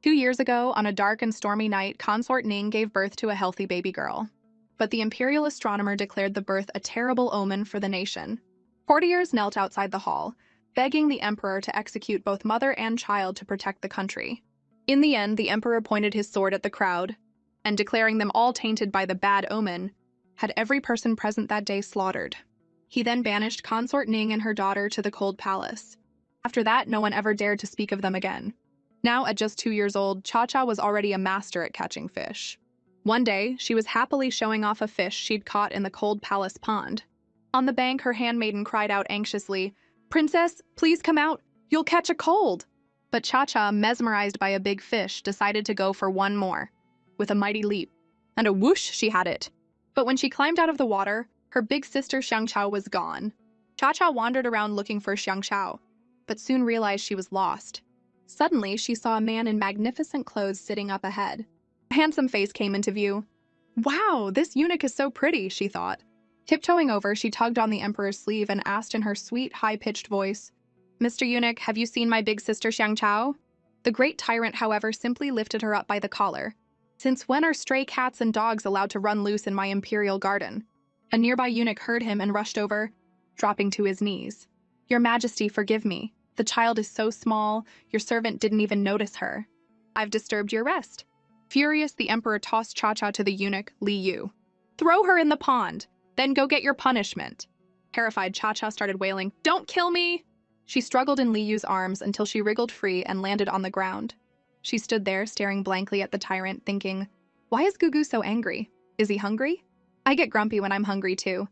2 years ago, on a dark and stormy night, Consort Ning gave birth to a healthy baby girl. But the imperial astronomer declared the birth a terrible omen for the nation. Courtiers knelt outside the hall, begging the emperor to execute both mother and child to protect the country. In the end, the emperor pointed his sword at the crowd, and declaring them all tainted by the bad omen, had every person present that day slaughtered. He then banished Consort Ning and her daughter to the cold palace. After that, no one ever dared to speak of them again. Now, at just 2 years old, Cha-Cha was already a master at catching fish. One day, she was happily showing off a fish she'd caught in the cold palace pond. On the bank, her handmaiden cried out anxiously, "Princess, please come out! You'll catch a cold!" But Cha-Cha, mesmerized by a big fish, decided to go for one more. With a mighty leap, and a whoosh, she had it. But when she climbed out of the water, her big sister Xiangqiao was gone. Cha-Cha wandered around looking for Xiangqiao, but soon realized she was lost. Suddenly, she saw a man in magnificent clothes sitting up ahead. A handsome face came into view. "Wow, this eunuch is so pretty," she thought. Tiptoeing over, she tugged on the emperor's sleeve and asked in her sweet, high-pitched voice, "Mr. Eunuch, have you seen my big sister Xiangqiao?" The great tyrant, however, simply lifted her up by the collar. "Since when are stray cats and dogs allowed to run loose in my imperial garden?" A nearby eunuch heard him and rushed over, dropping to his knees. "Your Majesty, forgive me. The child is so small, your servant didn't even notice her. I've disturbed your rest." Furious, the emperor tossed Cha-Cha to the eunuch, Li Yu. "Throw her in the pond, then go get your punishment." Terrified, Cha-Cha started wailing, "Don't kill me!" She struggled in Li Yu's arms until she wriggled free and landed on the ground. She stood there, staring blankly at the tyrant, thinking, "Why is Gugu so angry? Is he hungry? I get grumpy when I'm hungry too."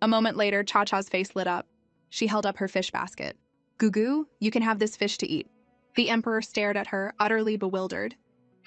A moment later, Cha-Cha's face lit up. She held up her fish basket. "Gugu, you can have this fish to eat." The emperor stared at her, utterly bewildered,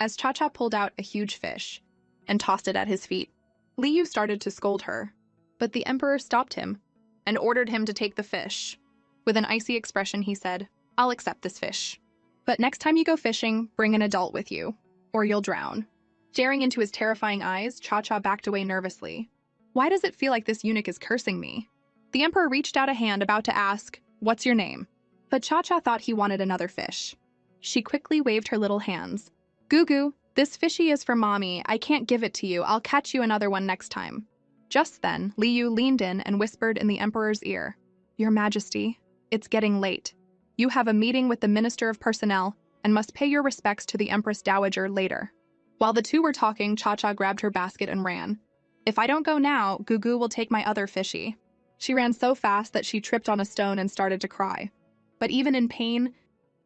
as Cha-Cha pulled out a huge fish and tossed it at his feet. Li Yu started to scold her, but the emperor stopped him and ordered him to take the fish. With an icy expression, he said, "I'll accept this fish. But next time you go fishing, bring an adult with you, or you'll drown." Staring into his terrifying eyes, Cha-Cha backed away nervously. "Why does it feel like this eunuch is cursing me?" The emperor reached out a hand, about to ask, "What's your name?" But Cha-Cha thought he wanted another fish. She quickly waved her little hands. "Gugu, this fishy is for mommy. I can't give it to you. I'll catch you another one next time." Just then, Li Yu leaned in and whispered in the emperor's ear, "Your Majesty, it's getting late. You have a meeting with the Minister of Personnel and must pay your respects to the Empress Dowager later." While the two were talking, Cha-Cha grabbed her basket and ran. "If I don't go now, Gugu will take my other fishy." She ran so fast that she tripped on a stone and started to cry. But even in pain,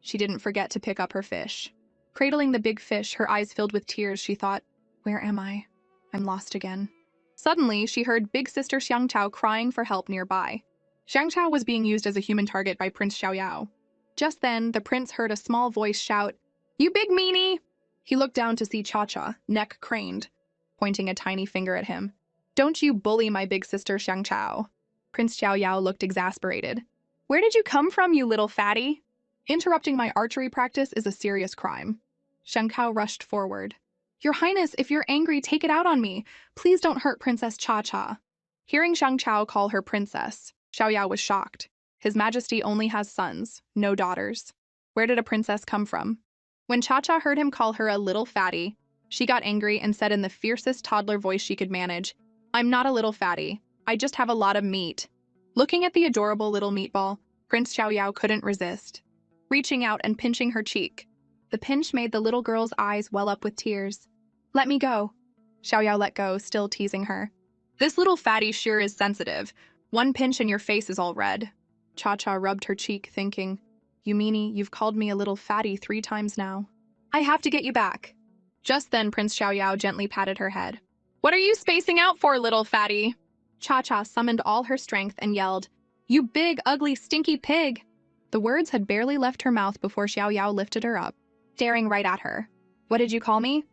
she didn't forget to pick up her fish. Cradling the big fish, her eyes filled with tears, she thought, "Where am I? I'm lost again." Suddenly, she heard big sister Xiangqiao crying for help nearby. Xiangqiao was being used as a human target by Prince Xiaoyao. Just then, the prince heard a small voice shout, "You big meanie!" He looked down to see Cha-Cha, neck craned, pointing a tiny finger at him. "Don't you bully my big sister Xiangqiao." Prince Xiaoyao looked exasperated. "Where did you come from, you little fatty? Interrupting my archery practice is a serious crime." Xiangqiao rushed forward. "Your Highness, if you're angry, take it out on me. Please don't hurt Princess Cha-Cha." Hearing Xiangqiao call her princess, Xiaoyao was shocked. His Majesty only has sons, no daughters. Where did a princess come from? When Cha-Cha heard him call her a little fatty, she got angry and said in the fiercest toddler voice she could manage, "I'm not a little fatty. I just have a lot of meat." Looking at the adorable little meatball, Prince Xiaoyao couldn't resist, reaching out and pinching her cheek. The pinch made the little girl's eyes well up with tears. "Let me go." Xiaoyao let go, still teasing her. "This little fatty sure is sensitive. One pinch and your face is all red." Cha-Cha rubbed her cheek, thinking, "You meanie, you've called me a little fatty 3 times now. I have to get you back." Just then, Prince Xiaoyao gently patted her head. "What are you spacing out for, little fatty?" Cha-Cha summoned all her strength and yelled, "You big, ugly, stinky pig!" The words had barely left her mouth before Xiaoyao lifted her up, staring right at her. "What did you call me?"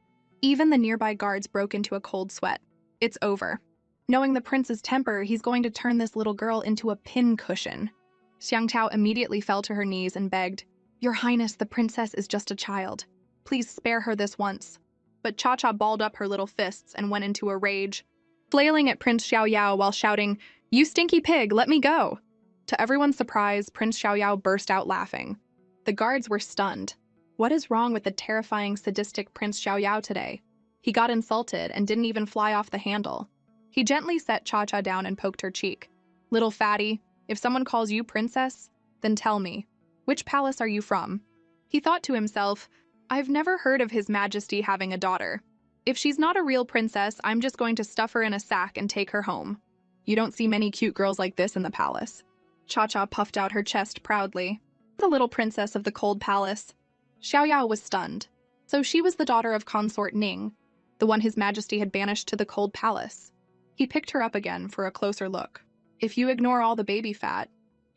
Even the nearby guards broke into a cold sweat. It's over. Knowing the prince's temper, he's going to turn this little girl into a pincushion. Xiangqiao immediately fell to her knees and begged, "Your Highness, the princess is just a child. Please spare her this once." But Cha-Cha balled up her little fists and went into a rage, flailing at Prince Xiaoyao while shouting, "You stinky pig, let me go!" To everyone's surprise, Prince Xiaoyao burst out laughing. The guards were stunned. What is wrong with the terrifying, sadistic Prince Xiaoyao today? He got insulted and didn't even fly off the handle. He gently set Cha-Cha down and poked her cheek. Little fatty, if someone calls you princess, then tell me, which palace are you from? He thought to himself, I've never heard of His Majesty having a daughter. If she's not a real princess, I'm just going to stuff her in a sack and take her home. You don't see many cute girls like this in the palace. Cha-Cha puffed out her chest proudly. The little princess of the cold palace. Xiaoyao was stunned. So she was the daughter of consort Ning, the one His Majesty had banished to the cold palace. He picked her up again for a closer look. If you ignore all the baby fat,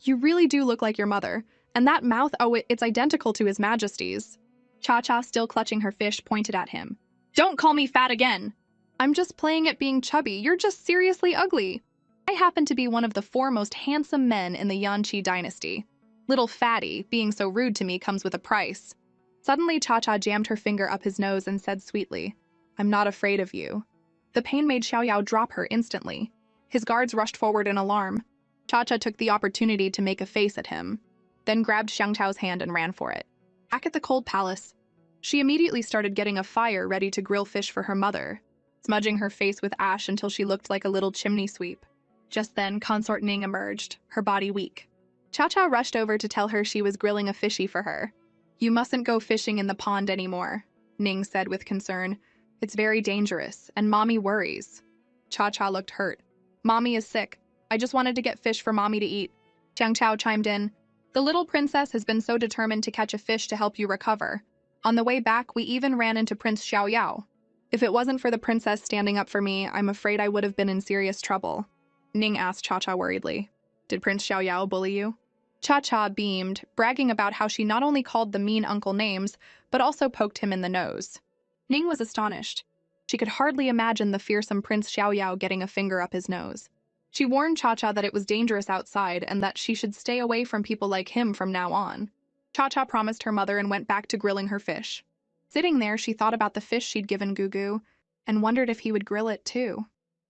you really do look like your mother, and that mouth, it's identical to His Majesty's. Cha-Cha, still clutching her fish, pointed at him. Don't call me fat again! I'm just playing at being chubby, you're just seriously ugly. I happen to be one of the 4 most handsome men in the Yanqi dynasty. Little fatty, being so rude to me comes with a price. Suddenly Cha-Cha jammed her finger up his nose and said sweetly, I'm not afraid of you. The pain made Xiaoyao drop her instantly. His guards rushed forward in alarm. Cha-Cha took the opportunity to make a face at him, then grabbed Xiangchao's hand and ran for it. Back at the cold palace, she immediately started getting a fire ready to grill fish for her mother, smudging her face with ash until she looked like a little chimney sweep. Just then, Consort Ning emerged, her body weak. Cha-Cha rushed over to tell her she was grilling a fishy for her. You mustn't go fishing in the pond anymore, Ning said with concern. It's very dangerous, and Mommy worries. Cha-Cha looked hurt. Mommy is sick. I just wanted to get fish for Mommy to eat. Xiangchao chimed in. The little princess has been so determined to catch a fish to help you recover. On the way back, we even ran into Prince Xiaoyao. If it wasn't for the princess standing up for me, I'm afraid I would have been in serious trouble. Ning asked Cha-Cha worriedly. Did Prince Xiaoyao bully you? Cha-Cha beamed, bragging about how she not only called the mean uncle names, but also poked him in the nose. Ning was astonished. She could hardly imagine the fearsome Prince Xiaoyao getting a finger up his nose. She warned Cha-Cha that it was dangerous outside and that she should stay away from people like him from now on. Cha-Cha promised her mother and went back to grilling her fish. Sitting there, she thought about the fish she'd given Gugu and wondered if he would grill it too.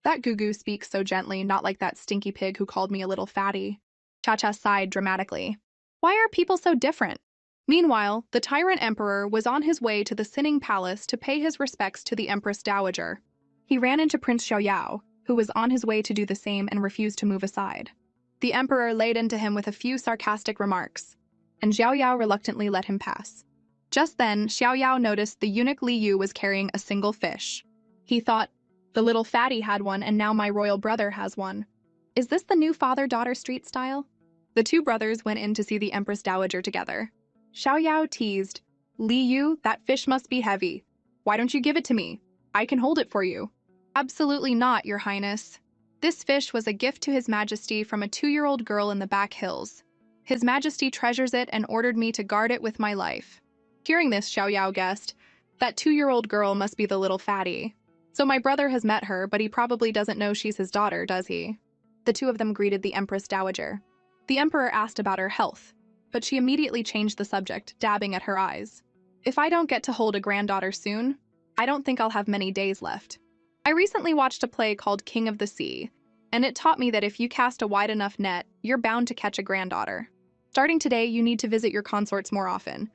That Gugu speaks so gently, not like that stinky pig who called me a little fatty. Cha-Cha sighed dramatically. Why are people so different? Meanwhile, the Tyrant Emperor was on his way to the Sinning Palace to pay his respects to the Empress Dowager. He ran into Prince Xiaoyao, who was on his way to do the same and refused to move aside. The Emperor laid into him with a few sarcastic remarks, and Xiaoyao reluctantly let him pass. Just then, Xiaoyao noticed the eunuch Li Yu was carrying a single fish. He thought, the little fatty had one and now my royal brother has one. Is this the new father-daughter street style? The 2 brothers went in to see the Empress Dowager together. Xiaoyao teased, Li Yu, that fish must be heavy. Why don't you give it to me? I can hold it for you. Absolutely not, Your Highness. This fish was a gift to His Majesty from a 2-year-old girl in the back hills. His Majesty treasures it and ordered me to guard it with my life. Hearing this, Xiaoyao guessed, that 2-year-old girl must be the little fatty. So my brother has met her, but he probably doesn't know she's his daughter, does he? The 2 of them greeted the Empress Dowager. The Emperor asked about her health, but she immediately changed the subject, dabbing at her eyes. If I don't get to hold a granddaughter soon, I don't think I'll have many days left. I recently watched a play called King of the Sea, and it taught me that if you cast a wide enough net, you're bound to catch a granddaughter. Starting today, you need to visit your consorts more often.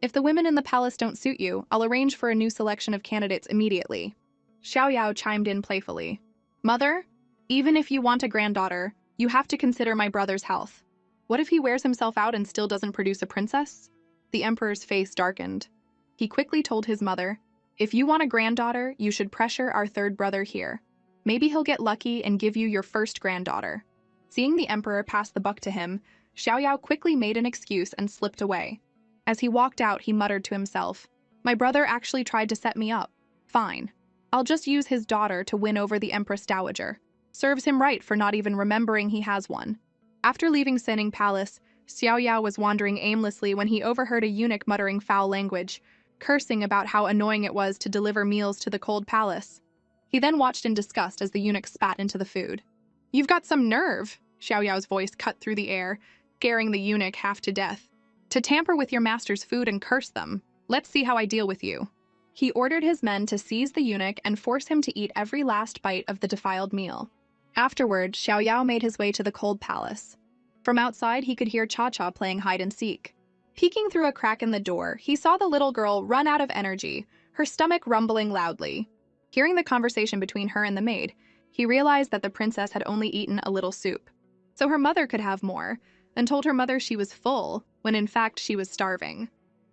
If the women in the palace don't suit you, I'll arrange for a new selection of candidates immediately. Xiaoyao chimed in playfully. Mother, even if you want a granddaughter, you have to consider my brother's health. What if he wears himself out and still doesn't produce a princess? The Emperor's face darkened. He quickly told his mother, if you want a granddaughter, you should pressure our 3rd brother here. Maybe he'll get lucky and give you your first granddaughter. Seeing the Emperor pass the buck to him, Xiaoyao quickly made an excuse and slipped away. As he walked out, he muttered to himself, my brother actually tried to set me up. Fine. I'll just use his daughter to win over the Empress Dowager. Serves him right for not even remembering he has one. After leaving Sinning Palace, Xiaoyao was wandering aimlessly when he overheard a eunuch muttering foul language, cursing about how annoying it was to deliver meals to the cold palace. He then watched in disgust as the eunuch spat into the food. You've got some nerve, Xiaoyao's voice cut through the air, scaring the eunuch half to death. To tamper with your master's food and curse them. Let's see how I deal with you. He ordered his men to seize the eunuch and force him to eat every last bite of the defiled meal. Afterward, Xiaoyao made his way to the cold palace. From outside, he could hear Cha-Cha playing hide-and-seek. Peeking through a crack in the door, he saw the little girl run out of energy, her stomach rumbling loudly. Hearing the conversation between her and the maid, he realized that the princess had only eaten a little soup. So her mother could have more, and told her mother she was full, when in fact she was starving.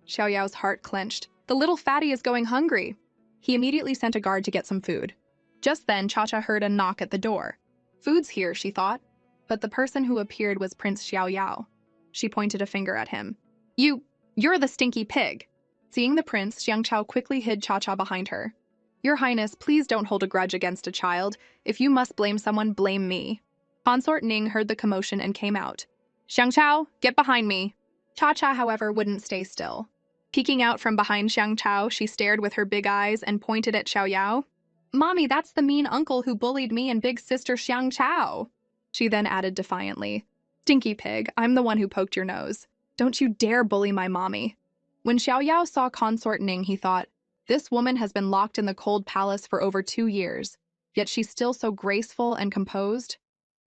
Xiaoyao's heart clenched. The little fatty is going hungry. He immediately sent a guard to get some food. Just then, Cha-Cha heard a knock at the door. Food's here, she thought. But the person who appeared was Prince Xiaoyao. She pointed a finger at him. You're the stinky pig. Seeing the prince, Xiangchao quickly hid Cha-Cha behind her. Your Highness, please don't hold a grudge against a child. If you must blame someone, blame me. Consort Ning heard the commotion and came out. Xiangchao, get behind me. Cha-Cha, however, wouldn't stay still. Peeking out from behind Xiangchao, she stared with her big eyes and pointed at Xiaoyao. Mommy, that's the mean uncle who bullied me and big sister Xiangchao. She then added defiantly, Stinky pig, I'm the one who poked your nose. Don't you dare bully my mommy. When Xiaoyao saw Consort Ning, he thought, this woman has been locked in the cold palace for over 2 years, yet she's still so graceful and composed.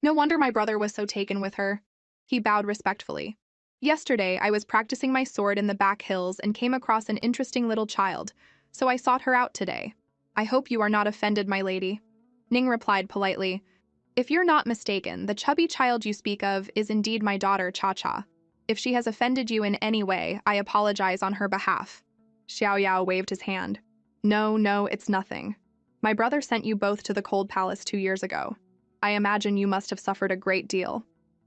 No wonder my brother was so taken with her. He bowed respectfully. Yesterday, I was practicing my sword in the back hills and came across an interesting little child, so I sought her out today. I hope you are not offended, my lady. Ning replied politely, If you're not mistaken, the chubby child you speak of is indeed my daughter, Cha-Cha. If she has offended you in any way, I apologize on her behalf. Xiaoyao waved his hand. No, it's nothing. My brother sent you both to the cold palace 2 years ago. I imagine you must have suffered a great deal.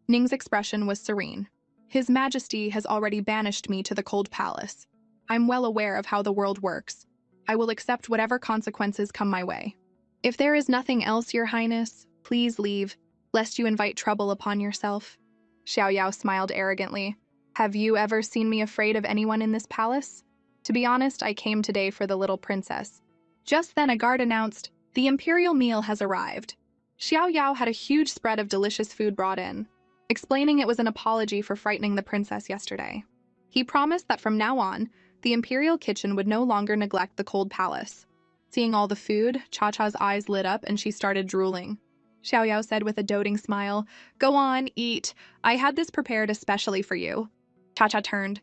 Ning's expression was serene. His Majesty has already banished me to the cold palace. I'm well aware of how the world works. I will accept whatever consequences come my way. If there is nothing else, Your Highness, please leave, lest you invite trouble upon yourself. Xiaoyao smiled arrogantly. Have you ever seen me afraid of anyone in this palace? To be honest, I came today for the little princess. Just then a guard announced, the imperial meal has arrived. Xiaoyao had a huge spread of delicious food brought in, explaining it was an apology for frightening the princess yesterday. He promised that from now on, the imperial kitchen would no longer neglect the cold palace. Seeing all the food, Cha-Cha's eyes lit up and she started drooling. Xiaoyao said with a doting smile, Go on, eat. I had this prepared especially for you. Cha-Cha turned,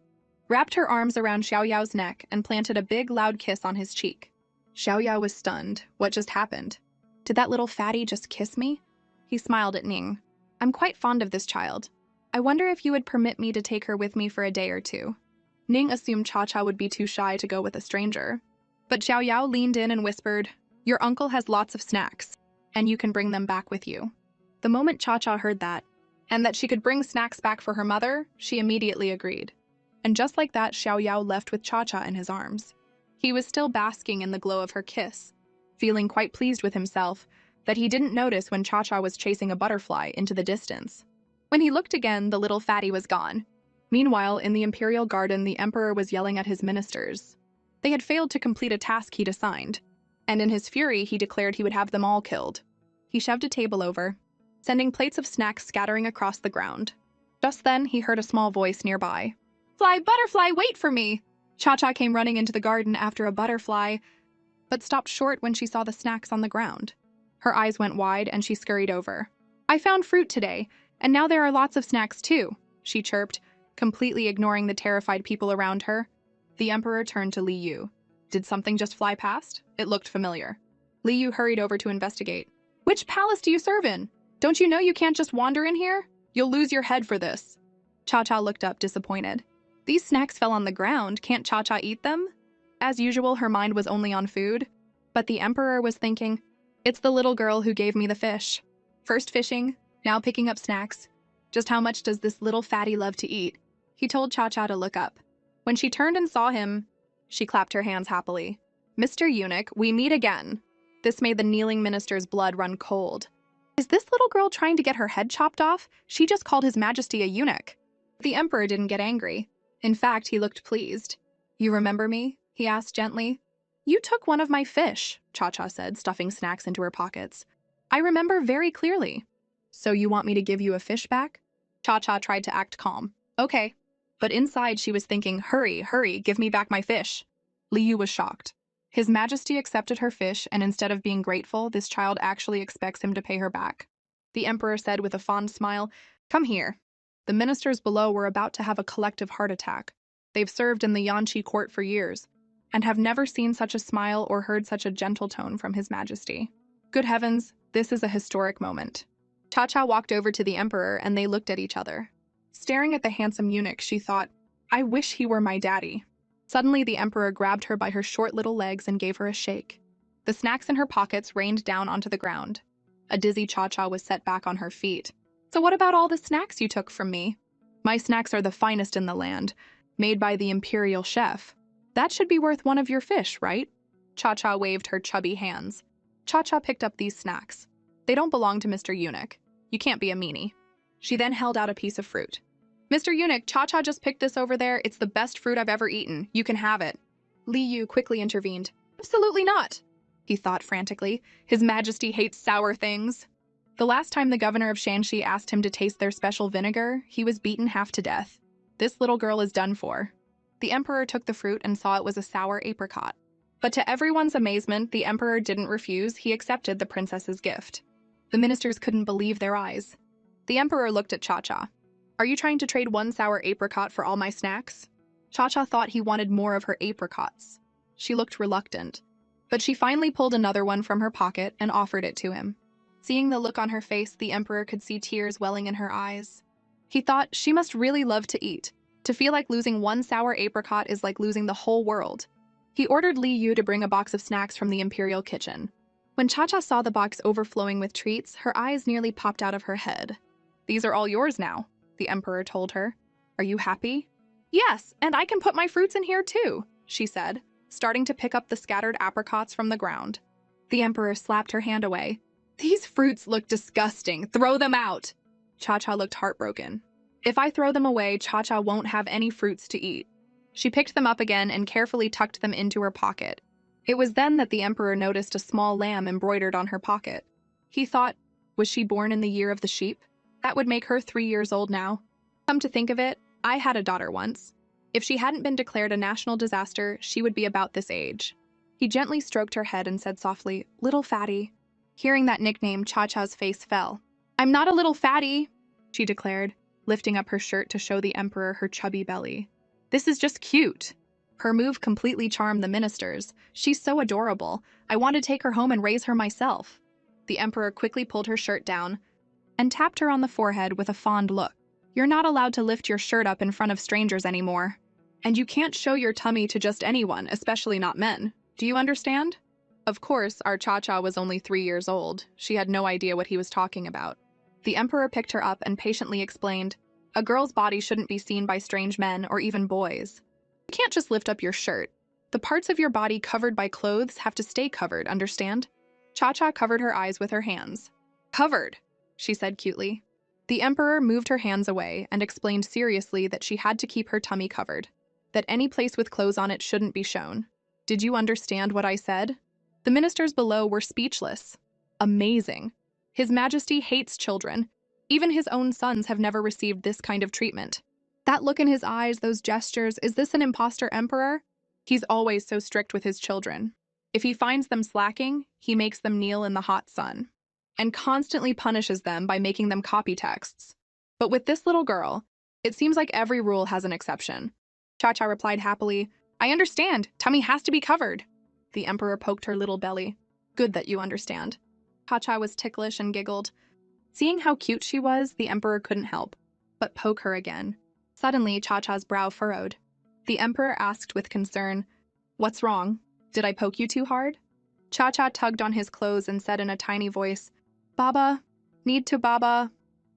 wrapped her arms around Xiaoyao's neck, and planted a big, loud kiss on his cheek. Xiaoyao was stunned. What just happened? Did that little fatty just kiss me? He smiled at Ning. I'm quite fond of this child. I wonder if you would permit me to take her with me for a day or two. Ning assumed Cha-Cha would be too shy to go with a stranger. But Xiaoyao leaned in and whispered, Your uncle has lots of snacks, and you can bring them back with you. The moment Cha-Cha heard that, and that she could bring snacks back for her mother, she immediately agreed. And just like that, Xiaoyao left with Cha-Cha in his arms. He was still basking in the glow of her kiss, feeling quite pleased with himself that he didn't notice when Cha-Cha was chasing a butterfly into the distance. When he looked again, the little fatty was gone. Meanwhile, in the imperial garden, the emperor was yelling at his ministers. They had failed to complete a task he'd assigned, and in his fury, he declared he would have them all killed. He shoved a table over, sending plates of snacks scattering across the ground. Just then, he heard a small voice nearby. Fly, butterfly, wait for me! Cha-Cha came running into the garden after a butterfly, but stopped short when she saw the snacks on the ground. Her eyes went wide and she scurried over. I found fruit today, and now there are lots of snacks too, she chirped, completely ignoring the terrified people around her. The emperor turned to Li Yu. Did something just fly past? It looked familiar. Li Yu hurried over to investigate. Which palace do you serve in? Don't you know you can't just wander in here? You'll lose your head for this. Cha-Cha looked up, disappointed. These snacks fell on the ground. Can't Cha-Cha eat them? As usual, her mind was only on food. But the emperor was thinking, it's the little girl who gave me the fish. First fishing, now picking up snacks. Just how much does this little fatty love to eat? He told Cha-Cha to look up. When she turned and saw him, she clapped her hands happily. Mr. Eunuch, we meet again. This made the kneeling minister's blood run cold. Is this little girl trying to get her head chopped off? She just called His Majesty a eunuch. The emperor didn't get angry. In fact, he looked pleased. You remember me? He asked gently. You took one of my fish, Cha-Cha said, stuffing snacks into her pockets. I remember very clearly. So you want me to give you a fish back? Cha-Cha tried to act calm. Okay. But inside she was thinking, hurry, give me back my fish. Li Yu was shocked. His Majesty accepted her fish, and instead of being grateful, this child actually expects him to pay her back. The emperor said with a fond smile, Come here. The ministers below were about to have a collective heart attack. They've served in the Yanqi court for years, and have never seen such a smile or heard such a gentle tone from His Majesty. Good heavens, this is a historic moment. Cha-Cha walked over to the emperor and they looked at each other. Staring at the handsome eunuch, she thought, I wish he were my daddy. Suddenly, the emperor grabbed her by her short little legs and gave her a shake. The snacks in her pockets rained down onto the ground. A dizzy Cha-Cha was set back on her feet. So what about all the snacks you took from me? My snacks are the finest in the land, made by the imperial chef. That should be worth one of your fish, right? Cha-Cha waved her chubby hands. Cha-Cha picked up these snacks. They don't belong to Mr. Eunuch. You can't be a meanie. She then held out a piece of fruit. Mr. Eunuch, Cha-Cha just picked this over there. It's the best fruit I've ever eaten. You can have it. Li Yu quickly intervened. Absolutely not, he thought frantically. His Majesty hates sour things. The last time the governor of Shanxi asked him to taste their special vinegar, he was beaten half to death. This little girl is done for. The emperor took the fruit and saw it was a sour apricot. But to everyone's amazement, the emperor didn't refuse. He accepted the princess's gift. The ministers couldn't believe their eyes. The emperor looked at Cha-Cha. Are you trying to trade one sour apricot for all my snacks? Cha-Cha thought he wanted more of her apricots. She looked reluctant, but she finally pulled another one from her pocket and offered it to him. Seeing the look on her face, the emperor could see tears welling in her eyes. He thought she must really love to eat. To feel like losing one sour apricot is like losing the whole world. He ordered Li Yu to bring a box of snacks from the imperial kitchen. When Cha-Cha saw the box overflowing with treats, her eyes nearly popped out of her head. These are all yours now, the emperor told her. Are you happy? Yes, and I can put my fruits in here too, she said, starting to pick up the scattered apricots from the ground. The emperor slapped her hand away. These fruits look disgusting. Throw them out. Cha-Cha looked heartbroken. If I throw them away, Cha-Cha won't have any fruits to eat. She picked them up again and carefully tucked them into her pocket. It was then that the emperor noticed a small lamb embroidered on her pocket. He thought, was she born in the year of the sheep? That would make her 3 years old now. Come to think of it, I had a daughter once. If she hadn't been declared a national disaster, she would be about this age. He gently stroked her head and said softly, Little fatty. Hearing that nickname, Cha-Cha's face fell. I'm not a little fatty, she declared, lifting up her shirt to show the emperor her chubby belly. This is just cute. Her move completely charmed the ministers. She's so adorable. I want to take her home and raise her myself. The emperor quickly pulled her shirt down and tapped her on the forehead with a fond look. You're not allowed to lift your shirt up in front of strangers anymore. And you can't show your tummy to just anyone, especially not men. Do you understand? Of course, our Cha-Cha was only 3 years old. She had no idea what he was talking about. The emperor picked her up and patiently explained, a girl's body shouldn't be seen by strange men or even boys. You can't just lift up your shirt. The parts of your body covered by clothes have to stay covered, understand? Cha-Cha covered her eyes with her hands. Covered, she said cutely. The emperor moved her hands away and explained seriously that she had to keep her tummy covered, that any place with clothes on it shouldn't be shown. Did you understand what I said? The ministers below were speechless. Amazing. His Majesty hates children. Even his own sons have never received this kind of treatment. That look in his eyes, those gestures, is this an imposter emperor? He's always so strict with his children. If he finds them slacking, he makes them kneel in the hot sun, and constantly punishes them by making them copy texts. But with this little girl, it seems like every rule has an exception. Cha-Cha replied happily, I understand. Tummy has to be covered. The emperor poked her little belly. Good that you understand. Cha-Cha was ticklish and giggled. Seeing how cute she was, the emperor couldn't help but poke her again. Suddenly, Cha-Cha's brow furrowed. The emperor asked with concern, What's wrong? Did I poke you too hard? Cha-Cha tugged on his clothes and said in a tiny voice, Baba, need to Baba.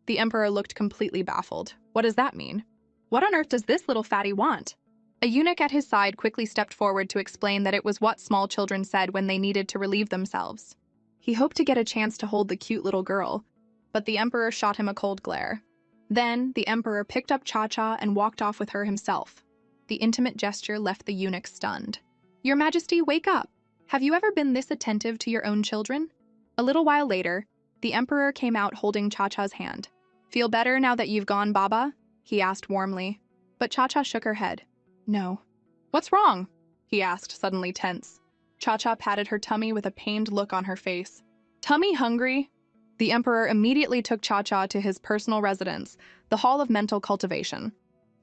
The emperor looked completely baffled. What does that mean? What on earth does this little fatty want? A eunuch at his side quickly stepped forward to explain that it was what small children said when they needed to relieve themselves. He hoped to get a chance to hold the cute little girl, but the emperor shot him a cold glare. Then, the emperor picked up Cha-Cha and walked off with her himself. The intimate gesture left the eunuch stunned. Your Majesty, wake up! Have you ever been this attentive to your own children? A little while later, the emperor came out holding Cha-Cha's hand. Feel better now that you've gone, Baba? He asked warmly. But Cha-Cha shook her head. No. What's wrong? He asked, suddenly tense. Cha-Cha patted her tummy with a pained look on her face. Tummy hungry? The emperor immediately took Cha-Cha to his personal residence, the Hall of Mental Cultivation.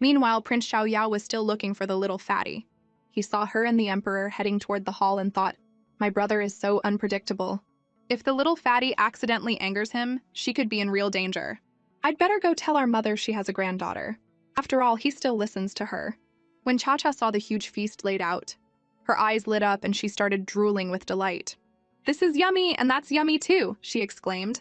Meanwhile, Prince Xiaoyao was still looking for the little fatty. He saw her and the emperor heading toward the hall and thought, my brother is so unpredictable. If the little fatty accidentally angers him, she could be in real danger. I'd better go tell our mother she has a granddaughter. After all, he still listens to her. When Cha-Cha saw the huge feast laid out, her eyes lit up and she started drooling with delight. This is yummy, and that's yummy too, she exclaimed.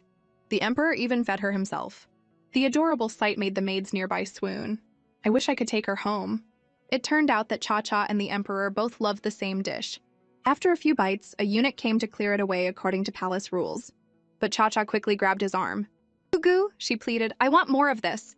The emperor even fed her himself. The adorable sight made the maids nearby swoon. I wish I could take her home. It turned out that Cha-Cha and the emperor both loved the same dish. After a few bites, a eunuch came to clear it away according to palace rules. But Cha-Cha quickly grabbed his arm. Goo, she pleaded, I want more of this.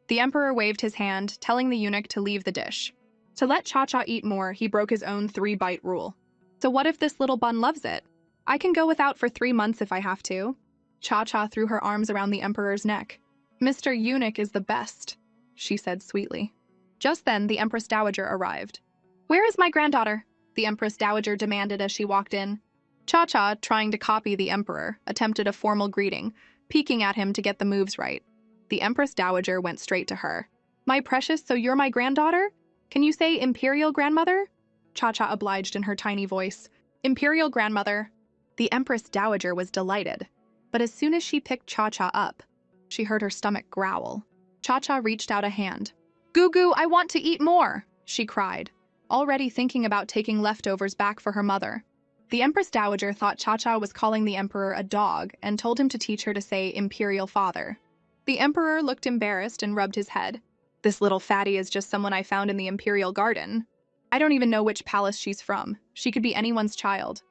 The emperor waved his hand, telling the eunuch to leave the dish. To let Cha-Cha eat more, he broke his own 3-bite rule. So what if this little bun loves it? I can go without for 3 months if I have to. Cha-Cha threw her arms around the emperor's neck. Mr. Eunuch is the best, she said sweetly. Just then, the Empress Dowager arrived. Where is my granddaughter? The Empress Dowager demanded as she walked in. Cha-Cha, trying to copy the emperor, attempted a formal greeting, peeking at him to get the moves right. The Empress Dowager went straight to her. My precious, so you're my granddaughter? Can you say imperial grandmother? Cha-Cha obliged in her tiny voice. Imperial grandmother. The Empress Dowager was delighted. But as soon as she picked Cha-Cha up, she heard her stomach growl. Cha-Cha reached out a hand. Goo, I want to eat more, she cried, already thinking about taking leftovers back for her mother. The Empress Dowager thought Cha-Cha was calling the emperor a dog and told him to teach her to say imperial father. The emperor looked embarrassed and rubbed his head. This little fatty is just someone I found in the imperial garden. I don't even know which palace she's from. She could be anyone's child.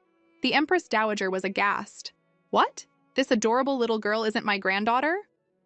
The Empress Dowager was aghast. What? This adorable little girl isn't my granddaughter?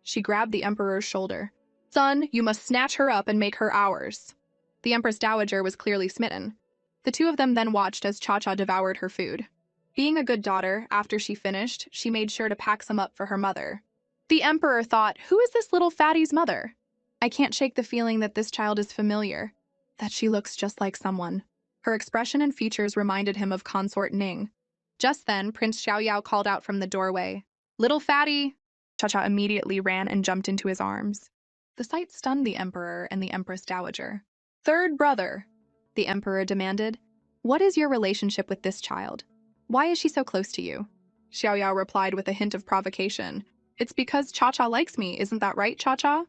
She grabbed the emperor's shoulder. Son, you must snatch her up and make her ours. The Empress Dowager was clearly smitten. The two of them then watched as Cha-Cha devoured her food. Being a good daughter, after she finished, she made sure to pack some up for her mother. The emperor thought, who is this little fatty's mother? I can't shake the feeling that this child is familiar, that she looks just like someone. Her expression and features reminded him of Consort Ning. Just then, Prince Xiaoyao called out from the doorway. Little fatty! Cha-Cha immediately ran and jumped into his arms. The sight stunned the emperor and the Empress Dowager. Third brother, the emperor demanded. What is your relationship with this child? Why is she so close to you? Xiaoyao replied with a hint of provocation. It's because Cha-Cha likes me, isn't that right, Cha-Cha?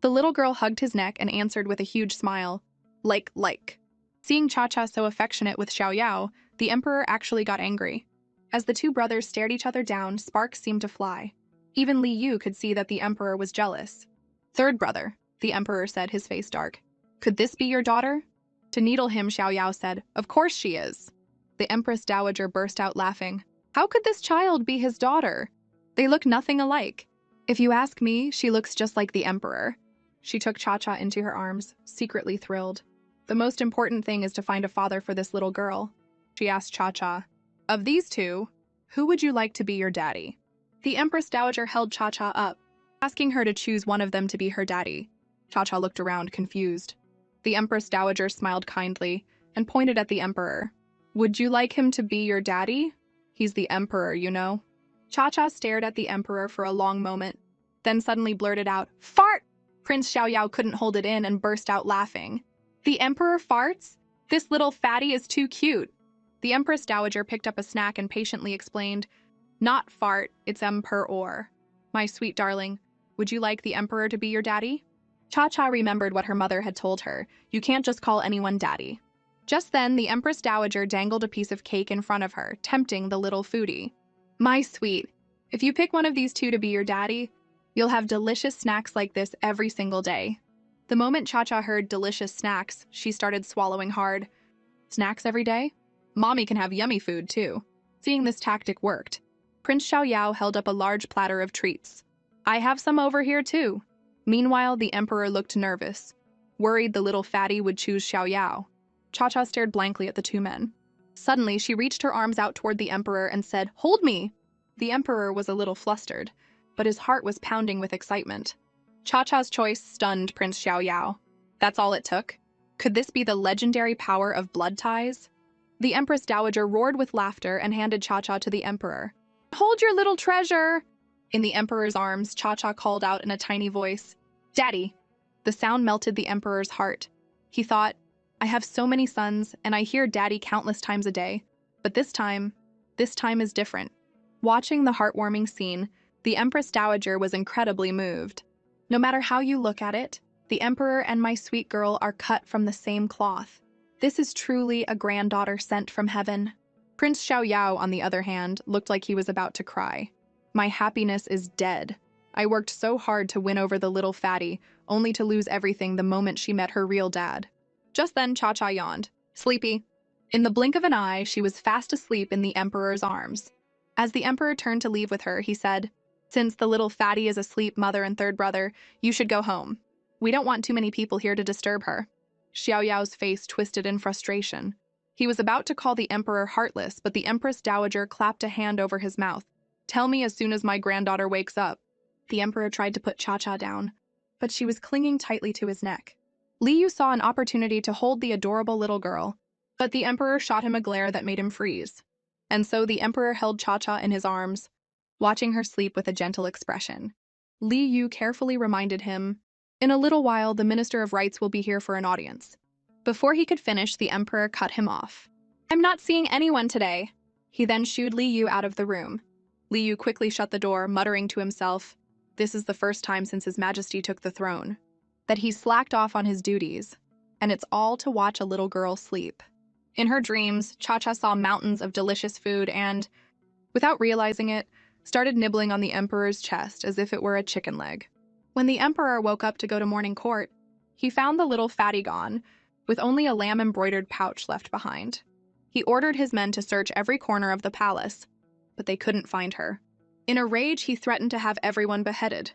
The little girl hugged his neck and answered with a huge smile. Like. Seeing Cha-Cha so affectionate with Xiaoyao, the emperor actually got angry. As the two brothers stared each other down, sparks seemed to fly. Even Li Yu could see that the emperor was jealous. Third brother, the emperor said, his face dark. Could this be your daughter? To needle him, Xiaoyao said, Of course she is. The Empress Dowager burst out laughing. How could this child be his daughter? They look nothing alike. If you ask me, she looks just like the emperor. She took Cha-Cha into her arms, secretly thrilled. The most important thing is to find a father for this little girl. She asked Cha-Cha, Of these two, who would you like to be your daddy? The Empress Dowager held Cha-Cha up, asking her to choose one of them to be her daddy. Cha-Cha looked around, confused. The Empress Dowager smiled kindly and pointed at the emperor. Would you like him to be your daddy? He's the emperor, you know. Cha-Cha stared at the emperor for a long moment, then suddenly blurted out, Fart! Prince Xiaoyao couldn't hold it in and burst out laughing. The emperor farts? This little fatty is too cute. The Empress Dowager picked up a snack and patiently explained, Not fart, it's emperor. My sweet darling, would you like the emperor to be your daddy? Cha-Cha remembered what her mother had told her. You can't just call anyone daddy. Just then, the Empress Dowager dangled a piece of cake in front of her, tempting the little foodie. My sweet, if you pick one of these two to be your daddy, you'll have delicious snacks like this every single day. The moment Cha-Cha heard delicious snacks, she started swallowing hard. Snacks every day? Mommy can have yummy food, too. Seeing this tactic worked, Prince Xiaoyao held up a large platter of treats. I have some over here, too. Meanwhile, the emperor looked nervous, worried the little fatty would choose Xiaoyao. Cha-Cha stared blankly at the two men. Suddenly, she reached her arms out toward the emperor and said, Hold me! The emperor was a little flustered, but his heart was pounding with excitement. Cha-Cha's choice stunned Prince Xiaoyao. That's all it took? Could this be the legendary power of blood ties? The Empress Dowager roared with laughter and handed Cha-Cha to the emperor. Hold your little treasure! In the emperor's arms, Cha-Cha called out in a tiny voice, Daddy! The sound melted the emperor's heart. He thought, I have so many sons, and I hear daddy countless times a day. But this time is different. Watching the heartwarming scene, the Empress Dowager was incredibly moved. No matter how you look at it, the emperor and my sweet girl are cut from the same cloth. This is truly a granddaughter sent from heaven. Prince Xiaoyao, on the other hand, looked like he was about to cry. My happiness is dead. I worked so hard to win over the little fatty, only to lose everything the moment she met her real dad. Just then, Cha-Cha yawned. Sleepy. In the blink of an eye, she was fast asleep in the emperor's arms. As the emperor turned to leave with her, he said, Since the little fatty is asleep, mother and third brother, you should go home. We don't want too many people here to disturb her. Xiaoyao's face twisted in frustration. He was about to call the emperor heartless, but the Empress Dowager clapped a hand over his mouth. Tell me as soon as my granddaughter wakes up. The emperor tried to put Cha-Cha down, but she was clinging tightly to his neck. Li Yu saw an opportunity to hold the adorable little girl, but the emperor shot him a glare that made him freeze. And so the emperor held Cha-Cha in his arms, watching her sleep with a gentle expression. Li Yu carefully reminded him, In a little while, the Minister of Rights will be here for an audience. Before he could finish, the emperor cut him off. I'm not seeing anyone today. He then shooed Li Yu out of the room. Li Yu quickly shut the door, muttering to himself, This is the first time since His Majesty took the throne that he slacked off on his duties, and it's all to watch a little girl sleep. In her dreams, Cha-Cha saw mountains of delicious food and, without realizing it, started nibbling on the emperor's chest as if it were a chicken leg. When the emperor woke up to go to morning court, he found the little fatty gone, with only a lamb-embroidered pouch left behind. He ordered his men to search every corner of the palace, but they couldn't find her. In a rage, he threatened to have everyone beheaded.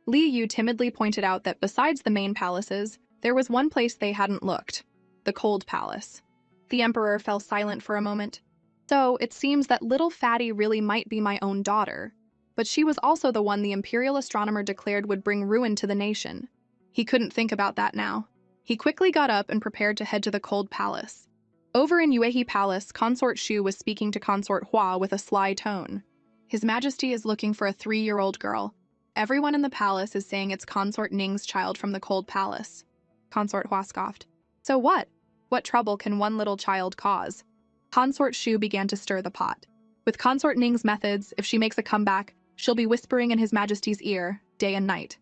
Li Yu timidly pointed out that besides the main palaces, there was one place they hadn't looked, the Cold Palace. The emperor fell silent for a moment. So, it seems that little fatty really might be my own daughter, but she was also the one the imperial astronomer declared would bring ruin to the nation. He couldn't think about that now. He quickly got up and prepared to head to the Cold Palace. Over in Yuehi Palace, Consort Shu was speaking to Consort Hua with a sly tone. His Majesty is looking for a 3-year-old girl. Everyone in the palace is saying it's Consort Ning's child from the Cold Palace. Consort Hua scoffed. So what? What trouble can one little child cause? Consort Shu began to stir the pot. With Consort Ning's methods, if she makes a comeback, she'll be whispering in His Majesty's ear, day and night.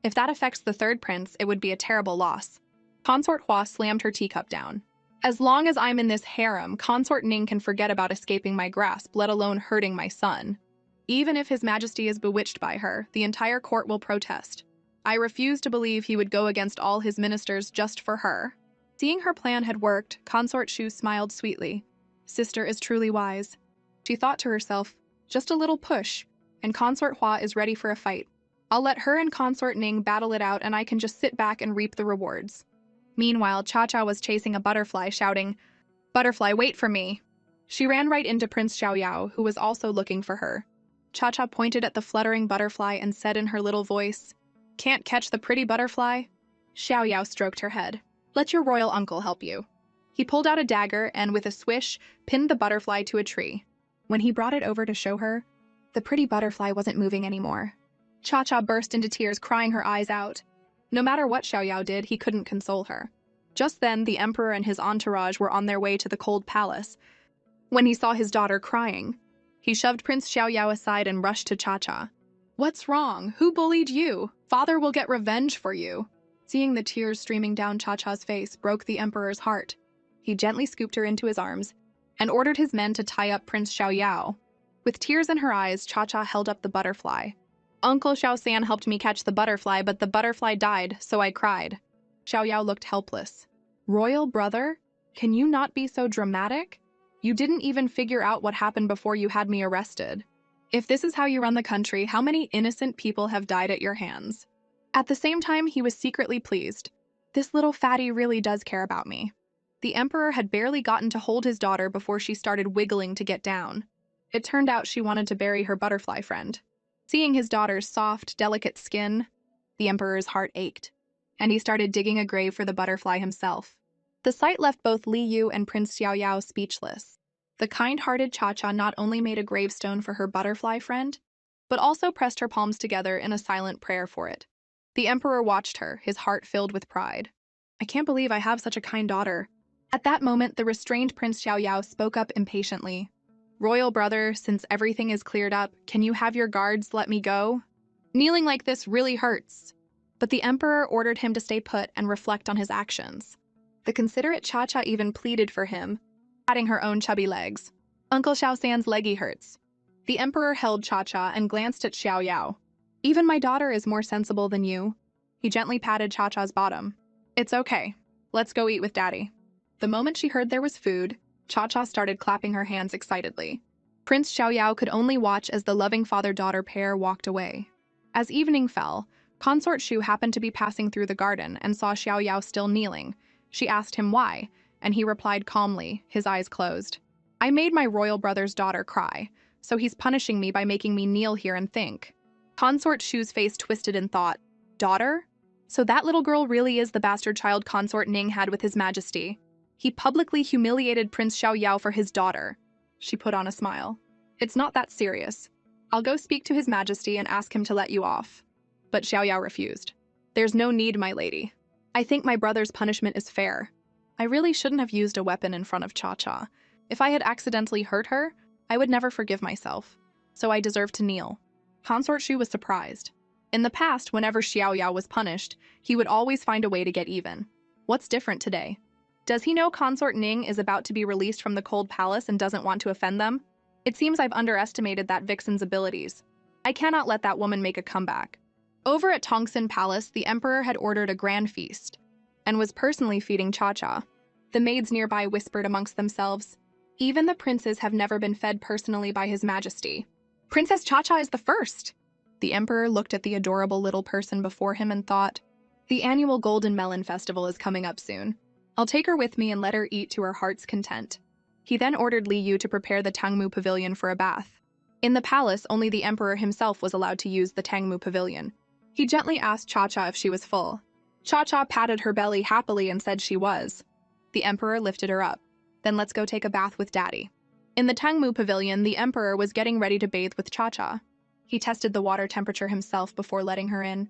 If that affects the third prince, it would be a terrible loss. Consort Hua slammed her teacup down. As long as I'm in this harem, Consort Ning can forget about escaping my grasp, let alone hurting my son. Even if His Majesty is bewitched by her, the entire court will protest. I refuse to believe he would go against all his ministers just for her. Seeing her plan had worked, Consort Shu smiled sweetly. Sister is truly wise. She thought to herself, just a little push, and Consort Hua is ready for a fight. I'll let her and Consort Ning battle it out and I can just sit back and reap the rewards. Meanwhile, Cha-Cha was chasing a butterfly, shouting, Butterfly, wait for me. She ran right into Prince Xiaoyao, who was also looking for her. Cha-Cha pointed at the fluttering butterfly and said in her little voice, Can't catch the pretty butterfly? Xiaoyao stroked her head. Let your royal uncle help you. He pulled out a dagger and, with a swish, pinned the butterfly to a tree. When he brought it over to show her, the pretty butterfly wasn't moving anymore. Cha-Cha burst into tears, crying her eyes out. No matter what Xiaoyao did, he couldn't console her. Just then, the emperor and his entourage were on their way to the Cold Palace. When he saw his daughter crying, he shoved Prince Xiaoyao aside and rushed to Cha-Cha. What's wrong? Who bullied you? Father will get revenge for you. Seeing the tears streaming down Cha-Cha's face broke the emperor's heart. He gently scooped her into his arms and ordered his men to tie up Prince Xiaoyao. With tears in her eyes, Cha-Cha held up the butterfly. Uncle Xiao-san helped me catch the butterfly, but the butterfly died, so I cried. Xiaoyao looked helpless. Royal brother? Can you not be so dramatic? You didn't even figure out what happened before you had me arrested. If this is how you run the country, how many innocent people have died at your hands? At the same time, he was secretly pleased. This little fatty really does care about me. The emperor had barely gotten to hold his daughter before she started wiggling to get down. It turned out she wanted to bury her butterfly friend. Seeing his daughter's soft, delicate skin, the emperor's heart ached, and he started digging a grave for the butterfly himself. The sight left both Li Yu and Prince Xiaoyao speechless. The kind-hearted Cha-Cha not only made a gravestone for her butterfly friend, but also pressed her palms together in a silent prayer for it. The emperor watched her, his heart filled with pride. I can't believe I have such a kind daughter. At that moment, the restrained Prince Xiaoyao spoke up impatiently. Royal brother, since everything is cleared up, can you have your guards let me go? Kneeling like this really hurts. But the emperor ordered him to stay put and reflect on his actions. The considerate Cha-Cha even pleaded for him, patting her own chubby legs. Uncle Xiao-San's leggy hurts. The emperor held Cha-Cha and glanced at Xiaoyao. Even my daughter is more sensible than you. He gently patted Cha-Cha's bottom. It's okay. Let's go eat with Daddy. The moment she heard there was food, Cha-Cha started clapping her hands excitedly. Prince Xiaoyao could only watch as the loving father-daughter pair walked away. As evening fell, Consort Shu happened to be passing through the garden and saw Xiaoyao still kneeling. She asked him why, and he replied calmly, his eyes closed. I made my royal brother's daughter cry, so he's punishing me by making me kneel here and think. Consort Shu's face twisted in thought. Daughter? So that little girl really is the bastard child Consort Ning had with his majesty. He publicly humiliated Prince Xiaoyao for his daughter. She put on a smile. It's not that serious. I'll go speak to his majesty and ask him to let you off. But Xiaoyao refused. There's no need, my lady. I think my brother's punishment is fair. I really shouldn't have used a weapon in front of Cha-Cha. If I had accidentally hurt her, I would never forgive myself. So I deserve to kneel. Consort Shu was surprised. In the past, whenever Xiaoyao was punished, he would always find a way to get even. What's different today? Does he know Consort Ning is about to be released from the cold palace and doesn't want to offend them? It seems I've underestimated that vixen's abilities. I cannot let that woman make a comeback. Over at Tongxin Palace, the emperor had ordered a grand feast and was personally feeding Cha-Cha. The maids nearby whispered amongst themselves, even the princes have never been fed personally by his majesty. Princess Cha-Cha is the first. The emperor looked at the adorable little person before him and thought, the annual Golden Melon Festival is coming up soon. I'll take her with me and let her eat to her heart's content. He then ordered Li Yu to prepare the Tangmu Pavilion for a bath. In the palace, only the emperor himself was allowed to use the Tangmu Pavilion. He gently asked Cha-Cha if she was full. Cha-Cha patted her belly happily and said she was. The emperor lifted her up. Then let's go take a bath with Daddy. In the Tangmu Pavilion, the emperor was getting ready to bathe with Cha-Cha. He tested the water temperature himself before letting her in.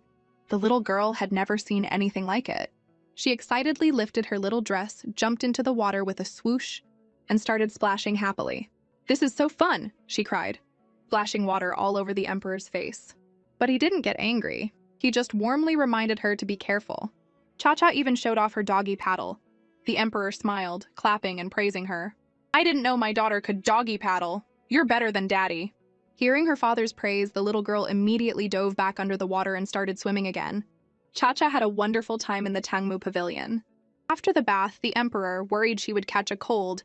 The little girl had never seen anything like it. She excitedly lifted her little dress, jumped into the water with a swoosh, and started splashing happily. This is so fun, she cried, splashing water all over the emperor's face. But he didn't get angry. He just warmly reminded her to be careful. Cha-Cha even showed off her doggy paddle. The emperor smiled, clapping and praising her. I didn't know my daughter could doggy paddle. You're better than Daddy. Hearing her father's praise, the little girl immediately dove back under the water and started swimming again. Cha-Cha had a wonderful time in the Tangmu Pavilion. After the bath, the emperor, worried she would catch a cold,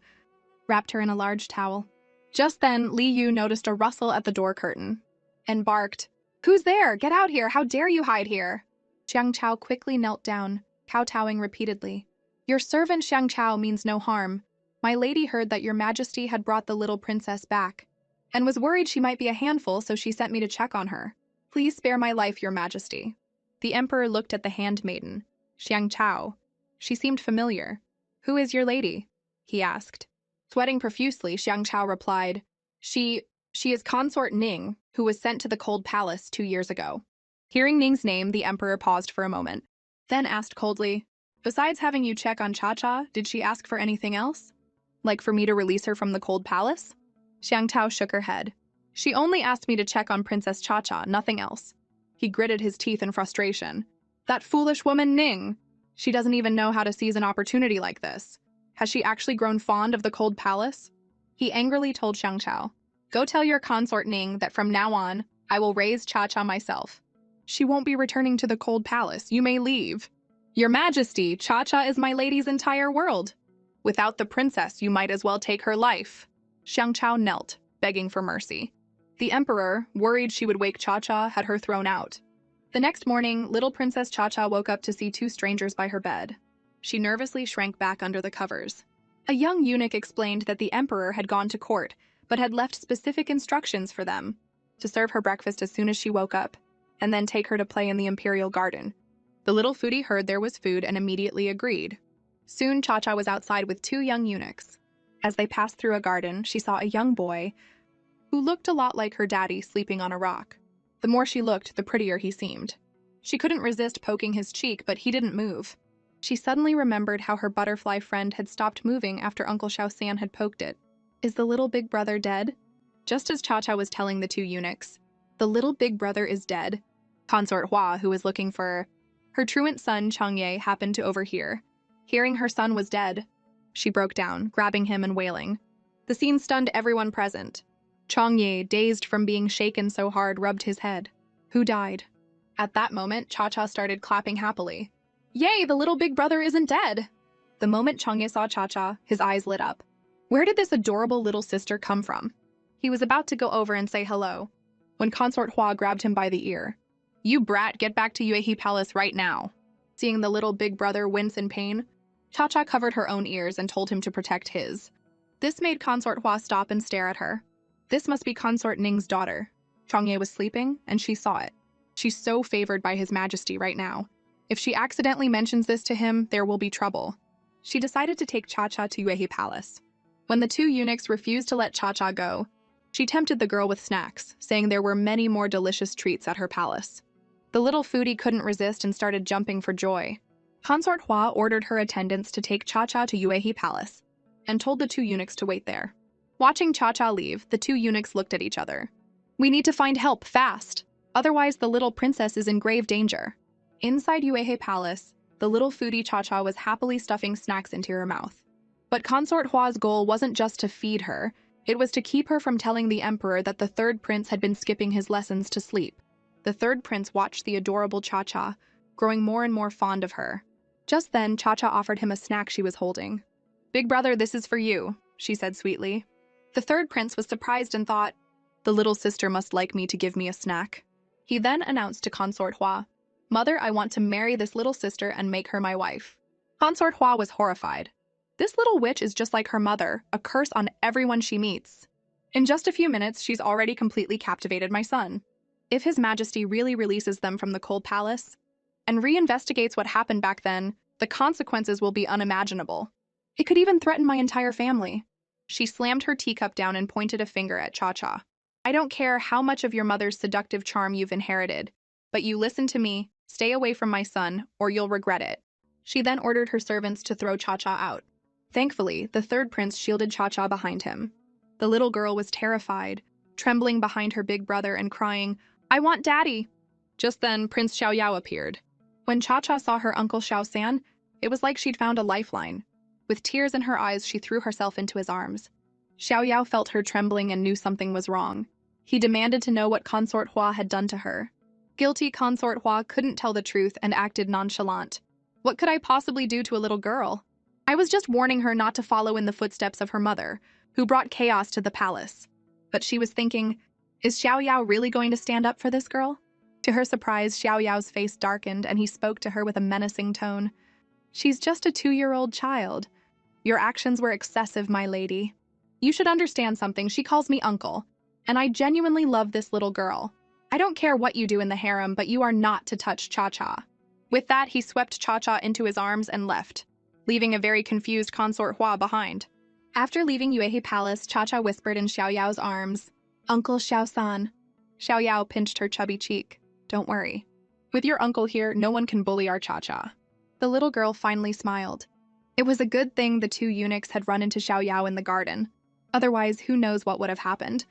wrapped her in a large towel. Just then, Li Yu noticed a rustle at the door curtain and barked, Who's there? Get out here! How dare you hide here? Xiang Chao quickly knelt down, kowtowing repeatedly. Your servant Xiang Chao means no harm. My lady heard that your majesty had brought the little princess back, and was worried she might be a handful, so she sent me to check on her. Please spare my life, your majesty. The emperor looked at the handmaiden, Xiang Chao. She seemed familiar. Who is your lady? He asked. Sweating profusely, Xiang Chao replied, She is Consort Ning, who was sent to the cold palace 2 years ago. Hearing Ning's name, the emperor paused for a moment, then asked coldly, Besides having you check on Cha-Cha, did she ask for anything else? Like for me to release her from the cold palace? Xiang Chao shook her head. She only asked me to check on Princess Cha-Cha, nothing else. He gritted his teeth in frustration. That foolish woman Ning! She doesn't even know how to seize an opportunity like this. Has she actually grown fond of the cold palace? He angrily told Xiang Chao, Go tell your consort Ning that from now on, I will raise Cha-Cha myself. She won't be returning to the cold palace. You may leave. Your Majesty, Cha-Cha is my lady's entire world. Without the princess, you might as well take her life. Xiang Chao knelt, begging for mercy. The emperor, worried she would wake Cha-Cha, had her thrown out. The next morning, little Princess Cha-Cha woke up to see 2 strangers by her bed. She nervously shrank back under the covers. A young eunuch explained that the emperor had gone to court, but had left specific instructions for them to serve her breakfast as soon as she woke up, and then take her to play in the imperial garden. The little foodie heard there was food and immediately agreed. Soon Cha-Cha was outside with 2 young eunuchs. As they passed through a garden, she saw a young boy who looked a lot like her daddy sleeping on a rock. The more she looked, the prettier he seemed. She couldn't resist poking his cheek, but he didn't move. She suddenly remembered how her butterfly friend had stopped moving after Uncle Xiao-san had poked it. Is the little big brother dead? Just as Cha-Cha was telling the two eunuchs, the little big brother is dead. Consort Hua, who was looking for her truant son Changye, happened to overhear. Hearing her son was dead, she broke down, grabbing him and wailing. The scene stunned everyone present. Changye, dazed from being shaken so hard, rubbed his head. Who died? At that moment, Cha-Cha started clapping happily. Yay, the little big brother isn't dead! The moment Changye saw Cha-Cha, his eyes lit up. Where did this adorable little sister come from? He was about to go over and say hello, when Consort Hua grabbed him by the ear. You brat, get back to Yuehi Palace right now. Seeing the little big brother wince in pain, Cha-Cha covered her own ears and told him to protect his. This made Consort Hua stop and stare at her. This must be Consort Ning's daughter. Changye was sleeping, and she saw it. She's so favored by His Majesty right now. If she accidentally mentions this to him, there will be trouble. She decided to take Cha-Cha to Yuehi Palace. When the two eunuchs refused to let Cha-Cha go, she tempted the girl with snacks, saying there were many more delicious treats at her palace. The little foodie couldn't resist and started jumping for joy. Consort Hua ordered her attendants to take Cha-Cha to Yuehi Palace and told the two eunuchs to wait there. Watching Cha-Cha leave, the two eunuchs looked at each other. We need to find help, fast! Otherwise, the little princess is in grave danger. Inside Yuehi Palace, the little foodie Cha-Cha was happily stuffing snacks into her mouth. But Consort Hua's goal wasn't just to feed her, it was to keep her from telling the emperor that the third prince had been skipping his lessons to sleep. The third prince watched the adorable Cha-Cha, growing more and more fond of her. Just then, Cha-Cha offered him a snack she was holding. Big brother, this is for you, she said sweetly. The third prince was surprised and thought, the little sister must like me to give me a snack. He then announced to Consort Hua, Mother, I want to marry this little sister and make her my wife. Consort Hua was horrified. This little witch is just like her mother, a curse on everyone she meets. In just a few minutes, she's already completely captivated my son. If His Majesty really releases them from the cold palace and reinvestigates what happened back then, the consequences will be unimaginable. It could even threaten my entire family. She slammed her teacup down and pointed a finger at Cha-Cha. I don't care how much of your mother's seductive charm you've inherited, but you listen to me, stay away from my son, or you'll regret it. She then ordered her servants to throw Cha-Cha out. Thankfully, the third prince shielded Cha-Cha behind him. The little girl was terrified, trembling behind her big brother and crying, I want daddy! Just then, Prince Xiaoyao appeared. When Cha-Cha saw her Uncle Xiao-san, it was like she'd found a lifeline. With tears in her eyes, she threw herself into his arms. Xiaoyao felt her trembling and knew something was wrong. He demanded to know what Consort Hua had done to her. Guilty Consort Hua couldn't tell the truth and acted nonchalant. What could I possibly do to a little girl? I was just warning her not to follow in the footsteps of her mother, who brought chaos to the palace. But she was thinking, is Xiaoyao really going to stand up for this girl? To her surprise, Xiaoyao's face darkened and he spoke to her with a menacing tone. She's just a 2-year-old child. Your actions were excessive, my lady. You should understand something, she calls me uncle, and I genuinely love this little girl. I don't care what you do in the harem, but you are not to touch Cha-Cha. With that, he swept Cha-Cha into his arms and left, leaving a very confused Consort Hua behind. After leaving Yuehi Palace, Cha-Cha whispered in Xiaoyao's arms, Uncle Xiao-san. Xiaoyao pinched her chubby cheek. Don't worry. With your uncle here, no one can bully our Cha-Cha. The little girl finally smiled. It was a good thing the two eunuchs had run into Xiaoyao in the garden. Otherwise, who knows what would have happened.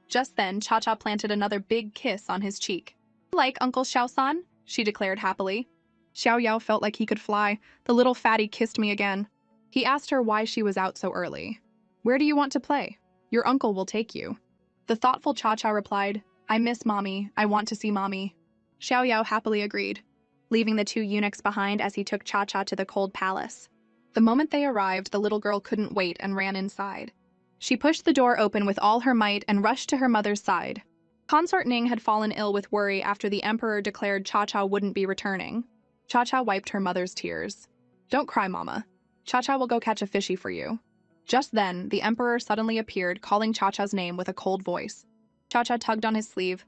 Just then, Cha-Cha planted another big kiss on his cheek. Like Uncle Xiao-san, she declared happily. Xiaoyao felt like he could fly. The little fatty kissed me again. He asked her why she was out so early. Where do you want to play? Your uncle will take you. The thoughtful Cha-Cha replied, I miss mommy. I want to see mommy. Xiaoyao happily agreed, leaving the two eunuchs behind as he took Cha-Cha to the cold palace. The moment they arrived, the little girl couldn't wait and ran inside. She pushed the door open with all her might and rushed to her mother's side. Consort Ning had fallen ill with worry after the emperor declared Cha-Cha wouldn't be returning. Cha-Cha wiped her mother's tears. Don't cry, mama. Cha-Cha will go catch a fishy for you. Just then, the emperor suddenly appeared, calling Cha-Cha's name with a cold voice. Cha-Cha tugged on his sleeve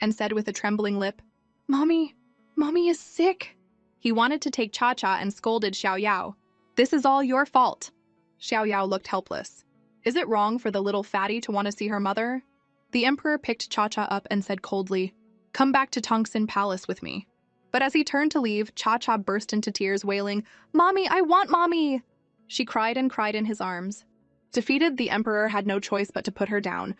and said with a trembling lip, Mommy is sick. He wanted to take Cha-Cha and scolded Xiaoyao. This is all your fault. Xiaoyao looked helpless. Is it wrong for the little fatty to want to see her mother? The emperor picked Cha-Cha up and said coldly, Come back to Tongxin Palace with me. But as he turned to leave, Cha-Cha burst into tears, wailing, "Mommy, I want Mommy!" She cried and cried in his arms. Defeated, the Emperor had no choice but to put her down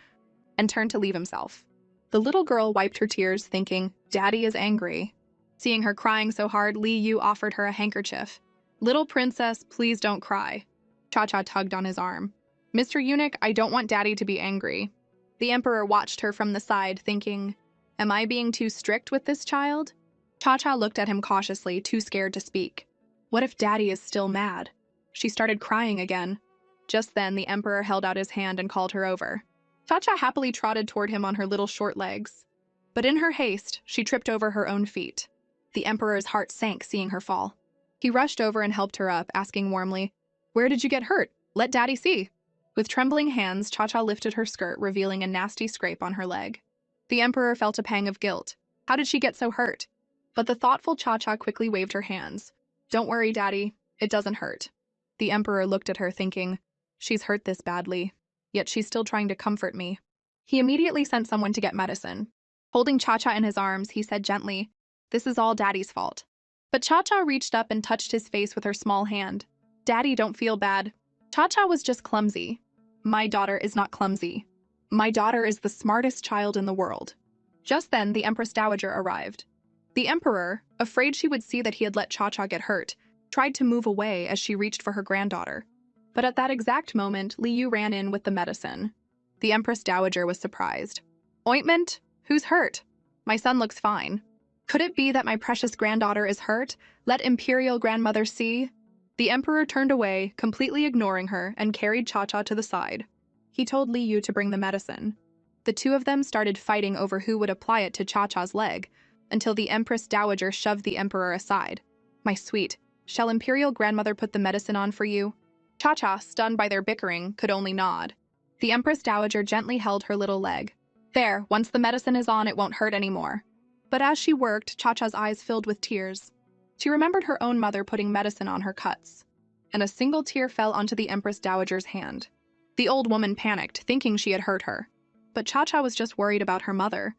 and turned to leave himself. The little girl wiped her tears, thinking, "Daddy is angry." Seeing her crying so hard, Li Yu offered her a handkerchief. "Little princess, please don't cry." Cha-Cha tugged on his arm. "Mr. Eunuch, I don't want Daddy to be angry." The Emperor watched her from the side, thinking, "Am I being too strict with this child?" Cha-Cha looked at him cautiously, too scared to speak. What if Daddy is still mad? She started crying again. Just then, the Emperor held out his hand and called her over. Cha-Cha happily trotted toward him on her little short legs. But in her haste, she tripped over her own feet. The Emperor's heart sank seeing her fall. He rushed over and helped her up, asking warmly, "Where did you get hurt? Let Daddy see." With trembling hands, Cha-Cha lifted her skirt, revealing a nasty scrape on her leg. The Emperor felt a pang of guilt. How did she get so hurt? But the thoughtful Cha-Cha quickly waved her hands. "Don't worry, Daddy. It doesn't hurt." The Emperor looked at her, thinking, "She's hurt this badly, yet she's still trying to comfort me." He immediately sent someone to get medicine. Holding Cha-Cha in his arms, he said gently, "This is all Daddy's fault." But Cha-Cha reached up and touched his face with her small hand. "Daddy, don't feel bad. Cha-Cha was just clumsy." "My daughter is not clumsy. My daughter is the smartest child in the world." Just then, the Empress Dowager arrived. The Emperor, afraid she would see that he had let Cha-Cha get hurt, tried to move away as she reached for her granddaughter. But at that exact moment, Li Yu ran in with the medicine. The Empress Dowager was surprised. "Ointment? Who's hurt? My son looks fine. Could it be that my precious granddaughter is hurt? Let Imperial Grandmother see." The Emperor turned away, completely ignoring her, and carried Cha-Cha to the side. He told Li Yu to bring the medicine. The two of them started fighting over who would apply it to Cha-Cha's leg, until the Empress Dowager shoved the Emperor aside. "My sweet, shall Imperial Grandmother put the medicine on for you?" Cha-Cha, stunned by their bickering, could only nod. The Empress Dowager gently held her little leg. "There, once the medicine is on, it won't hurt anymore." But as she worked, Cha-Cha's eyes filled with tears. She remembered her own mother putting medicine on her cuts, and a single tear fell onto the Empress Dowager's hand. The old woman panicked, thinking she had hurt her. But Cha-Cha was just worried about her mother.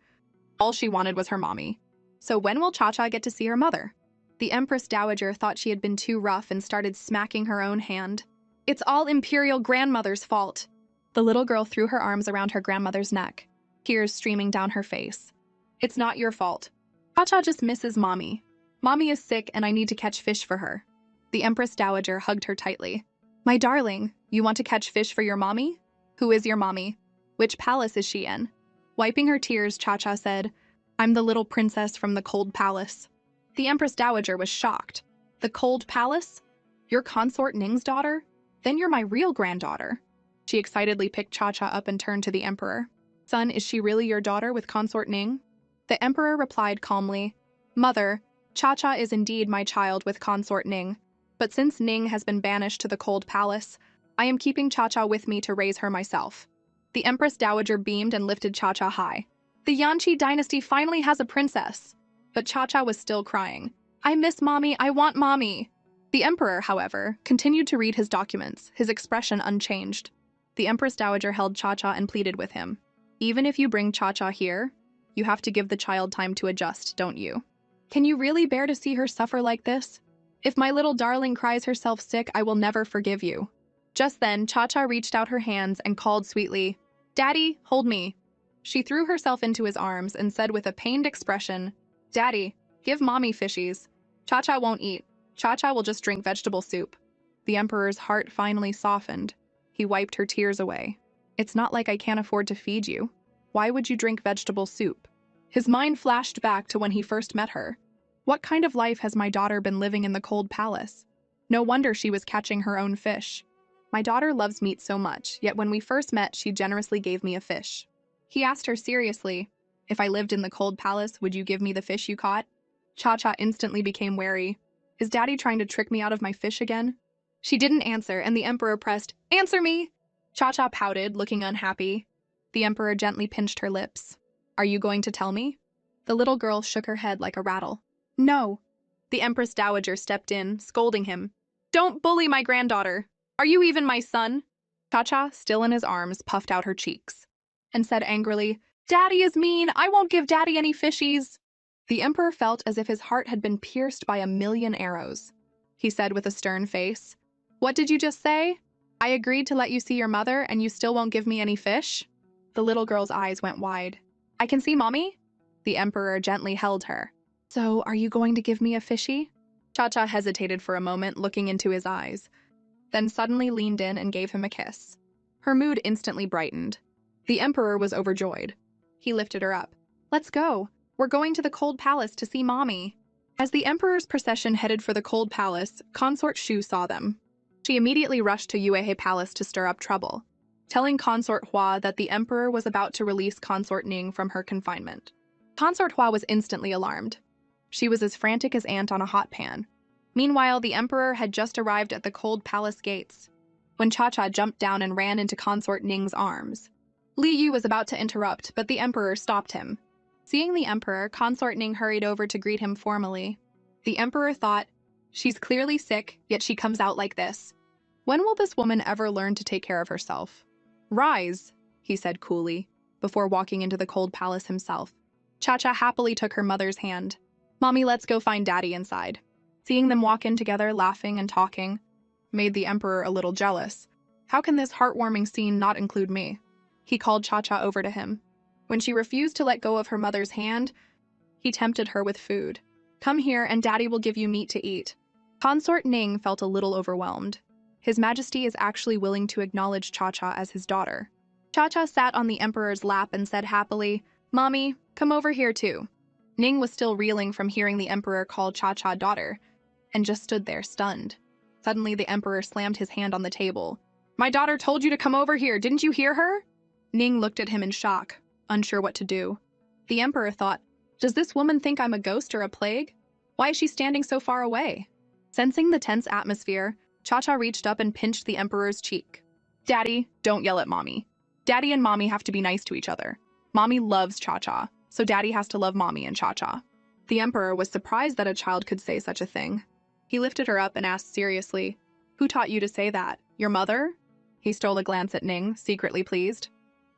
All she wanted was her mommy. So when will Cha-Cha get to see her mother? The Empress Dowager thought she had been too rough and started smacking her own hand. "It's all Imperial Grandmother's fault." The little girl threw her arms around her grandmother's neck, tears streaming down her face. "It's not your fault. Cha-Cha just misses Mommy. Mommy is sick and I need to catch fish for her." The Empress Dowager hugged her tightly. "My darling, you want to catch fish for your mommy? Who is your mommy? Which palace is she in?" Wiping her tears, Cha-Cha said, "I'm the little princess from the Cold Palace." The Empress Dowager was shocked. "The Cold Palace? You're Consort Ning's daughter? Then you're my real granddaughter." She excitedly picked Cha-Cha up and turned to the Emperor. "Son, is she really your daughter with Consort Ning?" The Emperor replied calmly, "Mother, Cha-Cha is indeed my child with Consort Ning, but since Ning has been banished to the Cold Palace, I am keeping Cha-Cha with me to raise her myself." The Empress Dowager beamed and lifted Cha-Cha high. "The Yanqi dynasty finally has a princess." But Cha-Cha was still crying. "I miss Mommy, I want Mommy." The Emperor, however, continued to read his documents, his expression unchanged. The Empress Dowager held Cha-Cha and pleaded with him. "Even if you bring Cha-Cha here, you have to give the child time to adjust, don't you? Can you really bear to see her suffer like this? If my little darling cries herself sick, I will never forgive you." Just then, Cha-Cha reached out her hands and called sweetly, "Daddy, hold me." She threw herself into his arms and said with a pained expression, "Daddy, give Mommy fishies. Cha-Cha won't eat. Cha-Cha will just drink vegetable soup." The Emperor's heart finally softened. He wiped her tears away. "It's not like I can't afford to feed you. Why would you drink vegetable soup?" His mind flashed back to when he first met her. What kind of life has my daughter been living in the Cold Palace? No wonder she was catching her own fish. My daughter loves meat so much, yet when we first met, she generously gave me a fish. He asked her seriously, "If I lived in the Cold Palace, would you give me the fish you caught?" Cha-Cha instantly became wary. Is Daddy trying to trick me out of my fish again? She didn't answer, and the Emperor pressed, "Answer me!" Cha-Cha pouted, looking unhappy. The Emperor gently pinched her lips. "Are you going to tell me?" The little girl shook her head like a rattle. "No." The Empress Dowager stepped in, scolding him. "Don't bully my granddaughter. Are you even my son?" Cha-Cha, still in his arms, puffed out her cheeks and said angrily, "Daddy is mean. I won't give Daddy any fishies." The emperor felt as if his heart had been pierced by 1,000,000 arrows. He said with a stern face, "What did you just say? I agreed to let you see your mother and you still won't give me any fish?" The little girl's eyes went wide. "I can see Mommy?" The emperor gently held her. "So, are you going to give me a fishy?" Cha-Cha hesitated for a moment, looking into his eyes, then suddenly leaned in and gave him a kiss. Her mood instantly brightened. The emperor was overjoyed. He lifted her up. "Let's go. We're going to the cold palace to see Mommy." As the emperor's procession headed for the cold palace, Consort Shu saw them. She immediately rushed to Yuehe Palace to stir up trouble, telling Consort Hua that the emperor was about to release Consort Ning from her confinement. Consort Hua was instantly alarmed. She was as frantic as ant on a hot pan. Meanwhile, the emperor had just arrived at the cold palace gates, when Cha-Cha jumped down and ran into Consort Ning's arms. Li Yu was about to interrupt, but the emperor stopped him. Seeing the emperor, Consort Ning hurried over to greet him formally. The emperor thought, "She's clearly sick, yet she comes out like this. When will this woman ever learn to take care of herself?" "Rise," he said coolly, before walking into the cold palace himself. Cha-Cha happily took her mother's hand. "Mommy, let's go find Daddy inside." Seeing them walk in together, laughing and talking, made the emperor a little jealous. How can this heartwarming scene not include me? He called Cha-Cha over to him. When she refused to let go of her mother's hand, he tempted her with food. "Come here and Daddy will give you meat to eat." Consort Ning felt a little overwhelmed. His Majesty is actually willing to acknowledge Cha-Cha as his daughter. Cha-Cha sat on the emperor's lap and said happily, "Mommy, come over here too." Ning was still reeling from hearing the emperor call Cha-Cha daughter, and just stood there stunned. Suddenly, the emperor slammed his hand on the table. "My daughter told you to come over here, didn't you hear her?" Ning looked at him in shock, unsure what to do. The emperor thought, "Does this woman think I'm a ghost or a plague? Why is she standing so far away?" Sensing the tense atmosphere, Cha-Cha reached up and pinched the emperor's cheek. "Daddy, don't yell at Mommy. Daddy and Mommy have to be nice to each other. Mommy loves Cha-Cha, so Daddy has to love Mommy and Cha-Cha." The emperor was surprised that a child could say such a thing. He lifted her up and asked seriously, "Who taught you to say that? Your mother?" He stole a glance at Ning, secretly pleased.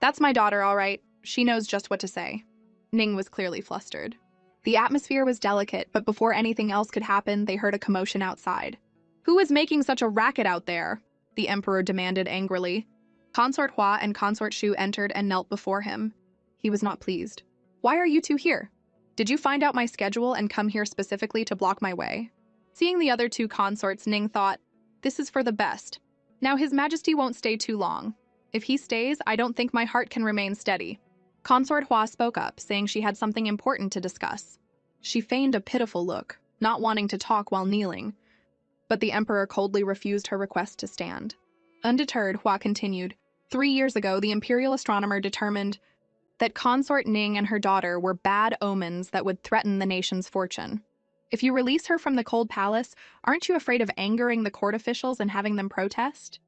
"That's my daughter, all right. She knows just what to say." Ning was clearly flustered. The atmosphere was delicate, but before anything else could happen, they heard a commotion outside. "Who is making such a racket out there?" the emperor demanded angrily. Consort Hua and Consort Shu entered and knelt before him. He was not pleased. "Why are you two here? Did you find out my schedule and come here specifically to block my way?" Seeing the other two consorts, Ning thought, "This is for the best. Now His Majesty won't stay too long. If he stays, I don't think my heart can remain steady." Consort Hua spoke up, saying she had something important to discuss. She feigned a pitiful look, not wanting to talk while kneeling, but the emperor coldly refused her request to stand. Undeterred, Hua continued, 3 years ago, the imperial astronomer determined that Consort Ning and her daughter were bad omens that would threaten the nation's fortune. If you release her from the cold palace, aren't you afraid of angering the court officials and having them protest?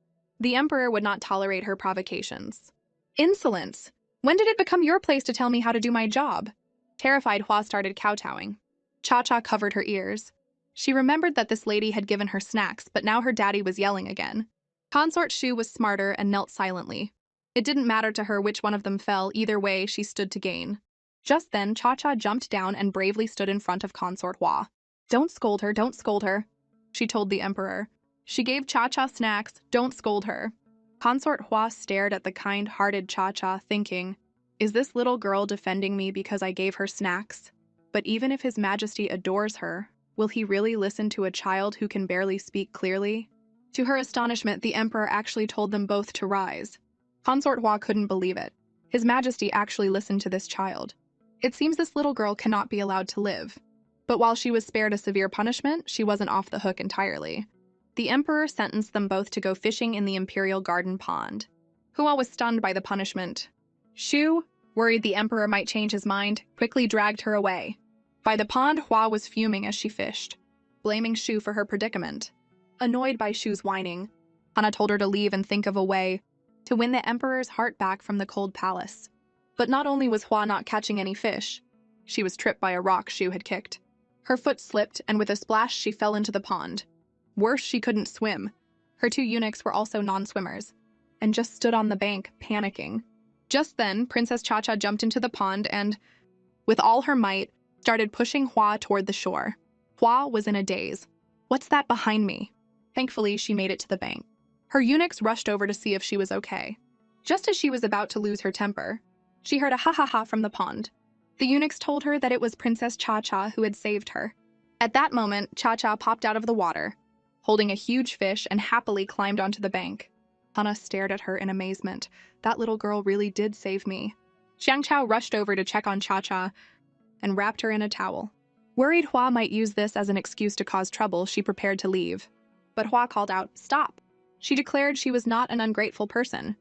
The emperor would not tolerate her provocations. "Insolence! When did it become your place to tell me how to do my job?" Terrified, Hua started kowtowing. Cha-Cha covered her ears. She remembered that this lady had given her snacks, but now her daddy was yelling again. Consort Shu was smarter and knelt silently. It didn't matter to her which one of them fell, either way she stood to gain. Just then, Cha-Cha jumped down and bravely stood in front of Consort Hua. Don't scold her," she told the emperor. "She gave Cha-Cha snacks, don't scold her." Consort Hua stared at the kind-hearted Cha-Cha, thinking, "Is this little girl defending me because I gave her snacks? But even if His Majesty adores her, will he really listen to a child who can barely speak clearly?" To her astonishment, the emperor actually told them both to rise. Consort Hua couldn't believe it. His Majesty actually listened to this child. It seems this little girl cannot be allowed to live. But while she was spared a severe punishment, she wasn't off the hook entirely. The emperor sentenced them both to go fishing in the imperial garden pond. Hua was stunned by the punishment. Shu, worried the emperor might change his mind, quickly dragged her away. By the pond, Hua was fuming as she fished, blaming Shu for her predicament. Annoyed by Shu's whining, Hana told her to leave and think of a way to win the emperor's heart back from the cold palace. But not only was Hua not catching any fish, she was tripped by a rock Shu had kicked. Her foot slipped, and with a splash she fell into the pond. Worse, she couldn't swim. Her 2 eunuchs were also non-swimmers, and just stood on the bank, panicking. Just then, Princess Cha-Cha jumped into the pond and, with all her might, started pushing Hua toward the shore. Hua was in a daze. "What's that behind me?" Thankfully, she made it to the bank. Her eunuchs rushed over to see if she was okay. Just as she was about to lose her temper, she heard a ha-ha-ha from the pond. The eunuchs told her that it was Princess Cha-Cha who had saved her. At that moment, Cha-Cha popped out of the water, holding a huge fish, and happily climbed onto the bank. Hana stared at her in amazement. That little girl really did save me. Xiang Chao rushed over to check on Cha-Cha and wrapped her in a towel. Worried Hua might use this as an excuse to cause trouble, she prepared to leave. But Hua called out, "Stop!" She declared she was not an ungrateful person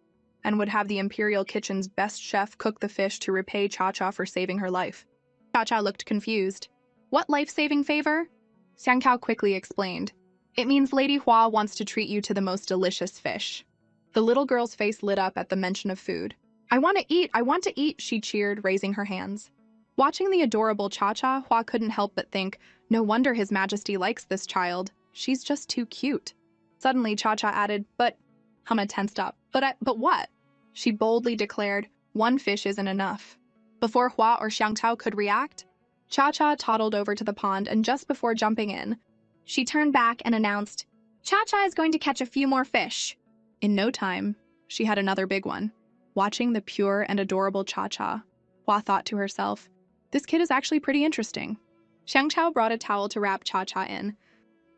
and would have the Imperial Kitchen's best chef cook the fish to repay Cha-Cha for saving her life. Cha-Cha looked confused. "What life-saving favor?" Xiang Chao quickly explained. "It means Lady Hua wants to treat you to the most delicious fish." The little girl's face lit up at the mention of food. "I want to eat," she cheered, raising her hands. Watching the adorable Cha-Cha, Hua couldn't help but think, no wonder His Majesty likes this child. She's just too cute. Suddenly, Cha-Cha added, "But..." Hana tensed up. But what?" She boldly declared, "One fish isn't enough." Before Hua or Xiang Chao could react, Cha-Cha toddled over to the pond, and just before jumping in, she turned back and announced, "Cha-Cha is going to catch a few more fish." In no time, she had another big one. Watching the pure and adorable Cha-Cha, Hua thought to herself, "This kid is actually pretty interesting." Xiang Chao brought a towel to wrap Cha-Cha in,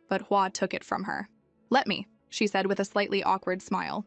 but Hua took it from her. "Let me," she said with a slightly awkward smile.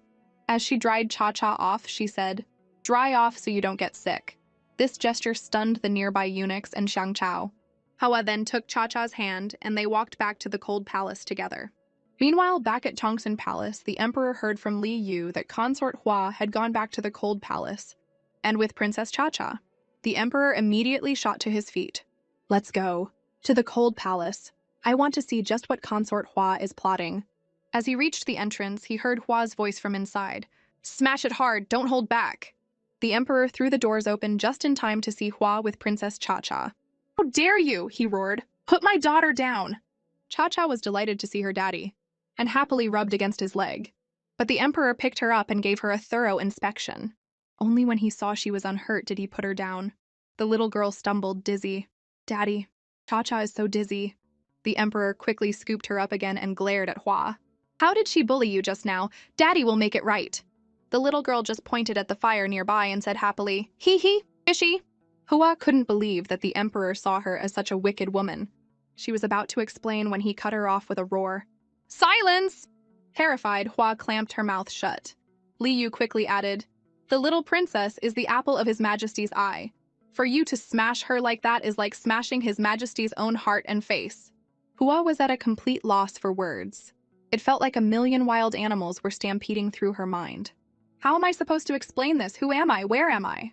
As she dried Cha-Cha off, she said, "Dry off so you don't get sick." This gesture stunned the nearby eunuchs and Xiang Chao. Hua then took Cha-Cha's hand, and they walked back to the cold palace together. Meanwhile, back at Chongsun Palace, the emperor heard from Li Yu that consort Hua had gone back to the cold palace, and with Princess Cha-Cha. The emperor immediately shot to his feet. "Let's go. To the cold palace. I want to see just what consort Hua is plotting." As he reached the entrance, he heard Hua's voice from inside. "Smash it hard, don't hold back." The emperor threw the doors open just in time to see Hua with Princess Cha-Cha. "How dare you!" he roared. "Put my daughter down!" Cha-Cha was delighted to see her daddy, and happily rubbed against his leg. But the emperor picked her up and gave her a thorough inspection. Only when he saw she was unhurt did he put her down. The little girl stumbled, dizzy. "Daddy, Cha-Cha is so dizzy." The emperor quickly scooped her up again and glared at Hua. "How did she bully you just now? Daddy will make it right." The little girl just pointed at the fire nearby and said happily, "Hee hee, fishy." Hua couldn't believe that the emperor saw her as such a wicked woman. She was about to explain when he cut her off with a roar. "Silence!" Terrified, Hua clamped her mouth shut. Li Yu quickly added, "The little princess is the apple of His Majesty's eye. For you to smash her like that is like smashing His Majesty's own heart and face." Hua was at a complete loss for words. It felt like a million wild animals were stampeding through her mind. How am I supposed to explain this? Who am I? Where am I?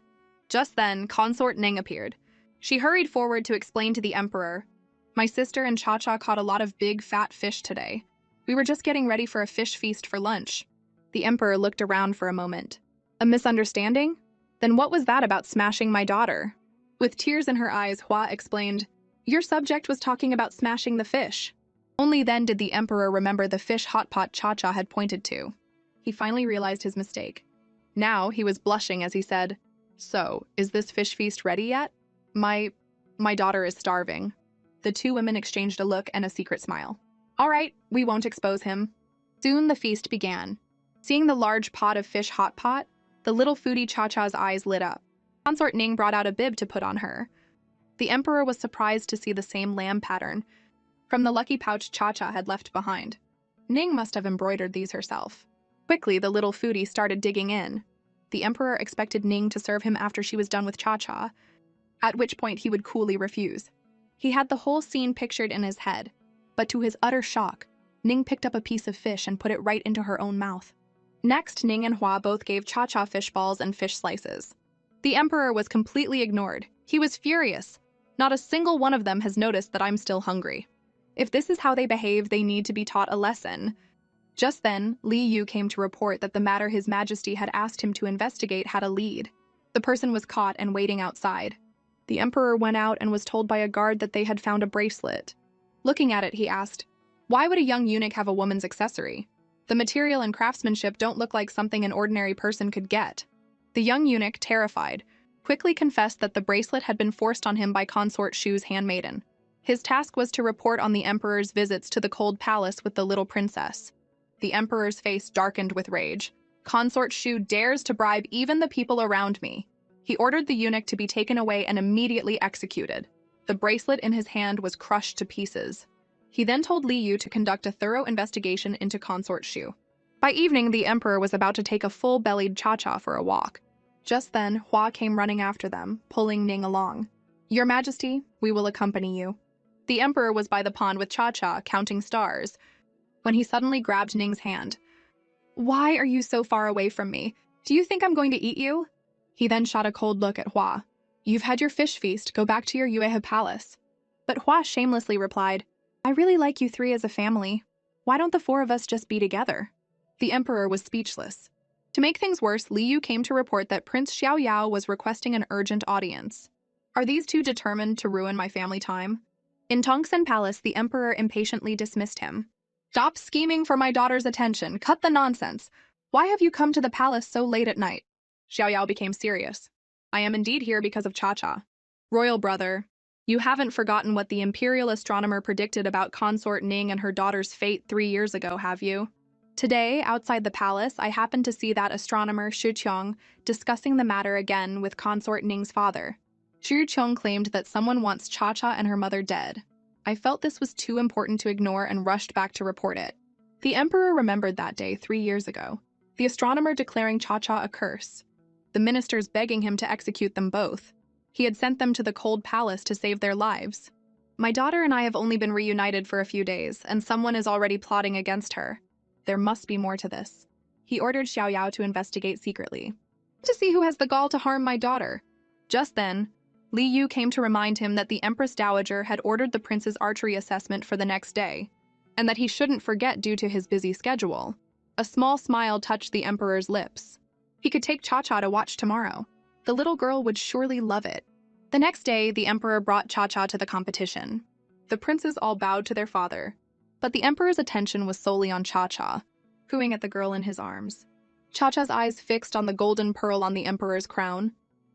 Just then, Consort Ning appeared. She hurried forward to explain to the emperor, "My sister and Cha-Cha caught a lot of big, fat fish today. We were just getting ready for a fish feast for lunch." The emperor looked around for a moment. "A misunderstanding? Then what was that about smashing my daughter?" With tears in her eyes, Hua explained, "Your subject was talking about smashing the fish." Only then did the emperor remember the fish hot pot Cha-Cha had pointed to. He finally realized his mistake. Now he was blushing as he said, "So, is this fish feast ready yet? My daughter is starving." The two women exchanged a look and a secret smile. "All right, we won't expose him." Soon the feast began. Seeing the large pot of fish hot pot, the little foodie Cha-Cha's eyes lit up. Consort Ning brought out a bib to put on her. The emperor was surprised to see the same lamb pattern from the lucky pouch Cha-Cha had left behind. Ning must have embroidered these herself. Quickly, the little foodie started digging in. The emperor expected Ning to serve him after she was done with Cha-Cha, at which point he would coolly refuse. He had the whole scene pictured in his head, but to his utter shock, Ning picked up a piece of fish and put it right into her own mouth. Next, Ning and Hua both gave Cha-Cha fish balls and fish slices. The emperor was completely ignored. He was furious. "Not a single one of them has noticed that I'm still hungry. If this is how they behave, they need to be taught a lesson." Just then, Li Yu came to report that the matter His Majesty had asked him to investigate had a lead. The person was caught and waiting outside. The emperor went out and was told by a guard that they had found a bracelet. Looking at it, he asked, "Why would a young eunuch have a woman's accessory? The material and craftsmanship don't look like something an ordinary person could get." The young eunuch, terrified, quickly confessed that the bracelet had been forced on him by consort Shu's handmaiden. His task was to report on the emperor's visits to the cold palace with the little princess. The emperor's face darkened with rage. Consort Shu dares to bribe even the people around me. He ordered the eunuch to be taken away and immediately executed. The bracelet in his hand was crushed to pieces. He then told Li Yu to conduct a thorough investigation into Consort Shu. By evening, the emperor was about to take a full-bellied Cha-Cha for a walk. Just then, Hua came running after them, pulling Ning along. "Your Majesty, we will accompany you." The emperor was by the pond with Cha-Cha, counting stars, when he suddenly grabbed Ning's hand. "Why are you so far away from me? Do you think I'm going to eat you?" He then shot a cold look at Hua. "You've had your fish feast, go back to your Yuehe palace." But Hua shamelessly replied, "I really like you three as a family. Why don't the four of us just be together?" The emperor was speechless. To make things worse, Li Yu came to report that Prince Xiaoyao was requesting an urgent audience. Are these two determined to ruin my family time? In Tongsen Palace, the emperor impatiently dismissed him. "Stop scheming for my daughter's attention. Cut the nonsense. Why have you come to the palace so late at night?" Xiaoyao became serious. "I am indeed here because of Cha-Cha. Royal brother, you haven't forgotten what the imperial astronomer predicted about consort Ning and her daughter's fate 3 years ago, have you? Today, outside the palace, I happened to see that astronomer Shu Qiong discussing the matter again with consort Ning's father. Shu Qiong claimed that someone wants Cha-Cha and her mother dead. I felt this was too important to ignore and rushed back to report it." The emperor remembered that day 3 years ago, the astronomer declaring Cha-Cha a curse, the ministers begging him to execute them both. He had sent them to the cold palace to save their lives. "My daughter and I have only been reunited for a few days, and someone is already plotting against her. There must be more to this." He ordered Xiaoyao to investigate secretly, to see who has the gall to harm my daughter. Just then, Li Yu came to remind him that the Empress Dowager had ordered the prince's archery assessment for the next day, and that he shouldn't forget due to his busy schedule. A small smile touched the emperor's lips. He could take Cha-Cha to watch tomorrow. The little girl would surely love it. The next day, the emperor brought Cha-Cha to the competition. The princes all bowed to their father, but the emperor's attention was solely on Cha-Cha, cooing at the girl in his arms. Cha-Cha's eyes fixed on the golden pearl on the emperor's crown.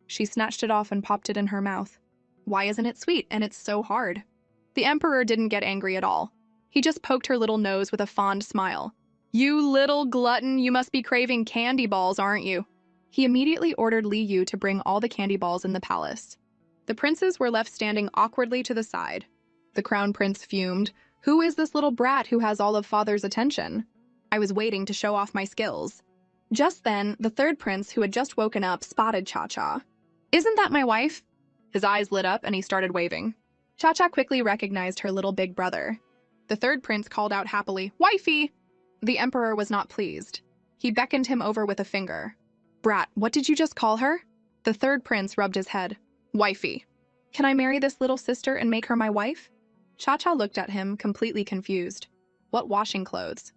She snatched it off and popped it in her mouth. "Why isn't it sweet? And it's so hard." The emperor didn't get angry at all. He just poked her little nose with a fond smile. "You little glutton, you must be craving candy balls, aren't you?" He immediately ordered Li Yu to bring all the candy balls in the palace. The princes were left standing awkwardly to the side. The crown prince fumed. "Who is this little brat who has all of father's attention? I was waiting to show off my skills." Just then, the third prince, who had just woken up, spotted Cha-Cha. "Isn't that my wife?" His eyes lit up and he started waving. Cha-Cha quickly recognized her little big brother. The third prince called out happily, "Wifey!" The emperor was not pleased. He beckoned him over with a finger. "Brat, what did you just call her?" The third prince rubbed his head. "Wifey. Can I marry this little sister and make her my wife?" Cha-Cha looked at him, completely confused. What washing clothes?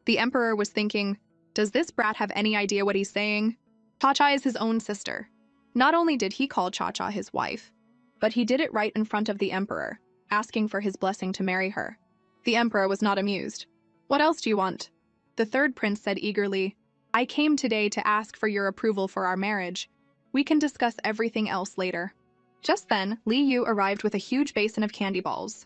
The emperor was thinking, does this brat have any idea what he's saying? Cha-Cha is his own sister. Not only did he call Cha-Cha his wife, but he did it right in front of the emperor, asking for his blessing to marry her. The emperor was not amused. "What else do you want?" The third prince said eagerly, "I came today to ask for your approval for our marriage. We can discuss everything else later." Just then, Li Yu arrived with a huge basin of candy balls.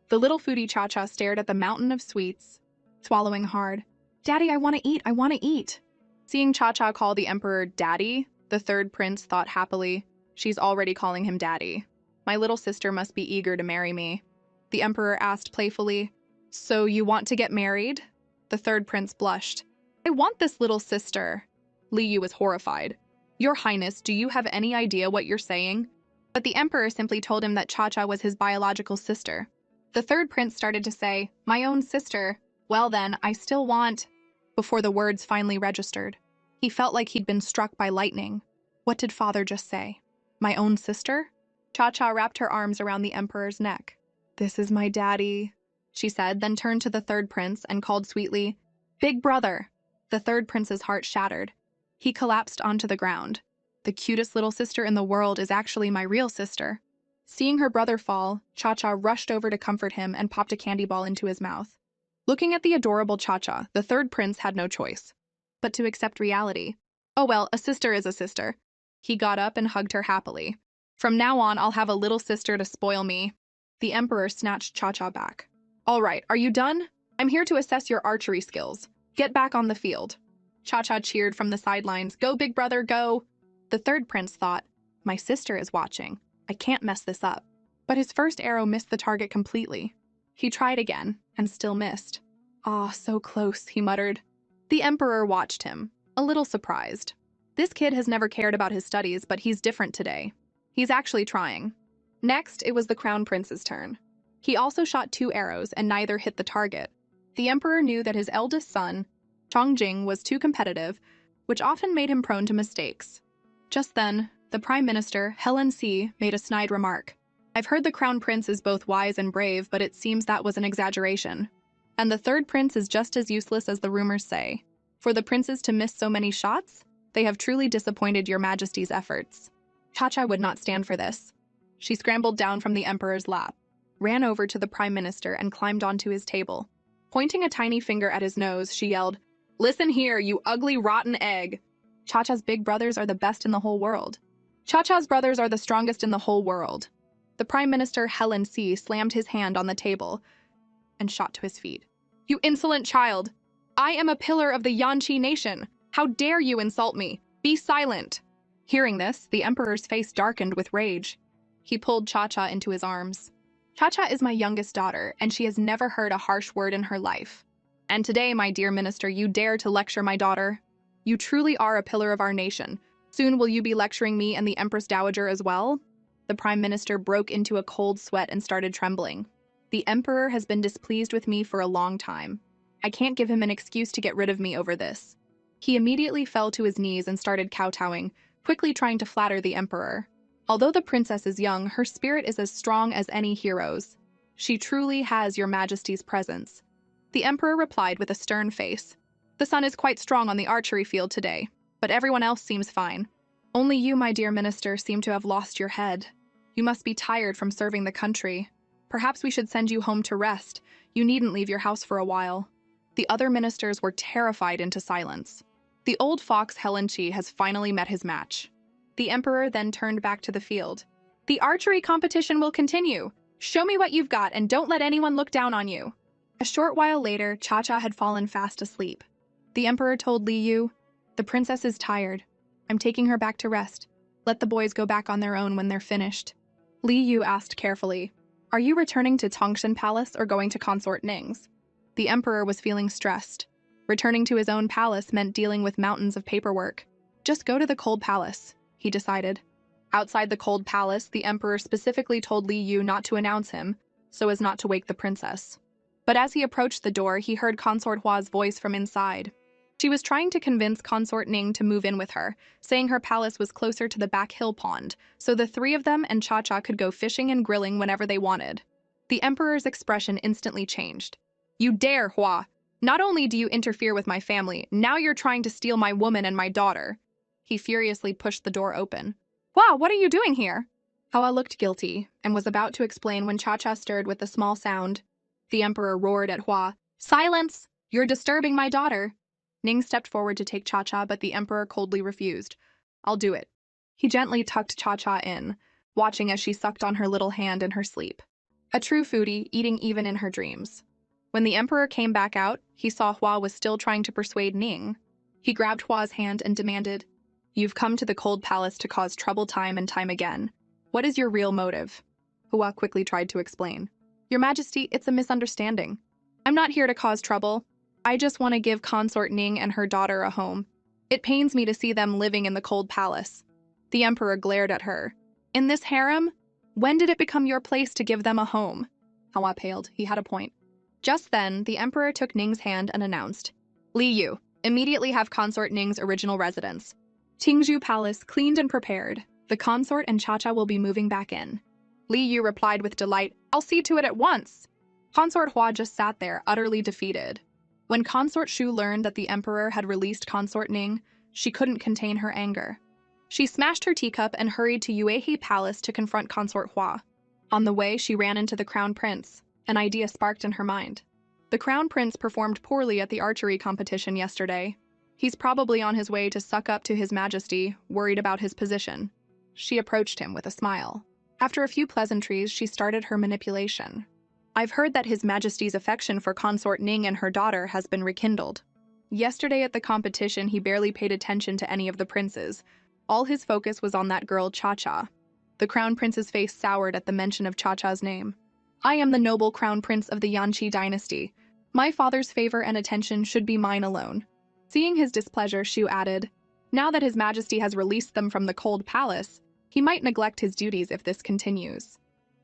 The little foodie Cha-Cha stared at the mountain of sweets, swallowing hard. "Daddy, I want to eat, I want to eat." Seeing Cha-Cha call the emperor Daddy, the third prince thought happily, "She's already calling him Daddy. My little sister must be eager to marry me." The emperor asked playfully, "So you want to get married?" The third prince blushed. "I want this little sister." Li Yu was horrified. "Your Highness, do you have any idea what you're saying?" But the emperor simply told him that Cha-Cha was his biological sister. The third prince started to say, "My own sister. Well then, I still want..." Before the words finally registered, he felt like he'd been struck by lightning. What did father just say? My own sister? Cha-Cha wrapped her arms around the emperor's neck. "This is my daddy," she said, then turned to the third prince and called sweetly, "Big brother." The third prince's heart shattered. He collapsed onto the ground. The cutest little sister in the world is actually my real sister. Seeing her brother fall, Cha-Cha rushed over to comfort him and popped a candy ball into his mouth. Looking at the adorable Cha-Cha, the third prince had no choice but to accept reality. Oh well, a sister is a sister. He got up and hugged her happily. From now on, I'll have a little sister to spoil me. The emperor snatched Cha-Cha back. All right, are you done? I'm here to assess your archery skills. Get back on the field. Cha-Cha cheered from the sidelines. Go, big brother, go. The third prince thought, my sister is watching. I can't mess this up. But his first arrow missed the target completely. He tried again, and still missed. Ah, so close, he muttered. The emperor watched him, a little surprised. This kid has never cared about his studies, but he's different today. He's actually trying. Next, it was the crown prince's turn. He also shot 2 arrows, and neither hit the target. The emperor knew that his eldest son, Chongjing, was too competitive, which often made him prone to mistakes. Just then, the prime minister, Helen Si, made a snide remark. I've heard the crown prince is both wise and brave, but it seems that was an exaggeration. And the third prince is just as useless as the rumors say. For the princes to miss so many shots, they have truly disappointed your majesty's efforts. Cha-Cha would not stand for this. She scrambled down from the emperor's lap, ran over to the prime minister and climbed onto his table. Pointing a tiny finger at his nose, she yelled, Listen here, you ugly, rotten egg. Cha-Cha's big brothers are the best in the whole world. Cha-Cha's brothers are the strongest in the whole world. The prime minister, Helen Si, slammed his hand on the table and shot to his feet. You insolent child! I am a pillar of the Yanqi nation. How dare you insult me? Be silent! Hearing this, the emperor's face darkened with rage. He pulled Cha-Cha into his arms. Cha-Cha is my youngest daughter, and she has never heard a harsh word in her life. And today, my dear minister, you dare to lecture my daughter? You truly are a pillar of our nation. Soon will you be lecturing me and the Empress Dowager as well? The prime minister broke into a cold sweat and started trembling. The emperor has been displeased with me for a long time. I can't give him an excuse to get rid of me over this. He immediately fell to his knees and started kowtowing, quickly trying to flatter the emperor. Although the princess is young, her spirit is as strong as any hero's. She truly has your majesty's presence. The emperor replied with a stern face. The son is quite strong on the archery field today, but everyone else seems fine. Only you, my dear minister, seem to have lost your head. You must be tired from serving the country. Perhaps we should send you home to rest. You needn't leave your house for a while. The other ministers were terrified into silence. The old fox Helen Chi has finally met his match. The emperor then turned back to the field. The archery competition will continue. Show me what you've got and don't let anyone look down on you. A short while later, Cha-Cha had fallen fast asleep. The emperor told Li Yu, the princess is tired. I'm taking her back to rest. Let the boys go back on their own when they're finished. Li Yu asked carefully, are you returning to Tongshan Palace or going to Consort Ning's? The emperor was feeling stressed. Returning to his own palace meant dealing with mountains of paperwork. Just go to the cold palace, he decided. Outside the cold palace, the emperor specifically told Li Yu not to announce him, so as not to wake the princess. But as he approached the door, he heard Consort Hua's voice from inside. She was trying to convince Consort Ning to move in with her, saying her palace was closer to the back hill pond, so the 3 of them and Cha-Cha could go fishing and grilling whenever they wanted. The emperor's expression instantly changed. You dare, Hua! Not only do you interfere with my family, now you're trying to steal my woman and my daughter. He furiously pushed the door open. Hua, what are you doing here? Hua looked guilty and was about to explain when Cha-Cha stirred with a small sound. The emperor roared at Hua. Silence! You're disturbing my daughter. Ning stepped forward to take Cha-Cha, but the emperor coldly refused. I'll do it. He gently tucked Cha-Cha in, watching as she sucked on her little hand in her sleep. A true foodie, eating even in her dreams. When the emperor came back out, he saw Hua was still trying to persuade Ning. He grabbed Hua's hand and demanded, You've come to the cold palace to cause trouble time and time again. What is your real motive? Hua quickly tried to explain. Your Majesty, it's a misunderstanding. I'm not here to cause trouble. I just want to give Consort Ning and her daughter a home. It pains me to see them living in the cold palace. The emperor glared at her. In this harem? When did it become your place to give them a home? Hua paled. He had a point. Just then, the emperor took Ning's hand and announced, Li Yu, immediately have Consort Ning's original residence. Tingzhu Palace cleaned and prepared. The consort and Cha-Cha will be moving back in. Li Yu replied with delight, I'll see to it at once. Consort Hua just sat there, utterly defeated. When Consort Shu learned that the emperor had released Consort Ning, she couldn't contain her anger. She smashed her teacup and hurried to Yuehi Palace to confront Consort Hua. On the way, she ran into the crown prince. An idea sparked in her mind. The crown prince performed poorly at the archery competition yesterday. He's probably on his way to suck up to His Majesty, worried about his position. She approached him with a smile. After a few pleasantries, she started her manipulation. I've heard that His Majesty's affection for Consort Ning and her daughter has been rekindled. Yesterday at the competition, he barely paid attention to any of the princes. All his focus was on that girl Cha-Cha. The Crown Prince's face soured at the mention of Cha-Cha's name. I am the noble Crown Prince of the Yanqi dynasty. My father's favor and attention should be mine alone. Seeing his displeasure, Shu added, now that His Majesty has released them from the cold palace, he might neglect his duties if this continues.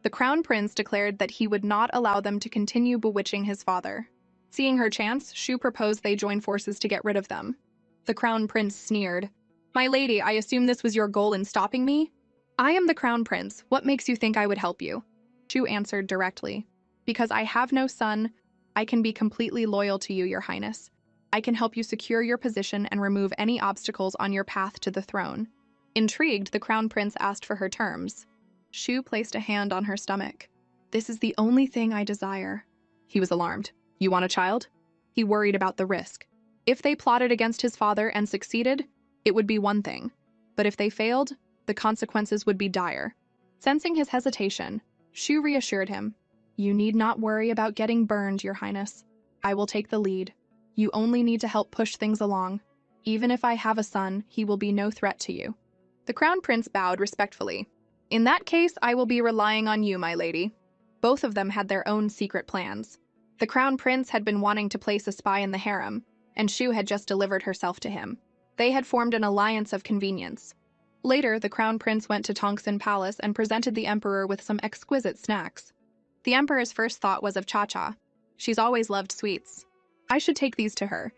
The Crown Prince declared that he would not allow them to continue bewitching his father. Seeing her chance, Shu proposed they join forces to get rid of them. The Crown Prince sneered. My lady, I assume this was your goal in stopping me? I am the Crown Prince. What makes you think I would help you? Shu answered directly. Because I have no son, I can be completely loyal to you, Your Highness. I can help you secure your position and remove any obstacles on your path to the throne. Intrigued, the Crown Prince asked for her terms. Shu placed a hand on her stomach. This is the only thing I desire. He was alarmed. You want a child? He worried about the risk. If they plotted against his father and succeeded, it would be one thing. But if they failed, the consequences would be dire. Sensing his hesitation, Shu reassured him. You need not worry about getting burned, Your Highness. I will take the lead. You only need to help push things along. Even if I have a son, he will be no threat to you. The Crown Prince bowed respectfully. In that case, I will be relying on you, my lady. Both of them had their own secret plans. The Crown Prince had been wanting to place a spy in the harem, and Shu had just delivered herself to him. They had formed an alliance of convenience. Later, the Crown Prince went to Tongsun Palace and presented the Emperor with some exquisite snacks. The Emperor's first thought was of Cha-Cha. She's always loved sweets. I should take these to her.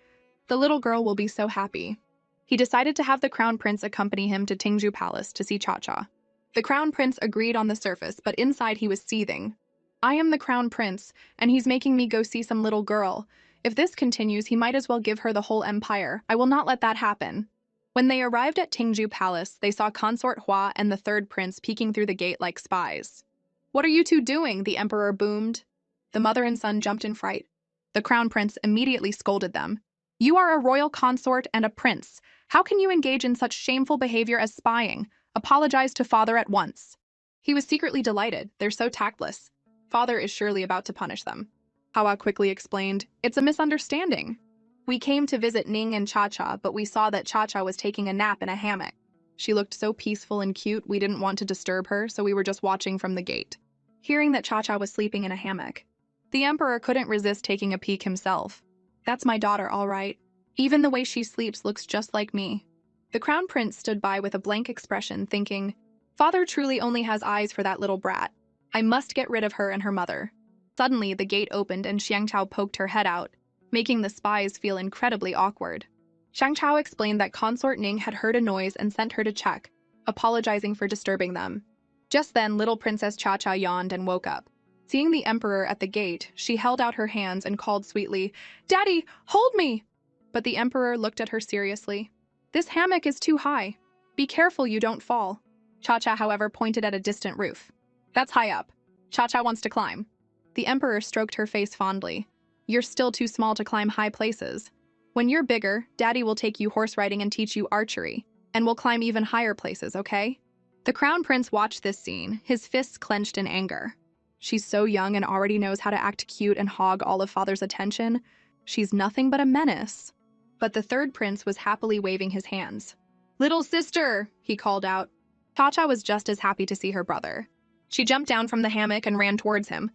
The little girl will be so happy. He decided to have the Crown Prince accompany him to Tingju Palace to see Cha-Cha. The Crown Prince agreed on the surface, but inside he was seething. I am the Crown Prince, and he's making me go see some little girl. If this continues, he might as well give her the whole empire. I will not let that happen. When they arrived at Tingju Palace, they saw Consort Hua and the third prince peeking through the gate like spies. What are you two doing? The Emperor boomed. The mother and son jumped in fright. The Crown Prince immediately scolded them. You are a royal consort and a prince. How can you engage in such shameful behavior as spying? Apologize to father at once. He was secretly delighted. They're so tactless. Father is surely about to punish them. Hawa quickly explained, it's a misunderstanding. We came to visit Ning and Cha-Cha, but we saw that Cha-Cha was taking a nap in a hammock. She looked so peaceful and cute, we didn't want to disturb her, so we were just watching from the gate. Hearing that Cha-Cha was sleeping in a hammock, the Emperor couldn't resist taking a peek himself. That's my daughter, all right. Even the way she sleeps looks just like me. The Crown Prince stood by with a blank expression, thinking, Father truly only has eyes for that little brat. I must get rid of her and her mother. Suddenly, the gate opened and Xiangchao poked her head out, making the spies feel incredibly awkward. Xiangchao explained that Consort Ning had heard a noise and sent her to check, apologizing for disturbing them. Just then, little Princess Cha-Cha yawned and woke up. Seeing the Emperor at the gate, she held out her hands and called sweetly, Daddy, hold me! But the Emperor looked at her seriously. This hammock is too high. Be careful you don't fall. Cha-Cha, however, pointed at a distant roof. That's high up. Cha-Cha wants to climb. The Emperor stroked her face fondly. You're still too small to climb high places. When you're bigger, Daddy will take you horse riding and teach you archery, and we'll climb even higher places, okay? The Crown Prince watched this scene, his fists clenched in anger. She's so young and already knows how to act cute and hog all of Father's attention. She's nothing but a menace. But the third prince was happily waving his hands. Little sister, he called out. Cha-Cha was just as happy to see her brother. She jumped down from the hammock and ran towards him.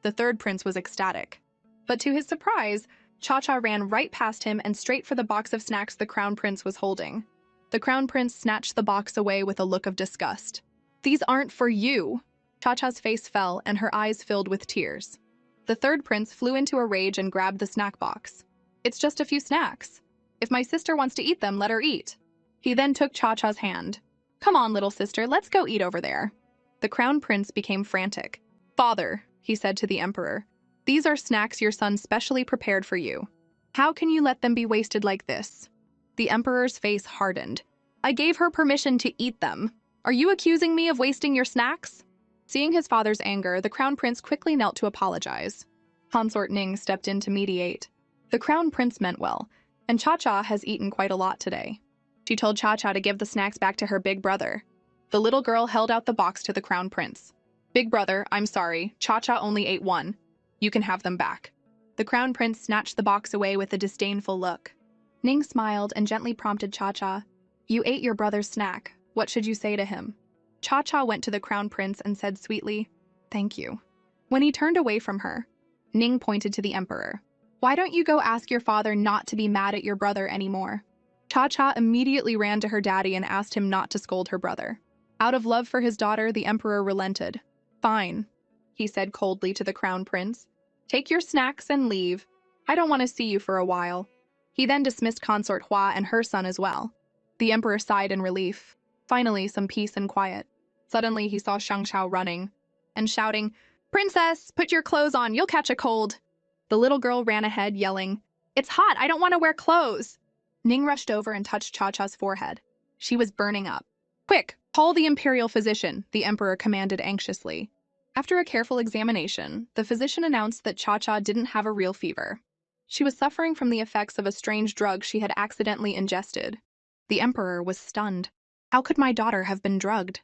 The third prince was ecstatic. But to his surprise, Cha-Cha ran right past him and straight for the box of snacks the Crown Prince was holding. The Crown Prince snatched the box away with a look of disgust. These aren't for you. Cha-Cha's face fell and her eyes filled with tears. The third prince flew into a rage and grabbed the snack box. It's just a few snacks. If my sister wants to eat them, let her eat. He then took Cha-Cha's hand. Come on, little sister, let's go eat over there. The Crown Prince became frantic. Father, he said to the Emperor, these are snacks your son specially prepared for you. How can you let them be wasted like this? The Emperor's face hardened. I gave her permission to eat them. Are you accusing me of wasting your snacks? Seeing his father's anger, the Crown Prince quickly knelt to apologize. Consort Ning stepped in to mediate. The Crown Prince meant well. And Cha-Cha has eaten quite a lot today. She told Cha-Cha to give the snacks back to her big brother. The little girl held out the box to the crown prince. Big brother, I'm sorry, Cha-Cha only ate one. You can have them back. The crown prince snatched the box away with a disdainful look. Ning smiled and gently prompted Cha-Cha. You ate your brother's snack. What should you say to him? Cha-Cha went to the crown prince and said sweetly, thank you. When he turned away from her, Ning pointed to the emperor. Why don't you go ask your father not to be mad at your brother anymore? Cha-Cha immediately ran to her daddy and asked him not to scold her brother. Out of love for his daughter, the emperor relented. Fine, he said coldly to the crown prince. Take your snacks and leave. I don't want to see you for a while. He then dismissed consort Hua and her son as well. The emperor sighed in relief. Finally, some peace and quiet. Suddenly, he saw Shangshao running and shouting, Princess, put your clothes on, you'll catch a cold. The little girl ran ahead, yelling, It's hot, I don't want to wear clothes. Ning rushed over and touched Cha-Cha's forehead. She was burning up. Quick, call the imperial physician, the emperor commanded anxiously. After a careful examination, the physician announced that Cha-Cha didn't have a real fever. She was suffering from the effects of a strange drug she had accidentally ingested. The emperor was stunned. How could my daughter have been drugged?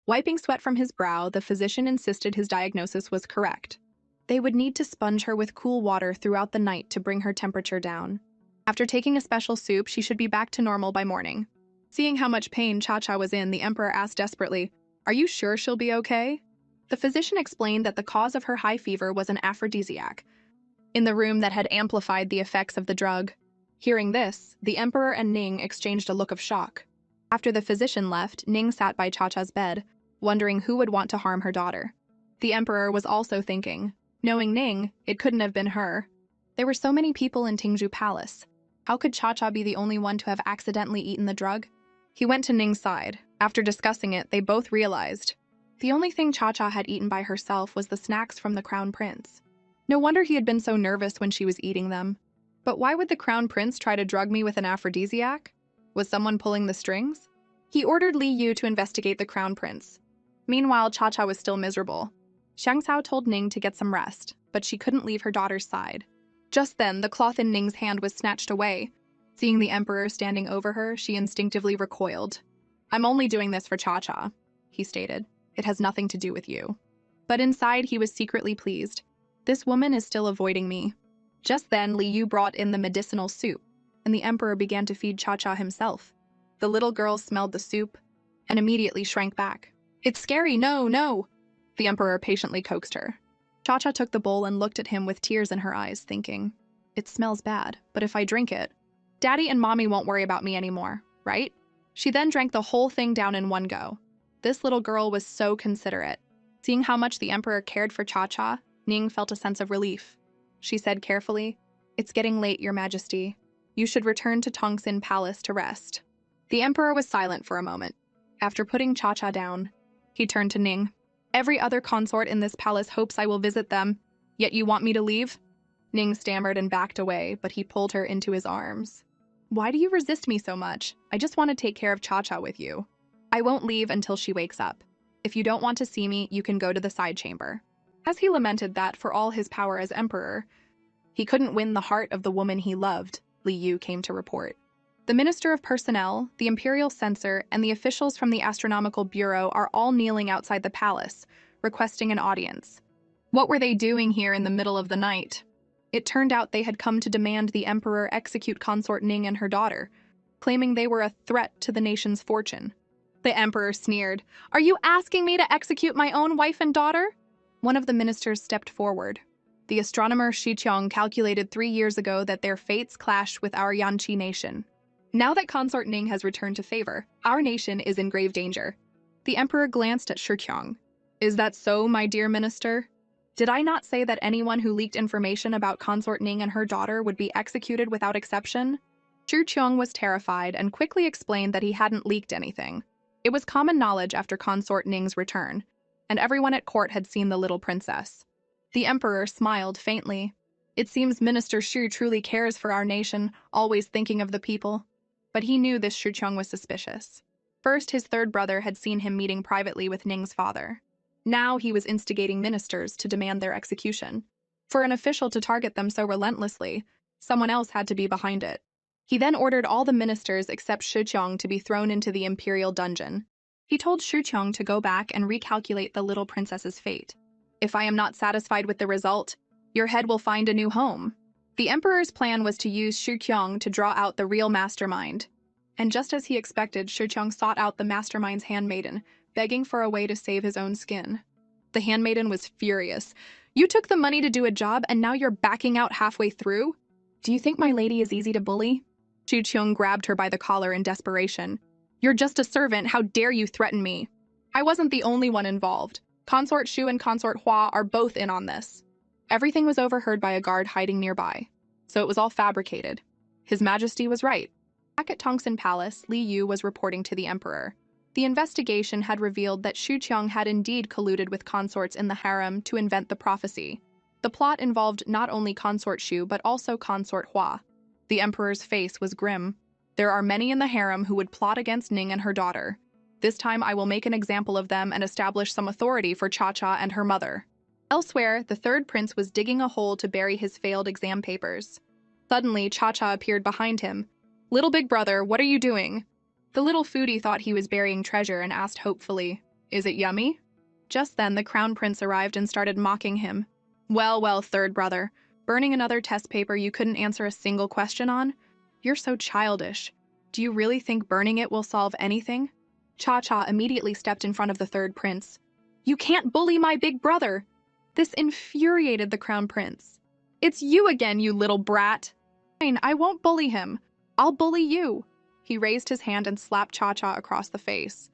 Wiping sweat from his brow, the physician insisted his diagnosis was correct. They would need to sponge her with cool water throughout the night to bring her temperature down. After taking a special soup, she should be back to normal by morning. Seeing how much pain Cha-Cha was in, the emperor asked desperately, Are you sure she'll be okay? The physician explained that the cause of her high fever was an aphrodisiac in the room that had amplified the effects of the drug. Hearing this, the emperor and Ning exchanged a look of shock. After the physician left, Ning sat by Cha-Cha's bed, wondering who would want to harm her daughter. The emperor was also thinking, knowing Ning, it couldn't have been her. There were so many people in Tingju Palace. How could Cha-Cha be the only one to have accidentally eaten the drug? He went to Ning's side. After discussing it, they both realized the only thing Cha-Cha had eaten by herself was the snacks from the crown prince. No wonder he had been so nervous when she was eating them. But why would the crown prince try to drug me with an aphrodisiac? Was someone pulling the strings? He ordered Li Yu to investigate the crown prince. Meanwhile, Cha-Cha was still miserable. Xiang Cao told Ning to get some rest, but she couldn't leave her daughter's side. Just then, the cloth in Ning's hand was snatched away. Seeing the emperor standing over her, she instinctively recoiled. I'm only doing this for Cha-Cha, he stated. It has nothing to do with you. But inside, he was secretly pleased. This woman is still avoiding me. Just then, Li Yu brought in the medicinal soup, and the emperor began to feed Cha-Cha himself. The little girl smelled the soup and immediately shrank back. It's scary, no, no, the emperor patiently coaxed her. Cha-Cha took the bowl and looked at him with tears in her eyes, thinking, it smells bad, but if I drink it, Daddy and Mommy won't worry about me anymore, right? She then drank the whole thing down in one go. This little girl was so considerate. Seeing how much the emperor cared for Cha-Cha, Ning felt a sense of relief. She said carefully, It's getting late, Your Majesty. You should return to Tongxin Palace to rest. The emperor was silent for a moment. After putting Cha-Cha down, he turned to Ning. Every other consort in this palace hopes I will visit them, yet you want me to leave? Ning stammered and backed away, but he pulled her into his arms. Why do you resist me so much? I just want to take care of Cha-Cha with you. I won't leave until she wakes up. If you don't want to see me, you can go to the side chamber. As he lamented that, for all his power as emperor, he couldn't win the heart of the woman he loved, Li Yu came to report. The Minister of Personnel, the Imperial Censor, and the officials from the Astronomical Bureau are all kneeling outside the palace, requesting an audience. What were they doing here in the middle of the night? It turned out they had come to demand the emperor execute consort Ning and her daughter, claiming they were a threat to the nation's fortune. The emperor sneered, Are you asking me to execute my own wife and daughter? One of the ministers stepped forward. The astronomer Shi Qiong calculated 3 years ago that their fates clashed with our Yanqi nation. Now that consort Ning has returned to favor, our nation is in grave danger. The emperor glanced at Shi Qiong. Is that so, my dear minister? Did I not say that anyone who leaked information about consort Ning and her daughter would be executed without exception? Shi Qiong was terrified and quickly explained that he hadn't leaked anything. It was common knowledge after consort Ning's return, and everyone at court had seen the little princess. The emperor smiled faintly. It seems Minister Shi truly cares for our nation, always thinking of the people. But he knew this Shi Qiong was suspicious. First, his third brother had seen him meeting privately with Ning's father. Now he was instigating ministers to demand their execution. For an official to target them so relentlessly, someone else had to be behind it. He then ordered all the ministers except Shiqiang to be thrown into the imperial dungeon. He told Shiqiang to go back and recalculate the little princess's fate. If I am not satisfied with the result, your head will find a new home. The emperor's plan was to use Shiqiang to draw out the real mastermind. And just as he expected, Shiqiang sought out the mastermind's handmaiden, begging for a way to save his own skin. The handmaiden was furious. You took the money to do a job and now you're backing out halfway through? Do you think my lady is easy to bully? Shiqiang grabbed her by the collar in desperation. You're just a servant, how dare you threaten me? I wasn't the only one involved. Consort Shu and Consort Hua are both in on this. Everything was overheard by a guard hiding nearby, so it was all fabricated. His Majesty was right. Back at Tongsun Palace, Li Yu was reporting to the emperor. The investigation had revealed that Shiqiang had indeed colluded with consorts in the harem to invent the prophecy. The plot involved not only Consort Shu but also Consort Hua. The emperor's face was grim. There are many in the harem who would plot against Ning and her daughter. This time I will make an example of them and establish some authority for Cha-Cha and her mother. Elsewhere, the third prince was digging a hole to bury his failed exam papers. Suddenly, Cha-Cha appeared behind him. Little big brother, what are you doing? The little foodie thought he was burying treasure and asked hopefully, Is it yummy? Just then, the crown prince arrived and started mocking him. Well, well, third brother, burning another test paper you couldn't answer a single question on? You're so childish. Do you really think burning it will solve anything? Cha-Cha immediately stepped in front of the third prince. You can't bully my big brother! This infuriated the crown prince. It's you again, you little brat! Fine, I won't bully him. I'll bully you. He raised his hand and slapped Cha-Cha across the face.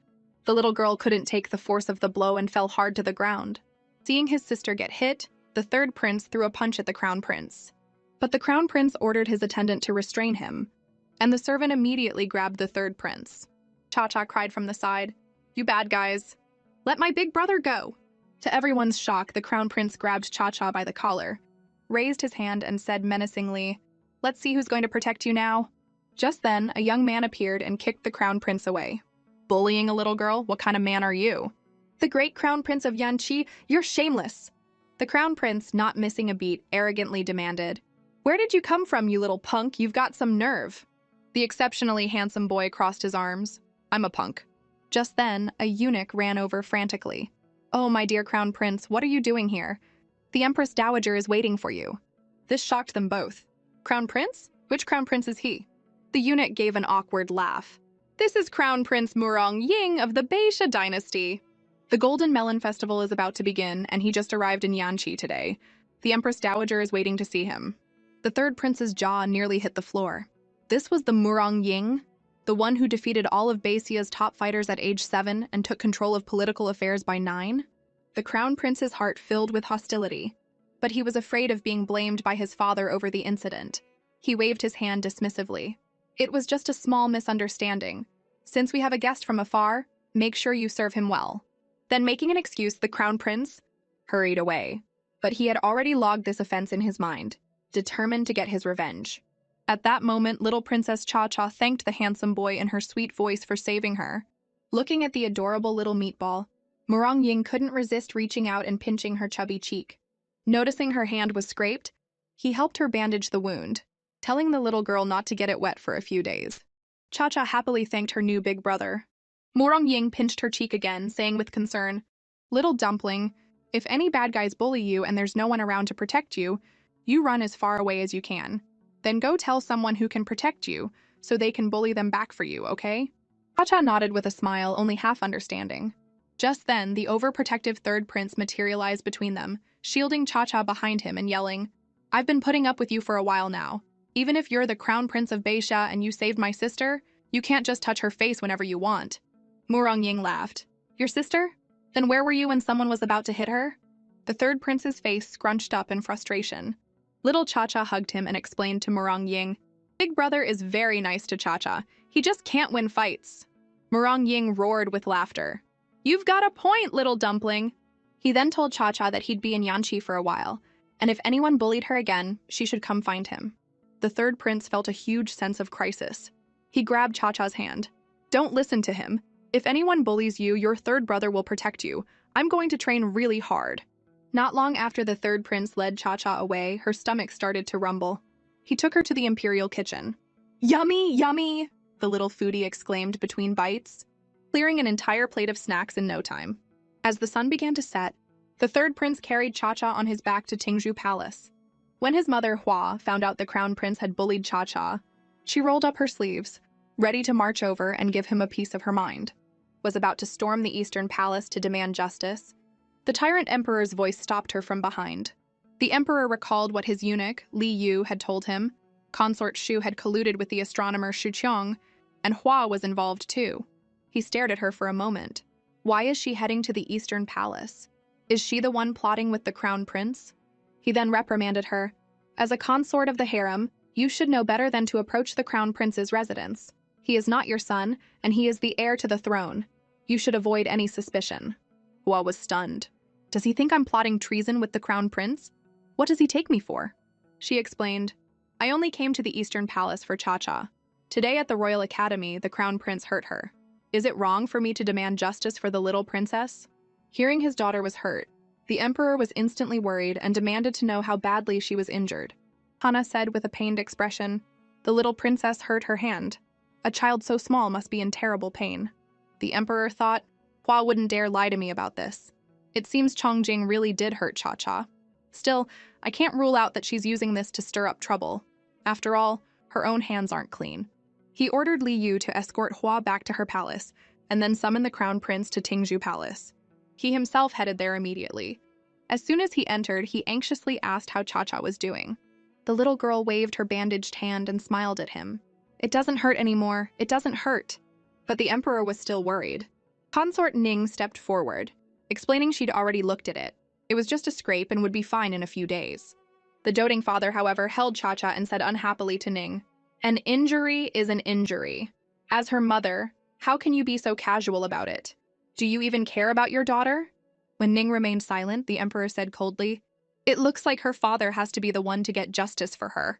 The little girl couldn't take the force of the blow and fell hard to the ground. Seeing his sister get hit, the third prince threw a punch at the crown prince. But the crown prince ordered his attendant to restrain him, and the servant immediately grabbed the third prince. Cha-Cha cried from the side, You bad guys. Let my big brother go. To everyone's shock, the crown prince grabbed Cha-Cha by the collar, raised his hand and said menacingly, Let's see who's going to protect you now. Just then, a young man appeared and kicked the crown prince away. Bullying a little girl? What kind of man are you? The great crown prince of Yanqi, you're shameless. The crown prince, not missing a beat, arrogantly demanded, Where did you come from, you little punk? You've got some nerve. The exceptionally handsome boy crossed his arms. I'm a punk. Just then, a eunuch ran over frantically. Oh, my dear crown prince, what are you doing here? The Empress Dowager is waiting for you. This shocked them both. Crown prince? Which crown prince is he? The eunuch gave an awkward laugh. This is Crown Prince Murong Ying of the Beisha dynasty. The Golden Melon Festival is about to begin, and he just arrived in Yanqi today. The Empress Dowager is waiting to see him. The third prince's jaw nearly hit the floor. This was the Murong Ying, the one who defeated all of Beisia's top fighters at age 7 and took control of political affairs by 9? The crown prince's heart filled with hostility, but he was afraid of being blamed by his father over the incident. He waved his hand dismissively. It was just a small misunderstanding. Since we have a guest from afar, make sure you serve him well. Then, making an excuse, the crown prince hurried away. But he had already logged this offense in his mind, determined to get his revenge. At that moment, little Princess Cha-Cha thanked the handsome boy in her sweet voice for saving her. Looking at the adorable little meatball, Murong Ying couldn't resist reaching out and pinching her chubby cheek. Noticing her hand was scraped, he helped her bandage the wound, telling the little girl not to get it wet for a few days. Cha-Cha happily thanked her new big brother. Murong Ying pinched her cheek again, saying with concern, Little dumpling, if any bad guys bully you and there's no one around to protect you, you run as far away as you can. Then go tell someone who can protect you, so they can bully them back for you, okay? Cha-Cha nodded with a smile, only half understanding. Just then, the overprotective third prince materialized between them, shielding Cha-Cha behind him and yelling, I've been putting up with you for a while now. Even if you're the crown prince of Beisha and you saved my sister, you can't just touch her face whenever you want. Murong Ying laughed. Your sister? Then where were you when someone was about to hit her? The third prince's face scrunched up in frustration. Little Cha-Cha hugged him and explained to Murong Ying, Big brother is very nice to Cha-Cha. He just can't win fights. Murong Ying roared with laughter. You've got a point, little dumpling. He then told Cha-Cha that he'd be in Yanqi for a while, and if anyone bullied her again, she should come find him. The third prince felt a huge sense of crisis. He grabbed Cha-Cha's hand. Don't listen to him. If anyone bullies you, your third brother will protect you. I'm going to train really hard. Not long after the third prince led Cha-Cha away, her stomach started to rumble. He took her to the imperial kitchen. Yummy, yummy, the little foodie exclaimed between bites, clearing an entire plate of snacks in no time. As the sun began to set, the third prince carried Cha-Cha on his back to Tingzhu Palace. When his mother, Hua, found out the crown prince had bullied Cha-Cha, she rolled up her sleeves, ready to march over and give him a piece of her mind. Was about to storm the Eastern Palace to demand justice. The tyrant emperor's voice stopped her from behind. The emperor recalled what his eunuch, Li Yu, had told him. Consort Shu had colluded with the astronomer Shu Qiong, and Hua was involved too. He stared at her for a moment. Why is she heading to the Eastern Palace? Is she the one plotting with the crown prince? He then reprimanded her. As a consort of the harem, you should know better than to approach the crown prince's residence. He is not your son, and he is the heir to the throne. You should avoid any suspicion. Hua was stunned. Does he think I'm plotting treason with the crown prince? What does he take me for? She explained, I only came to the Eastern Palace for Cha-Cha. Today at the Royal Academy, the crown prince hurt her. Is it wrong for me to demand justice for the little princess? Hearing his daughter was hurt, the emperor was instantly worried and demanded to know how badly she was injured. Hana said with a pained expression, the little princess hurt her hand. A child so small must be in terrible pain. The emperor thought, Hua wouldn't dare lie to me about this. It seems Chongjing really did hurt Cha-Cha. Still, I can't rule out that she's using this to stir up trouble. After all, her own hands aren't clean. He ordered Li Yu to escort Hua back to her palace, and then summon the crown prince to Tingzhu Palace. He himself headed there immediately. As soon as he entered, he anxiously asked how Cha-Cha was doing. The little girl waved her bandaged hand and smiled at him. It doesn't hurt anymore. It doesn't hurt. But the emperor was still worried. Consort Ning stepped forward, explaining she'd already looked at it. It was just a scrape and would be fine in a few days. The doting father, however, held Cha-Cha and said unhappily to Ning, an injury is an injury. As her mother, how can you be so casual about it? Do you even care about your daughter? When Ning remained silent, the emperor said coldly, it looks like her father has to be the one to get justice for her.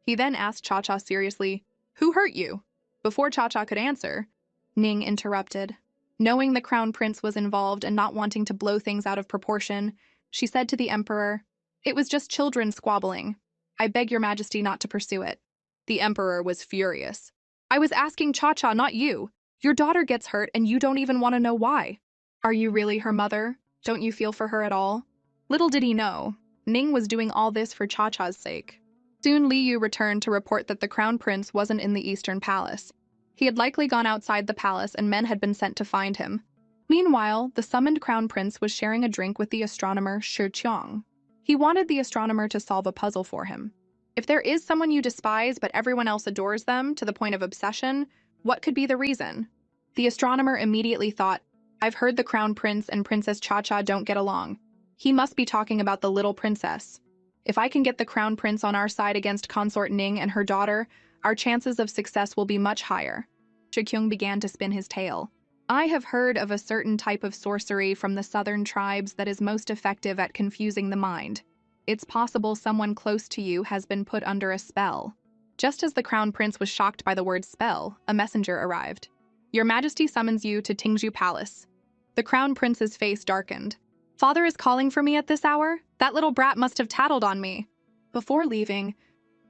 He then asked Cha-Cha seriously, who hurt you? Before Cha-Cha could answer, Ning interrupted. Knowing the crown prince was involved and not wanting to blow things out of proportion, she said to the emperor, it was just children squabbling. I beg your majesty not to pursue it. The emperor was furious. I was asking Cha-Cha, not you. Your daughter gets hurt and you don't even want to know why. Are you really her mother? Don't you feel for her at all? Little did he know, Ning was doing all this for Cha-Cha's sake. Soon Li Yu returned to report that the crown prince wasn't in the Eastern Palace. He had likely gone outside the palace and men had been sent to find him. Meanwhile, the summoned crown prince was sharing a drink with the astronomer Shu Qiong. He wanted the astronomer to solve a puzzle for him. If there is someone you despise but everyone else adores them to the point of obsession, what could be the reason? The astronomer immediately thought, I've heard the crown prince and Princess Cha-Cha don't get along. He must be talking about the little princess. If I can get the crown prince on our side against consort Ning and her daughter, our chances of success will be much higher. Shu Qiong began to spin his tale. I have heard of a certain type of sorcery from the southern tribes that is most effective at confusing the mind. It's possible someone close to you has been put under a spell. Just as the crown prince was shocked by the word spell, a messenger arrived. Your Majesty summons you to Tingzhu Palace. The crown prince's face darkened. Father is calling for me at this hour? That little brat must have tattled on me. Before leaving,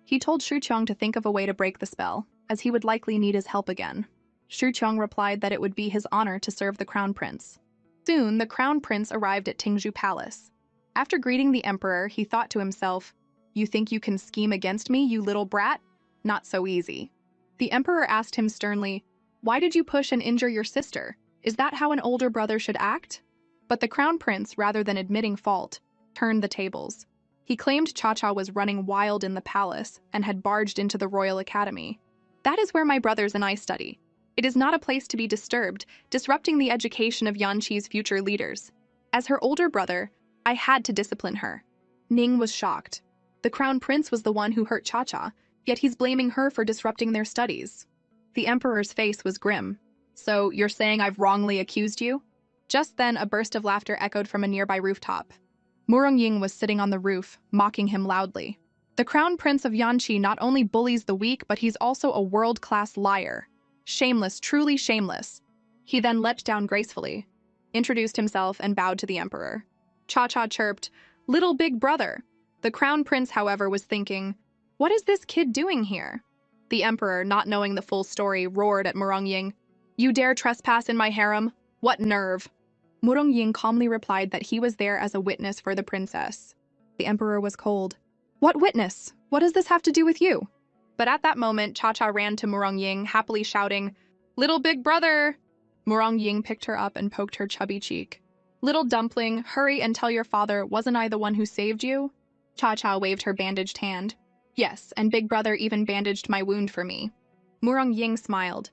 he told Shu Qiong to think of a way to break the spell, as he would likely need his help again. Shu Qiong replied that it would be his honor to serve the crown prince. Soon, the crown prince arrived at Tingzhu Palace. After greeting the emperor, he thought to himself, you think you can scheme against me, you little brat? Not so easy. The emperor asked him sternly, why did you push and injure your sister? Is that how an older brother should act? But the crown prince, rather than admitting fault, turned the tables. He claimed Cha-Cha was running wild in the palace and had barged into the Royal Academy. That is where my brothers and I study. It is not a place to be disturbed, disrupting the education of Yanqi's future leaders. As her older brother, I had to discipline her. Ning was shocked. The crown prince was the one who hurt Cha-Cha, yet he's blaming her for disrupting their studies. The emperor's face was grim. So, you're saying I've wrongly accused you? Just then, a burst of laughter echoed from a nearby rooftop. Murong Ying was sitting on the roof, mocking him loudly. The crown prince of Yanqi not only bullies the weak, but he's also a world-class liar. Shameless, truly shameless. He then leapt down gracefully, introduced himself, and bowed to the emperor. Cha-Cha chirped, little big brother. The crown prince, however, was thinking, what is this kid doing here? The emperor, not knowing the full story, roared at Murongying. "You dare trespass in my harem? What nerve?" Murongying calmly replied that he was there as a witness for the princess. The emperor was cold. "What witness? What does this have to do with you?" But at that moment, Cha-Cha ran to Murongying, happily shouting, "Little big brother!" Murongying picked her up and poked her chubby cheek. "Little dumpling, hurry and tell your father, wasn't I the one who saved you?" Cha-Cha waved her bandaged hand. "Yes, and big brother even bandaged my wound for me." Murongying smiled.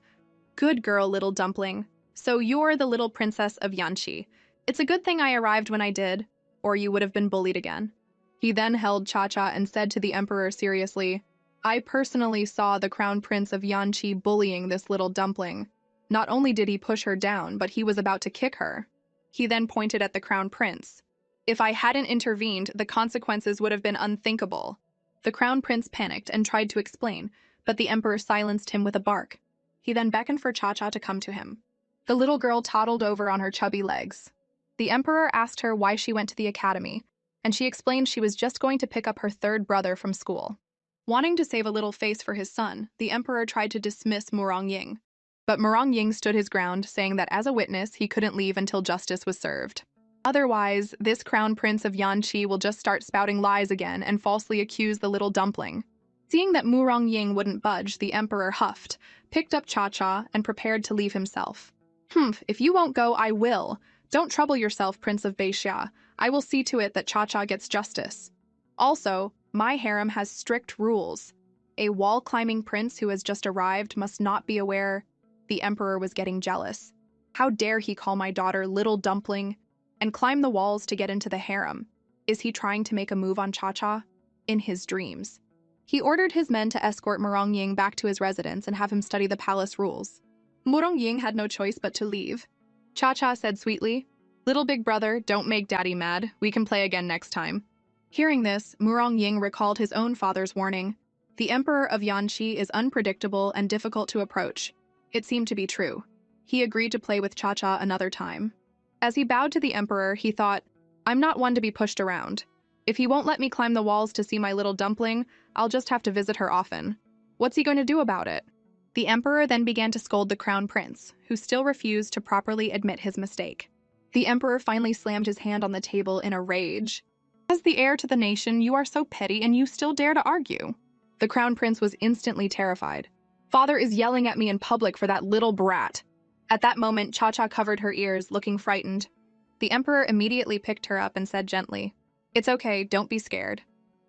"Good girl, little dumpling. So you're the little princess of Yanqi. It's a good thing I arrived when I did, or you would have been bullied again." He then held Cha-Cha and said to the emperor seriously, "I personally saw the crown prince of Yanqi bullying this little dumpling. Not only did he push her down, but he was about to kick her." He then pointed at the crown prince. "If I hadn't intervened, the consequences would have been unthinkable." The crown prince panicked and tried to explain, but the emperor silenced him with a bark. He then beckoned for Cha-Cha to come to him. The little girl toddled over on her chubby legs. The emperor asked her why she went to the academy, and she explained she was just going to pick up her third brother from school. Wanting to save a little face for his son, the emperor tried to dismiss Murongying. But Murongying stood his ground, saying that as a witness, he couldn't leave until justice was served. Otherwise, this crown prince of Yanqi will just start spouting lies again and falsely accuse the little dumpling. Seeing that Murongying wouldn't budge, the emperor huffed, picked up Cha-Cha, and prepared to leave himself. "Humph, if you won't go, I will. Don't trouble yourself, Prince of Beixia. I will see to it that Cha-Cha gets justice. Also, my harem has strict rules. A wall-climbing prince who has just arrived must not be aware." The emperor was getting jealous. How dare he call my daughter little dumpling and climb the walls to get into the harem? Is he trying to make a move on Cha-Cha? In his dreams. He ordered his men to escort Murongying back to his residence and have him study the palace rules. Murongying had no choice but to leave. Cha-Cha said sweetly, "Little big brother, don't make daddy mad. We can play again next time." Hearing this, Murongying recalled his own father's warning. The emperor of Yanqi is unpredictable and difficult to approach. It seemed to be true. He agreed to play with Cha-Cha another time. As he bowed to the emperor, he thought, "I'm not one to be pushed around. If he won't let me climb the walls to see my little dumpling, I'll just have to visit her often. What's he going to do about it?" The emperor then began to scold the crown prince, who still refused to properly admit his mistake. The emperor finally slammed his hand on the table in a rage. "As the heir to the nation, you are so petty and you still dare to argue." The crown prince was instantly terrified. "Father is yelling at me in public for that little brat." At that moment, Cha-Cha covered her ears, looking frightened. The emperor immediately picked her up and said gently, "It's okay, don't be scared."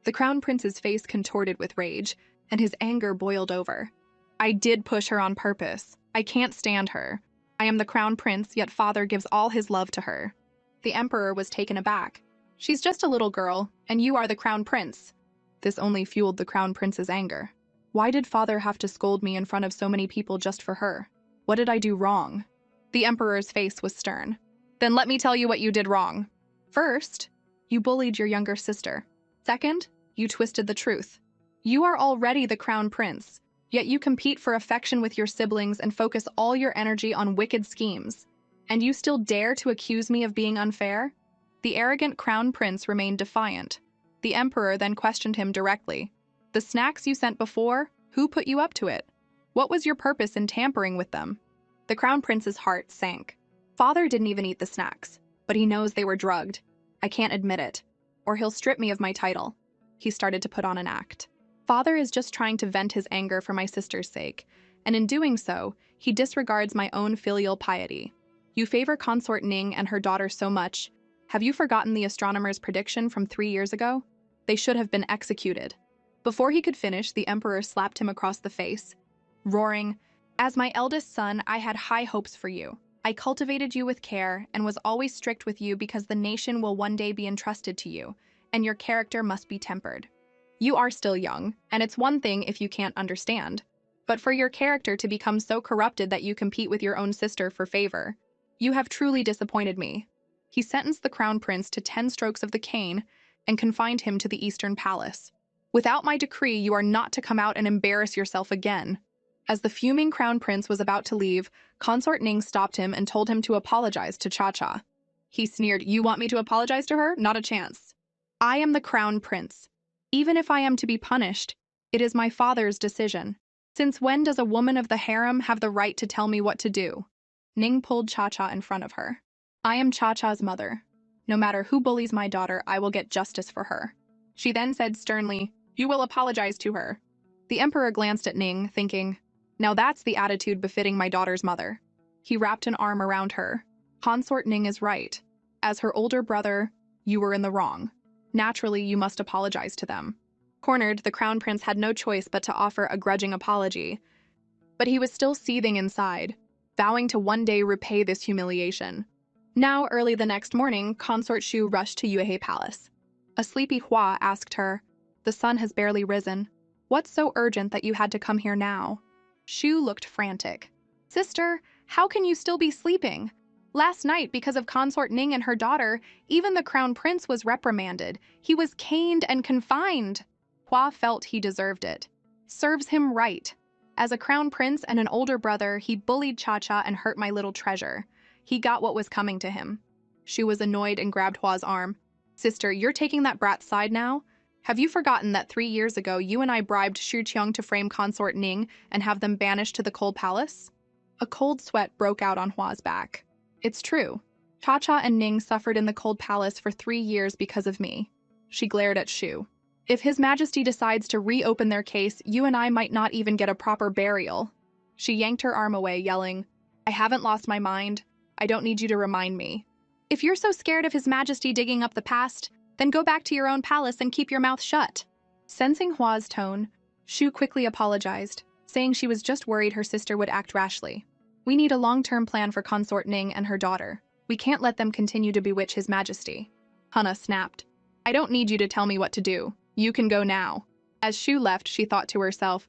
The crown prince's face contorted with rage, and his anger boiled over. "I did push her on purpose. I can't stand her. I am the crown prince, yet father gives all his love to her." The emperor was taken aback. "She's just a little girl, and you are the crown prince." This only fueled the crown prince's anger. Why did father have to scold me in front of so many people just for her? What did I do wrong? The emperor's face was stern. "Then let me tell you what you did wrong. First, you bullied your younger sister. Second, you twisted the truth. You are already the crown prince, yet you compete for affection with your siblings and focus all your energy on wicked schemes. And you still dare to accuse me of being unfair?" The arrogant crown prince remained defiant. The emperor then questioned him directly. "The snacks you sent before, who put you up to it? What was your purpose in tampering with them?" The crown prince's heart sank. Father didn't even eat the snacks, but he knows they were drugged. I can't admit it, or he'll strip me of my title. He started to put on an act. Father is just trying to vent his anger for my sister's sake, and in doing so, he disregards my own filial piety. You favor consort Ning and her daughter so much. Have you forgotten the astronomer's prediction from 3 years ago? They should have been executed. Before he could finish, the emperor slapped him across the face, roaring, "As my eldest son, I had high hopes for you. I cultivated you with care and was always strict with you because the nation will one day be entrusted to you, and your character must be tempered. You are still young, and it's one thing if you can't understand. But for your character to become so corrupted that you compete with your own sister for favor, you have truly disappointed me." He sentenced the crown prince to 10 strokes of the cane and confined him to the Eastern Palace. "Without my decree, you are not to come out and embarrass yourself again." As the fuming crown prince was about to leave, consort Ning stopped him and told him to apologize to Cha-Cha. He sneered, "You want me to apologize to her? Not a chance. I am the crown prince. Even if I am to be punished, it is my father's decision." Since when does a woman of the harem have the right to tell me what to do? Ning pulled Cha-Cha in front of her. I am Cha-Cha's mother. No matter who bullies my daughter, I will get justice for her. She then said sternly, you will apologize to her. The emperor glanced at Ning, thinking, now that's the attitude befitting my daughter's mother. He wrapped an arm around her. Consort Ning is right. As her older brother, you were in the wrong. Naturally, you must apologize to them. Cornered, the crown prince had no choice but to offer a grudging apology. But he was still seething inside, vowing to one day repay this humiliation. Now, early the next morning, Consort Shu rushed to Yuehei Palace. A sleepy Hua asked her, the sun has barely risen. What's so urgent that you had to come here now? Shu looked frantic. Sister, how can you still be sleeping? Last night, because of Consort Ning and her daughter, even the crown prince was reprimanded. He was caned and confined. Hua felt he deserved it. Serves him right. As a crown prince and an older brother, he bullied Cha-Cha and hurt my little treasure. He got what was coming to him. Shu was annoyed and grabbed Hua's arm. Sister, you're taking that brat's side now? Have you forgotten that 3 years ago you and I bribed Shu Qiong to frame Consort Ning and have them banished to the cold palace? A cold sweat broke out on Hua's back. It's true. Cha-Cha and Ning suffered in the cold palace for 3 years because of me. She glared at Shu. If His Majesty decides to reopen their case, you and I might not even get a proper burial. She yanked her arm away, yelling, I haven't lost my mind. I don't need you to remind me. If you're so scared of His Majesty digging up the past, then go back to your own palace and keep your mouth shut. Sensing Hua's tone, Shu quickly apologized, saying she was just worried her sister would act rashly. We need a long-term plan for Consort Ning and her daughter. We can't let them continue to bewitch His Majesty. Hana snapped. I don't need you to tell me what to do. You can go now. As Shu left, she thought to herself,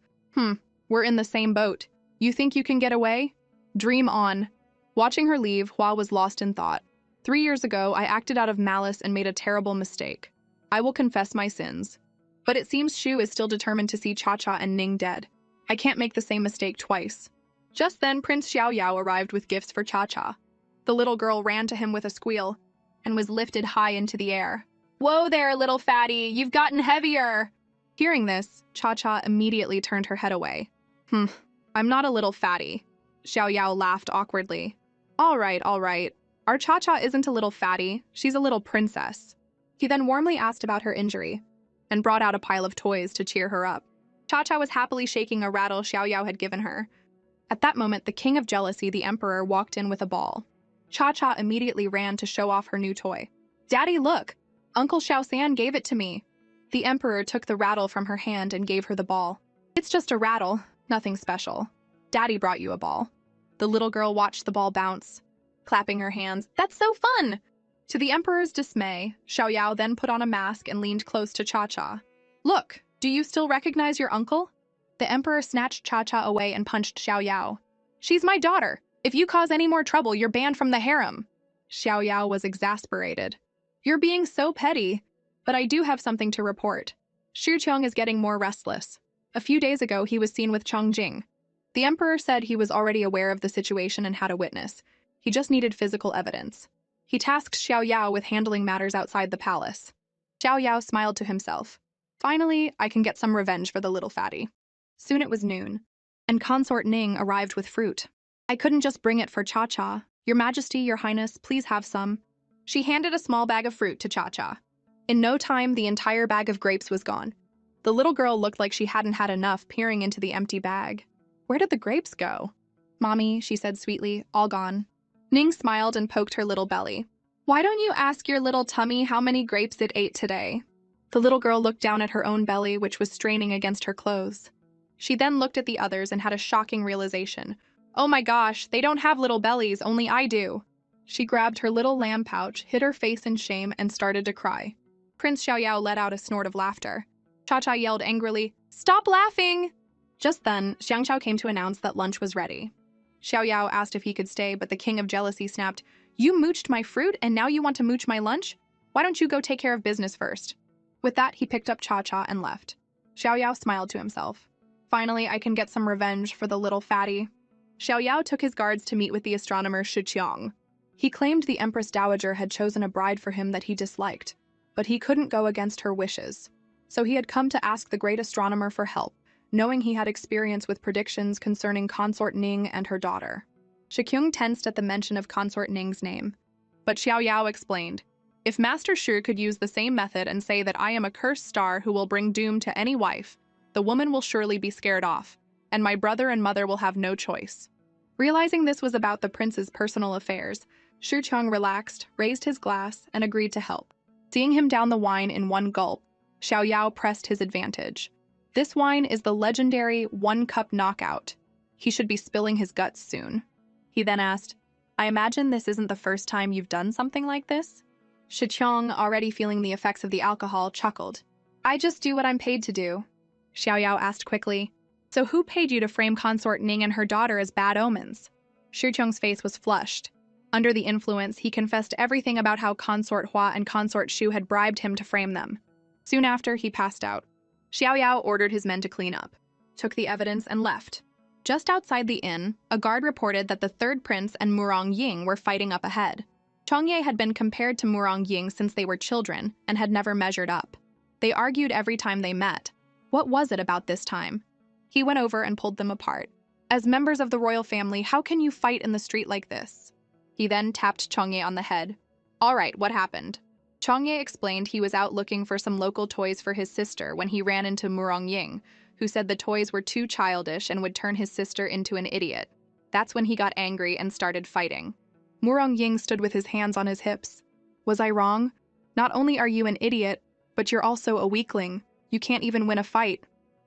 we're in the same boat. You think you can get away? Dream on. Watching her leave, Hua was lost in thought. 3 years ago, I acted out of malice and made a terrible mistake. I will confess my sins. But it seems Shu is still determined to see Cha-Cha and Ning dead. I can't make the same mistake twice. Just then, Prince Xiaoyao arrived with gifts for Cha-Cha. The little girl ran to him with a squeal and was lifted high into the air. Whoa there, little fatty, you've gotten heavier! Hearing this, Cha-Cha immediately turned her head away. I'm not a little fatty. Xiaoyao laughed awkwardly. All right. Our Cha-Cha isn't a little fatty, she's a little princess. He then warmly asked about her injury and brought out a pile of toys to cheer her up. Cha-Cha was happily shaking a rattle Xiaoyao had given her. At that moment, the king of jealousy, the emperor, walked in with a ball. Cha-Cha immediately ran to show off her new toy. Daddy, look! Uncle Xiaosan gave it to me. The emperor took the rattle from her hand and gave her the ball. It's just a rattle, nothing special. Daddy brought you a ball. The little girl watched the ball bounce, clapping her hands. That's so fun! To the emperor's dismay, Xiaoyao then put on a mask and leaned close to Cha-Cha. Look, do you still recognize your uncle? The emperor snatched Cha-Cha away and punched Xiaoyao. She's my daughter. If you cause any more trouble, you're banned from the harem. Xiaoyao was exasperated. You're being so petty, but I do have something to report. Shu Qiong is getting more restless. A few days ago, he was seen with Chongjing. The emperor said he was already aware of the situation and had a witness. He just needed physical evidence. He tasked Xiaoyao with handling matters outside the palace. Xiaoyao smiled to himself. Finally, I can get some revenge for the little fatty. Soon it was noon, and Consort Ning arrived with fruit. I couldn't just bring it for Cha-Cha. Your Majesty, Your Highness, please have some. She handed a small bag of fruit to Cha-Cha. In no time, the entire bag of grapes was gone. The little girl looked like she hadn't had enough, peering into the empty bag. Where did the grapes go? Mommy, she said sweetly, all gone. Ning smiled and poked her little belly. Why don't you ask your little tummy how many grapes it ate today? The little girl looked down at her own belly, which was straining against her clothes. She then looked at the others and had a shocking realization. Oh my gosh, they don't have little bellies, only I do. She grabbed her little lamb pouch, hid her face in shame, and started to cry. Prince Xiaoyao let out a snort of laughter. Cha-Cha yelled angrily, Stop laughing! Just then, Xiangqiao came to announce that lunch was ready. Xiaoyao asked if he could stay, but the king of jealousy snapped, You mooched my fruit, and now you want to mooch my lunch? Why don't you go take care of business first? With that, he picked up Cha-Cha and left. Xiaoyao smiled to himself. Finally, I can get some revenge for the little fatty. Xiaoyao took his guards to meet with the astronomer Shu Qiong. He claimed the Empress Dowager had chosen a bride for him that he disliked, but he couldn't go against her wishes. So he had come to ask the great astronomer for help, knowing he had experience with predictions concerning Consort Ning and her daughter. Shikyung tensed at the mention of Consort Ning's name. But Xiaoyao explained, "If Master Shu could use the same method and say that I am a cursed star who will bring doom to any wife, the woman will surely be scared off, and my brother and mother will have no choice." Realizing this was about the prince's personal affairs, Shu Cheng relaxed, raised his glass, and agreed to help. Seeing him down the wine in one gulp, Xiaoyao pressed his advantage. "This wine is the legendary one-cup knockout. He should be spilling his guts soon." He then asked, "I imagine this isn't the first time you've done something like this?" Shi Cheng, already feeling the effects of the alcohol, chuckled. "I just do what I'm paid to do." Xiaoyao asked quickly, "So who paid you to frame Consort Ning and her daughter as bad omens?" Shi Cheng's face was flushed. Under the influence, he confessed everything about how Consort Hua and Consort Shu had bribed him to frame them. Soon after, he passed out. Xiaoyao ordered his men to clean up, took the evidence, and left. Just outside the inn, a guard reported that the third prince and Murong Ying were fighting up ahead. Chongye had been compared to Murong Ying since they were children and had never measured up. They argued every time they met. What was it about this time? He went over and pulled them apart. "As members of the royal family, how can you fight in the street like this?" He then tapped Chongye on the head. "All right, what happened?" Chongye explained he was out looking for some local toys for his sister when he ran into Murong Ying, who said the toys were too childish and would turn his sister into an idiot. That's when he got angry and started fighting. Murong Ying stood with his hands on his hips. "Was I wrong? Not only are you an idiot, but you're also a weakling. You can't even win a fight."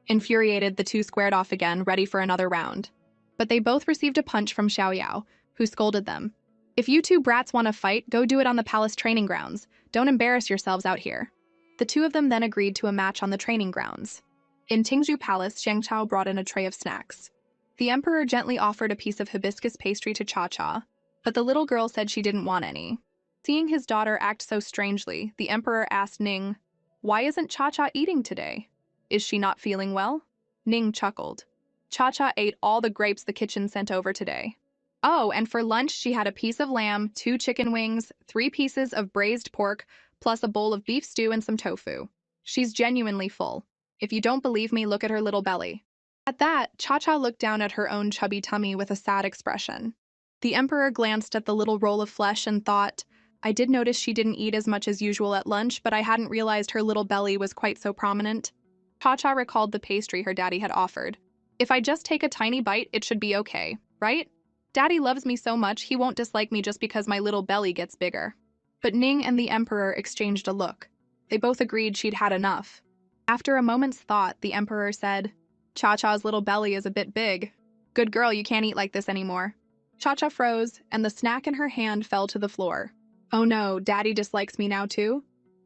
Infuriated, the two squared off again, ready for another round. But they both received a punch from Xiaoyao, who scolded them. "If you two brats want to fight, go do it on the palace training grounds. Don't embarrass yourselves out here." The two of them then agreed to a match on the training grounds. In Tingzhu Palace, Xiang Chao brought in a tray of snacks. The emperor gently offered a piece of hibiscus pastry to Cha-Cha, but the little girl said she didn't want any. Seeing his daughter act so strangely, the emperor asked Ning, "Why isn't Cha-Cha eating today? Is she not feeling well?" Ning chuckled. "Cha-Cha ate all the grapes the kitchen sent over today. Oh, and for lunch she had a piece of lamb, 2 chicken wings, 3 pieces of braised pork, plus a bowl of beef stew and some tofu. She's genuinely full. If you don't believe me, look at her little belly." At that, Cha-Cha looked down at her own chubby tummy with a sad expression. The emperor glanced at the little roll of flesh and thought, "I did notice she didn't eat as much as usual at lunch, but I hadn't realized her little belly was quite so prominent." Cha-Cha recalled the pastry her daddy had offered. "If I just take a tiny bite, it should be okay, right? Daddy loves me so much, he won't dislike me just because my little belly gets bigger." But Ning and the emperor exchanged a look. They both agreed she'd had enough. After a moment's thought, the emperor said, "Cha-Cha's little belly is a bit big. Good girl, you can't eat like this anymore." Cha-Cha froze, and the snack in her hand fell to the floor. "Oh no, Daddy dislikes me now too?"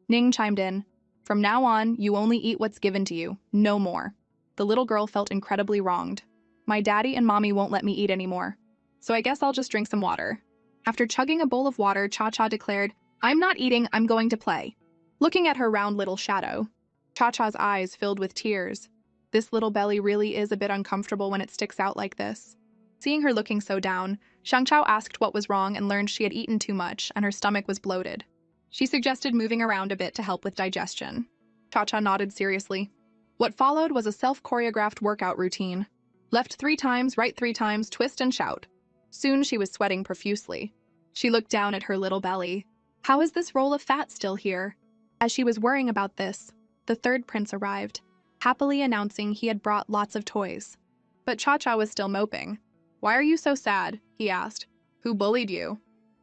Ning chimed in. "From now on, you only eat what's given to you, no more." The little girl felt incredibly wronged. "My daddy and mommy won't let me eat anymore. So I guess I'll just drink some water." After chugging a bowl of water, Cha-Cha declared, "I'm not eating, I'm going to play." Looking at her round little shadow, Cha-Cha's eyes filled with tears. This little belly really is a bit uncomfortable when it sticks out like this. Seeing her looking so down, Xiang Chao asked what was wrong and learned she had eaten too much and her stomach was bloated. She suggested moving around a bit to help with digestion. Cha-Cha nodded seriously. What followed was a self-choreographed workout routine. Left 3 times, right 3 times, twist and shout. Soon she was sweating profusely. She looked down at her little belly. How is this roll of fat still here? As she was worrying about this, the third prince arrived, happily announcing he had brought lots of toys. But Cha-Cha was still moping. "Why are you so sad?" he asked. "Who bullied you?"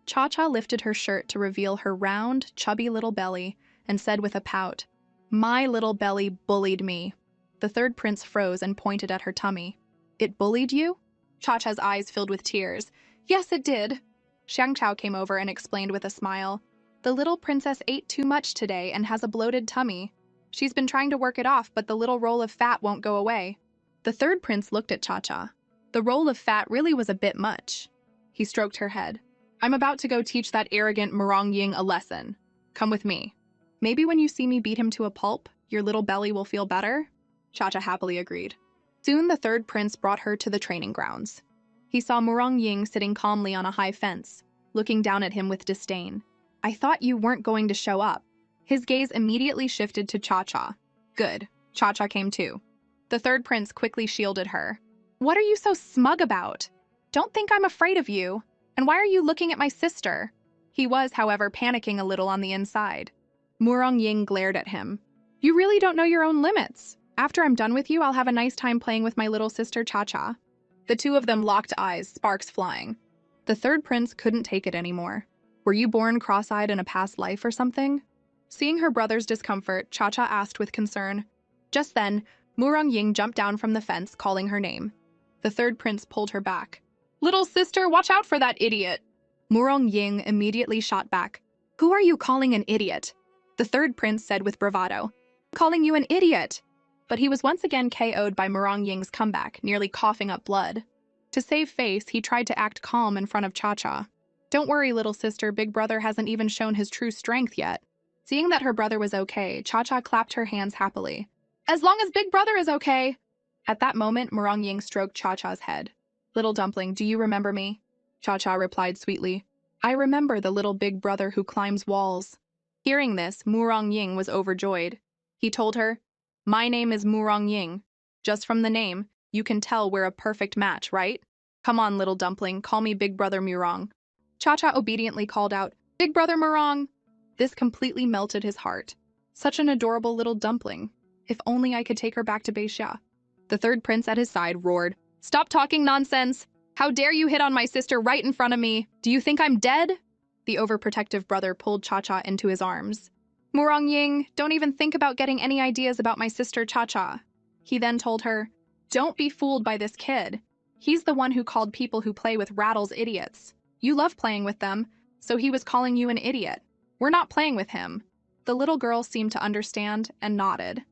Cha-Cha lifted her shirt to reveal her round, chubby little belly and said with a pout, "My little belly bullied me." The third prince froze and pointed at her tummy. "It bullied you?" Cha-Cha's eyes filled with tears. "Yes, it did." Xiang Chao came over and explained with a smile. "The little princess ate too much today and has a bloated tummy. She's been trying to work it off, but the little roll of fat won't go away." The third prince looked at Cha-Cha. The roll of fat really was a bit much. He stroked her head. "I'm about to go teach that arrogant Murong Ying a lesson. Come with me. Maybe when you see me beat him to a pulp, your little belly will feel better?" Cha-Cha happily agreed. Soon the third prince brought her to the training grounds. He saw Murong Ying sitting calmly on a high fence, looking down at him with disdain. "I thought you weren't going to show up." His gaze immediately shifted to Cha-Cha. Good. Cha-Cha came too. The third prince quickly shielded her. What are you so smug about? Don't think I'm afraid of you. And why are you looking at my sister? He was, however, panicking a little on the inside. Murong Ying glared at him. You really don't know your own limits. After I'm done with you, I'll have a nice time playing with my little sister Cha-Cha. The two of them locked eyes, sparks flying. The third prince couldn't take it anymore. Were you born cross-eyed in a past life or something? Seeing her brother's discomfort, Cha-Cha asked with concern. Just then, Murong Ying jumped down from the fence, calling her name. The third prince pulled her back. Little sister, watch out for that idiot! Murong Ying immediately shot back. Who are you calling an idiot? The third prince said with bravado. Calling you an idiot! But he was once again KO'd by Murong Ying's comeback, nearly coughing up blood. To save face, he tried to act calm in front of Cha-Cha. Don't worry, little sister, Big Brother hasn't even shown his true strength yet. Seeing that her brother was okay, Cha-Cha clapped her hands happily. As long as Big Brother is okay! At that moment, Murong Ying stroked Cha-Cha's head. Little dumpling, do you remember me? Cha-Cha replied sweetly. I remember the little big brother who climbs walls. Hearing this, Murong Ying was overjoyed. He told her, My name is Murong Ying. Just from the name, you can tell we're a perfect match, right? Come on, little dumpling, call me Big Brother Murong. Cha-Cha obediently called out, Big Brother Murong! This completely melted his heart. Such an adorable little dumpling. If only I could take her back to Beixia. The third prince at his side roared, Stop talking nonsense! How dare you hit on my sister right in front of me? Do you think I'm dead? The overprotective brother pulled Cha-Cha into his arms. Murong Ying, don't even think about getting any ideas about my sister Cha-Cha. He then told her, Don't be fooled by this kid. He's the one who called people who play with rattles idiots. You love playing with them, so he was calling you an idiot. We're not playing with him. The little girl seemed to understand and nodded.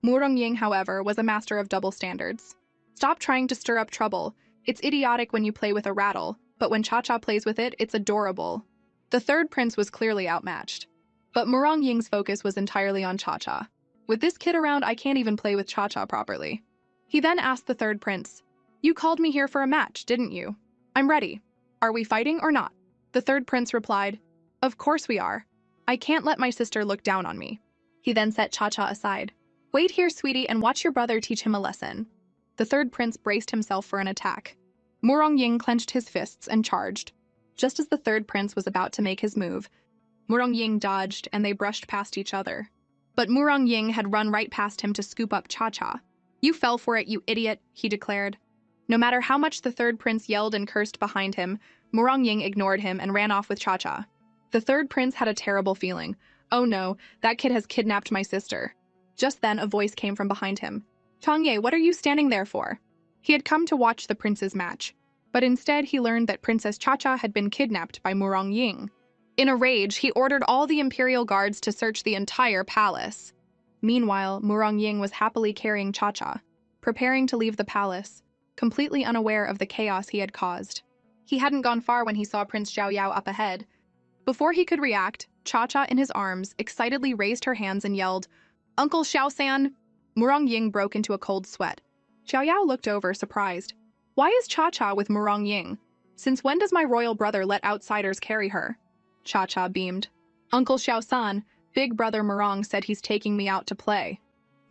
Murong Ying, however, was a master of double standards. Stop trying to stir up trouble. It's idiotic when you play with a rattle, but when Cha-Cha plays with it, it's adorable. The third prince was clearly outmatched. But Murong Ying's focus was entirely on Cha-Cha. With this kid around, I can't even play with Cha-Cha properly. He then asked the third prince, You called me here for a match, didn't you? I'm ready. Are we fighting or not? The third prince replied, Of course we are. I can't let my sister look down on me. He then set Cha-Cha aside. Wait here, sweetie, and watch your brother teach him a lesson. The third prince braced himself for an attack. Murong Ying clenched his fists and charged. Just as the third prince was about to make his move, Murong Ying dodged and they brushed past each other. But Murong Ying had run right past him to scoop up Cha-Cha. You fell for it, you idiot, he declared. No matter how much the third prince yelled and cursed behind him, Murong Ying ignored him and ran off with Cha-Cha. The third prince had a terrible feeling. Oh no, that kid has kidnapped my sister. Just then, a voice came from behind him. Changye, what are you standing there for? He had come to watch the prince's match, but instead he learned that Princess Cha-Cha had been kidnapped by Murong Ying. In a rage, he ordered all the imperial guards to search the entire palace. Meanwhile, Murong Ying was happily carrying Cha-Cha, preparing to leave the palace, completely unaware of the chaos he had caused. He hadn't gone far when he saw Prince Xiao Yao up ahead. Before he could react, Cha-Cha in his arms excitedly raised her hands and yelled, Uncle Xiao-san! Murong Ying broke into a cold sweat. Xiao Yao looked over, surprised. Why is Cha-Cha with Murong Ying? Since when does my royal brother let outsiders carry her? Cha-Cha beamed. Uncle Xiao-san, Big Brother Murong said he's taking me out to play.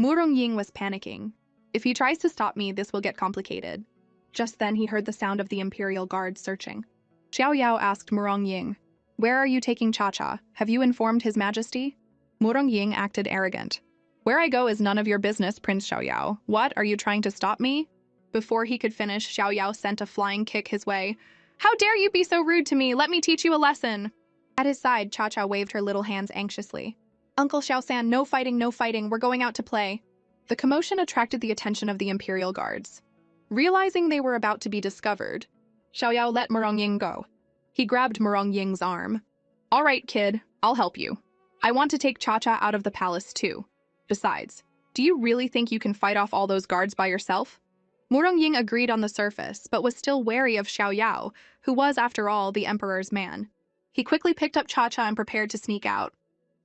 Murong Ying was panicking. If he tries to stop me, this will get complicated. Just then he heard the sound of the imperial guards searching. Xiao Yao asked Murong Ying, Where are you taking Cha-Cha? Have you informed His Majesty? Murong Ying acted arrogant. Where I go is none of your business, Prince Xiao Yao. What, are you trying to stop me? Before he could finish, Xiao Yao sent a flying kick his way. How dare you be so rude to me? Let me teach you a lesson. At his side, Cha-Cha waved her little hands anxiously. Uncle Xiao-san, no fighting, no fighting. We're going out to play. The commotion attracted the attention of the imperial guards. Realizing they were about to be discovered, Xiao Yao let Murong Ying go. He grabbed Murong Ying's arm. All right, kid, I'll help you. I want to take Cha-Cha out of the palace too. Besides, do you really think you can fight off all those guards by yourself? Murong Ying agreed on the surface, but was still wary of Xiao Yao, who was, after all, the emperor's man. He quickly picked up Cha-Cha and prepared to sneak out.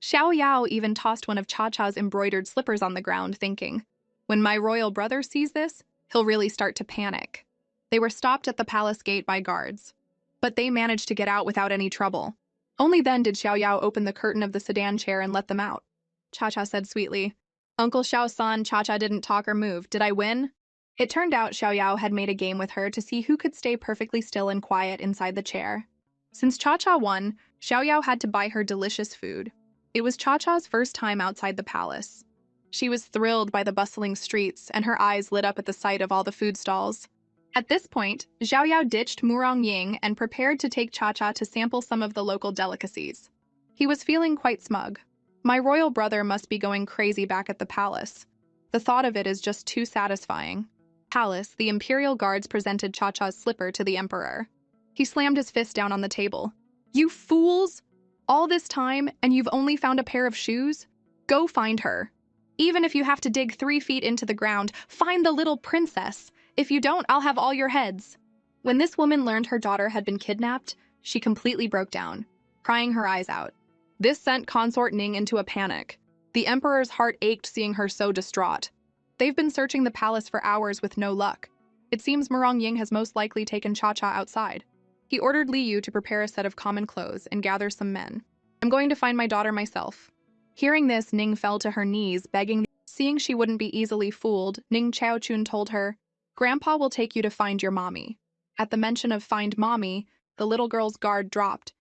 Xiao Yao even tossed one of Cha-Cha's embroidered slippers on the ground, thinking, when my royal brother sees this, he'll really start to panic. They were stopped at the palace gate by guards, but they managed to get out without any trouble. Only then did Xiao Yao open the curtain of the sedan chair and let them out. Cha-Cha said sweetly, Uncle Xiao-san, Cha-Cha didn't talk or move. Did I win? It turned out Xiao Yao had made a game with her to see who could stay perfectly still and quiet inside the chair. Since Cha-Cha won, Xiao Yao had to buy her delicious food. It was Cha-Cha's first time outside the palace. She was thrilled by the bustling streets, and her eyes lit up at the sight of all the food stalls. At this point, Xiao Yao ditched Murong Ying and prepared to take Cha-Cha to sample some of the local delicacies. He was feeling quite smug. My royal brother must be going crazy back at the palace. The thought of it is just too satisfying. Palace, the imperial guards presented Cha-Cha's slipper to the emperor. He slammed his fist down on the table. You fools! All this time, and you've only found a pair of shoes? Go find her. Even if you have to dig 3 feet into the ground, find the little princess. If you don't, I'll have all your heads. When this woman learned her daughter had been kidnapped, she completely broke down, crying her eyes out. This sent Consort Ning into a panic. The emperor's heart ached seeing her so distraught. They've been searching the palace for hours with no luck. It seems Murong Ying has most likely taken Cha-Cha outside. He ordered Li Yu to prepare a set of common clothes and gather some men. I'm going to find my daughter myself. Hearing this, Ning fell to her knees, begging. Seeing she wouldn't be easily fooled, Ning Chaochun told her, Grandpa will take you to find your mommy. At the mention of find mommy, the little girl's guard dropped,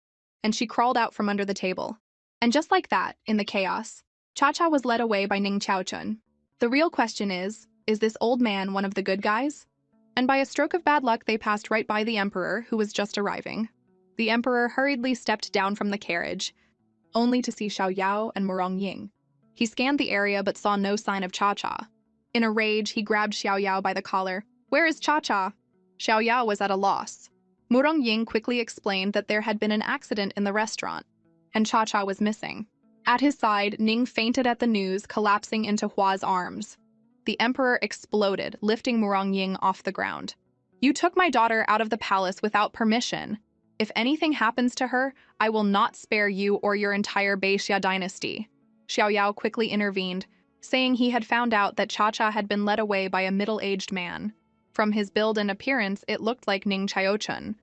and she crawled out from under the table. And just like that, in the chaos, Cha-Cha was led away by Ning Chaochun. The real question is this old man one of the good guys? And by a stroke of bad luck, they passed right by the emperor, who was just arriving. The emperor hurriedly stepped down from the carriage, only to see Xiao Yao and Murong Ying. He scanned the area but saw no sign of Cha-Cha. In a rage, he grabbed Xiao Yao by the collar. Where is Cha-Cha? Xiao Yao was at a loss. Murong Ying quickly explained that there had been an accident in the restaurant, and Cha-Cha was missing. At his side, Ning fainted at the news, collapsing into Hua's arms. The emperor exploded, lifting Murong Ying off the ground. You took my daughter out of the palace without permission. If anything happens to her, I will not spare you or your entire Beixia dynasty. Xiao Yao quickly intervened, saying he had found out that Cha-Cha had been led away by a middle-aged man. From his build and appearance, it looked like Ning Chaochun.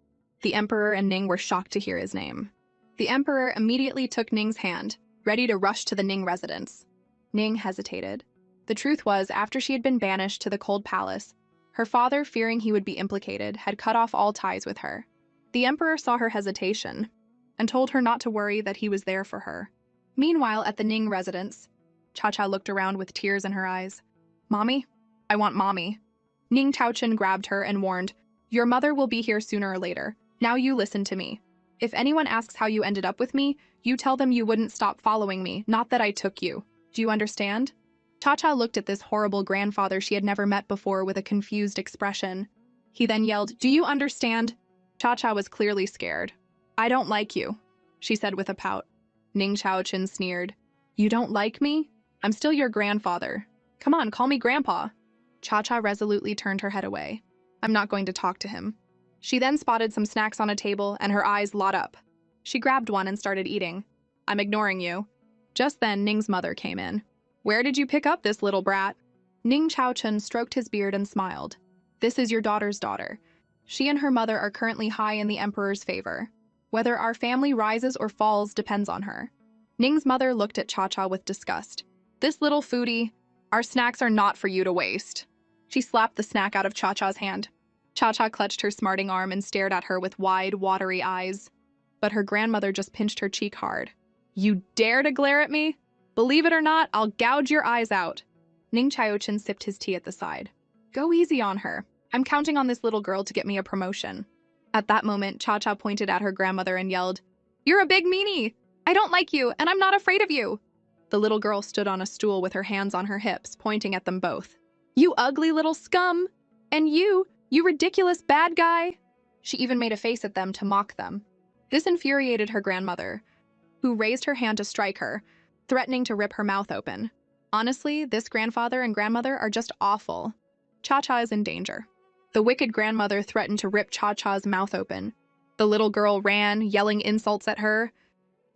The emperor and Ning were shocked to hear his name. The emperor immediately took Ning's hand, ready to rush to the Ning residence. Ning hesitated. The truth was, after she had been banished to the cold palace, her father, fearing he would be implicated, had cut off all ties with her. The emperor saw her hesitation and told her not to worry, that he was there for her. Meanwhile, at the Ning residence, Cha-Cha looked around with tears in her eyes. Mommy? I want mommy. Ning Chaochun grabbed her and warned, Your mother will be here sooner or later. Now you listen to me. If anyone asks how you ended up with me, you tell them you wouldn't stop following me, not that I took you. Do you understand? Cha-Cha looked at this horrible grandfather she had never met before with a confused expression. He then yelled, Do you understand? Cha-Cha was clearly scared. I don't like you, she said with a pout. Ning Chaochun sneered. You don't like me? I'm still your grandfather. Come on, call me Grandpa. Cha-Cha resolutely turned her head away. I'm not going to talk to him. She then spotted some snacks on a table and her eyes lit up. She grabbed one and started eating. I'm ignoring you. Just then, Ning's mother came in. Where did you pick up this little brat? Ning Chaochun stroked his beard and smiled. This is your daughter's daughter. She and her mother are currently high in the emperor's favor. Whether our family rises or falls depends on her. Ning's mother looked at Cha-Cha with disgust. This little foodie, our snacks are not for you to waste. She slapped the snack out of Cha-Cha's hand. Cha-Cha clutched her smarting arm and stared at her with wide, watery eyes. But her grandmother just pinched her cheek hard. You dare to glare at me? Believe it or not, I'll gouge your eyes out. Ning Chaochun sipped his tea at the side. Go easy on her. I'm counting on this little girl to get me a promotion. At that moment, Cha-Cha pointed at her grandmother and yelled, You're a big meanie! I don't like you, and I'm not afraid of you! The little girl stood on a stool with her hands on her hips, pointing at them both. You ugly little scum! And you ridiculous bad guy! She even made a face at them to mock them. This infuriated her grandmother, who raised her hand to strike her, threatening to rip her mouth open. Honestly, this grandfather and grandmother are just awful. Cha-Cha is in danger. The wicked grandmother threatened to rip Cha-Cha's mouth open. The little girl ran, yelling insults at her,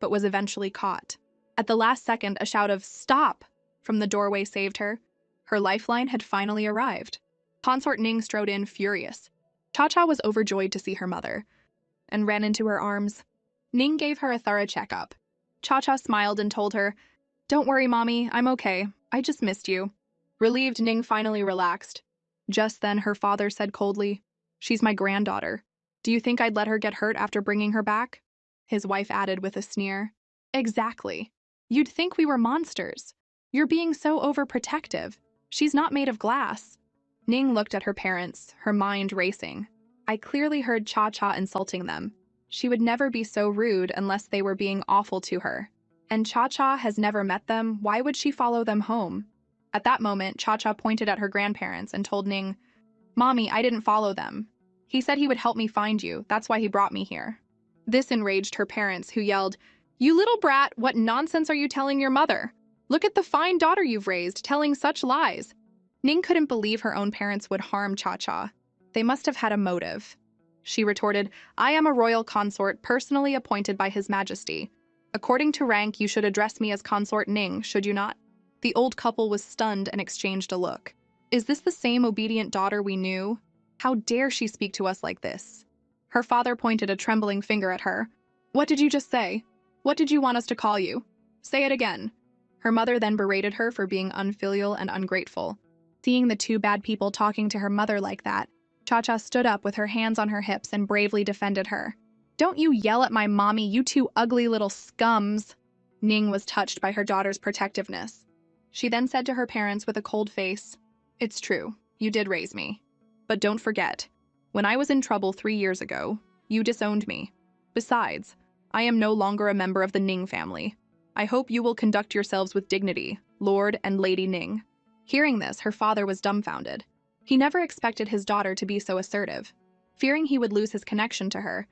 but was eventually caught. At the last second, a shout of "Stop!" from the doorway saved her. Her lifeline had finally arrived. Consort Ning strode in, furious. Cha-Cha was overjoyed to see her mother, and ran into her arms. Ning gave her a thorough checkup. Cha-Cha smiled and told her, Don't worry, Mommy, I'm okay. I just missed you. Relieved, Ning finally relaxed. Just then, her father said coldly, "She's my granddaughter. Do you think I'd let her get hurt after bringing her back?" His wife added with a sneer, "Exactly. You'd think we were monsters. You're being so overprotective. She's not made of glass." Ning looked at her parents, her mind racing. I clearly heard Cha-Cha insulting them. She would never be so rude unless they were being awful to her. And Cha-Cha has never met them, why would she follow them home? At that moment, Cha-Cha pointed at her grandparents and told Ning, "Mommy, I didn't follow them. He said he would help me find you, that's why he brought me here." This enraged her parents, who yelled, "You little brat, what nonsense are you telling your mother? Look at the fine daughter you've raised, telling such lies." Ning couldn't believe her own parents would harm Cha-Cha. They must have had a motive. She retorted, "I am a royal consort personally appointed by His Majesty. According to rank, you should address me as Consort Ning, should you not?" The old couple was stunned and exchanged a look. Is this the same obedient daughter we knew? How dare she speak to us like this? Her father pointed a trembling finger at her. "What did you just say? What did you want us to call you? Say it again." Her mother then berated her for being unfilial and ungrateful. Seeing the two bad people talking to her mother like that, Cha-Cha stood up with her hands on her hips and bravely defended her. "Don't you yell at my mommy, you two ugly little scums." Ning was touched by her daughter's protectiveness. She then said to her parents with a cold face, "It's true, you did raise me. But don't forget, when I was in trouble 3 years ago, you disowned me. Besides, I am no longer a member of the Ning family. I hope you will conduct yourselves with dignity, Lord and Lady Ning." Hearing this, her father was dumbfounded. He never expected his daughter to be so assertive. Fearing he would lose his connection to her,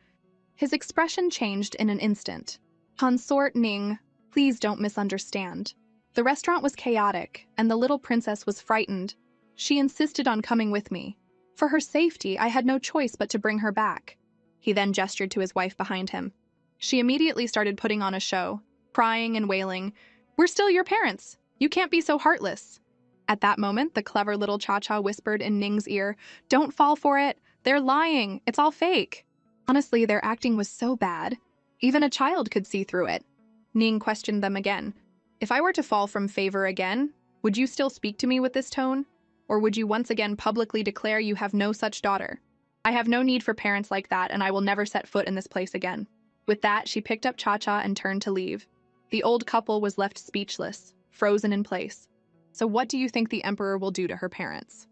his expression changed in an instant. "Consort Ning, please don't misunderstand. The restaurant was chaotic, and the little princess was frightened. She insisted on coming with me. For her safety, I had no choice but to bring her back." He then gestured to his wife behind him. She immediately started putting on a show, crying and wailing, "We're still your parents. You can't be so heartless." At that moment, the clever little Cha-Cha whispered in Ning's ear, "Don't fall for it. They're lying. It's all fake." Honestly, their acting was so bad. Even a child could see through it. Ning questioned them again. "If I were to fall from favor again, would you still speak to me with this tone? Or would you once again publicly declare you have no such daughter? I have no need for parents like that, and I will never set foot in this place again." With that, she picked up Cha-Cha and turned to leave. The old couple was left speechless, frozen in place. So what do you think the emperor will do to her parents?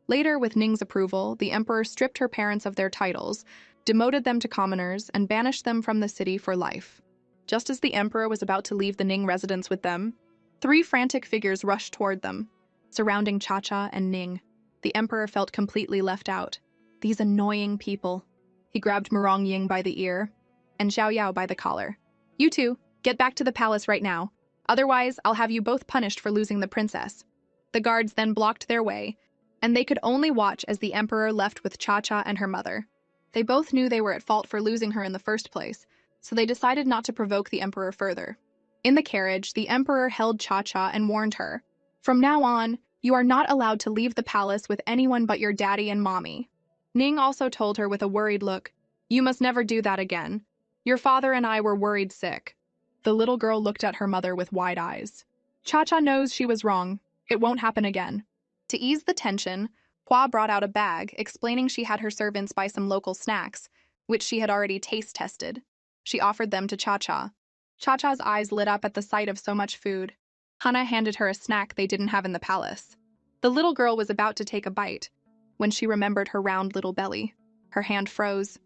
Later, with Ning's approval, the emperor stripped her parents of their titles, demoted them to commoners, and banished them from the city for life. Just as the emperor was about to leave the Ning residence with them, 3 frantic figures rushed toward them, surrounding Cha-Cha and Ning. The emperor felt completely left out. These annoying people. He grabbed Murong Ying by the ear and Xiao Yao by the collar. "You two, get back to the palace right now. Otherwise, I'll have you both punished for losing the princess." The guards then blocked their way, and they could only watch as the emperor left with Cha-Cha and her mother. They both knew they were at fault for losing her in the first place, so they decided not to provoke the emperor further. In the carriage, the emperor held Cha-Cha and warned her, "From now on, you are not allowed to leave the palace with anyone but your daddy and mommy." Ning also told her with a worried look, "You must never do that again. Your father and I were worried sick." The little girl looked at her mother with wide eyes. Cha-Cha knows she was wrong. It won't happen again. To ease the tension, Hua brought out a bag, explaining she had her servants buy some local snacks, which she had already taste-tested. She offered them to Cha-Cha. Cha-Cha's eyes lit up at the sight of so much food. Hana handed her a snack they didn't have in the palace. The little girl was about to take a bite when she remembered her round little belly. Her hand froze.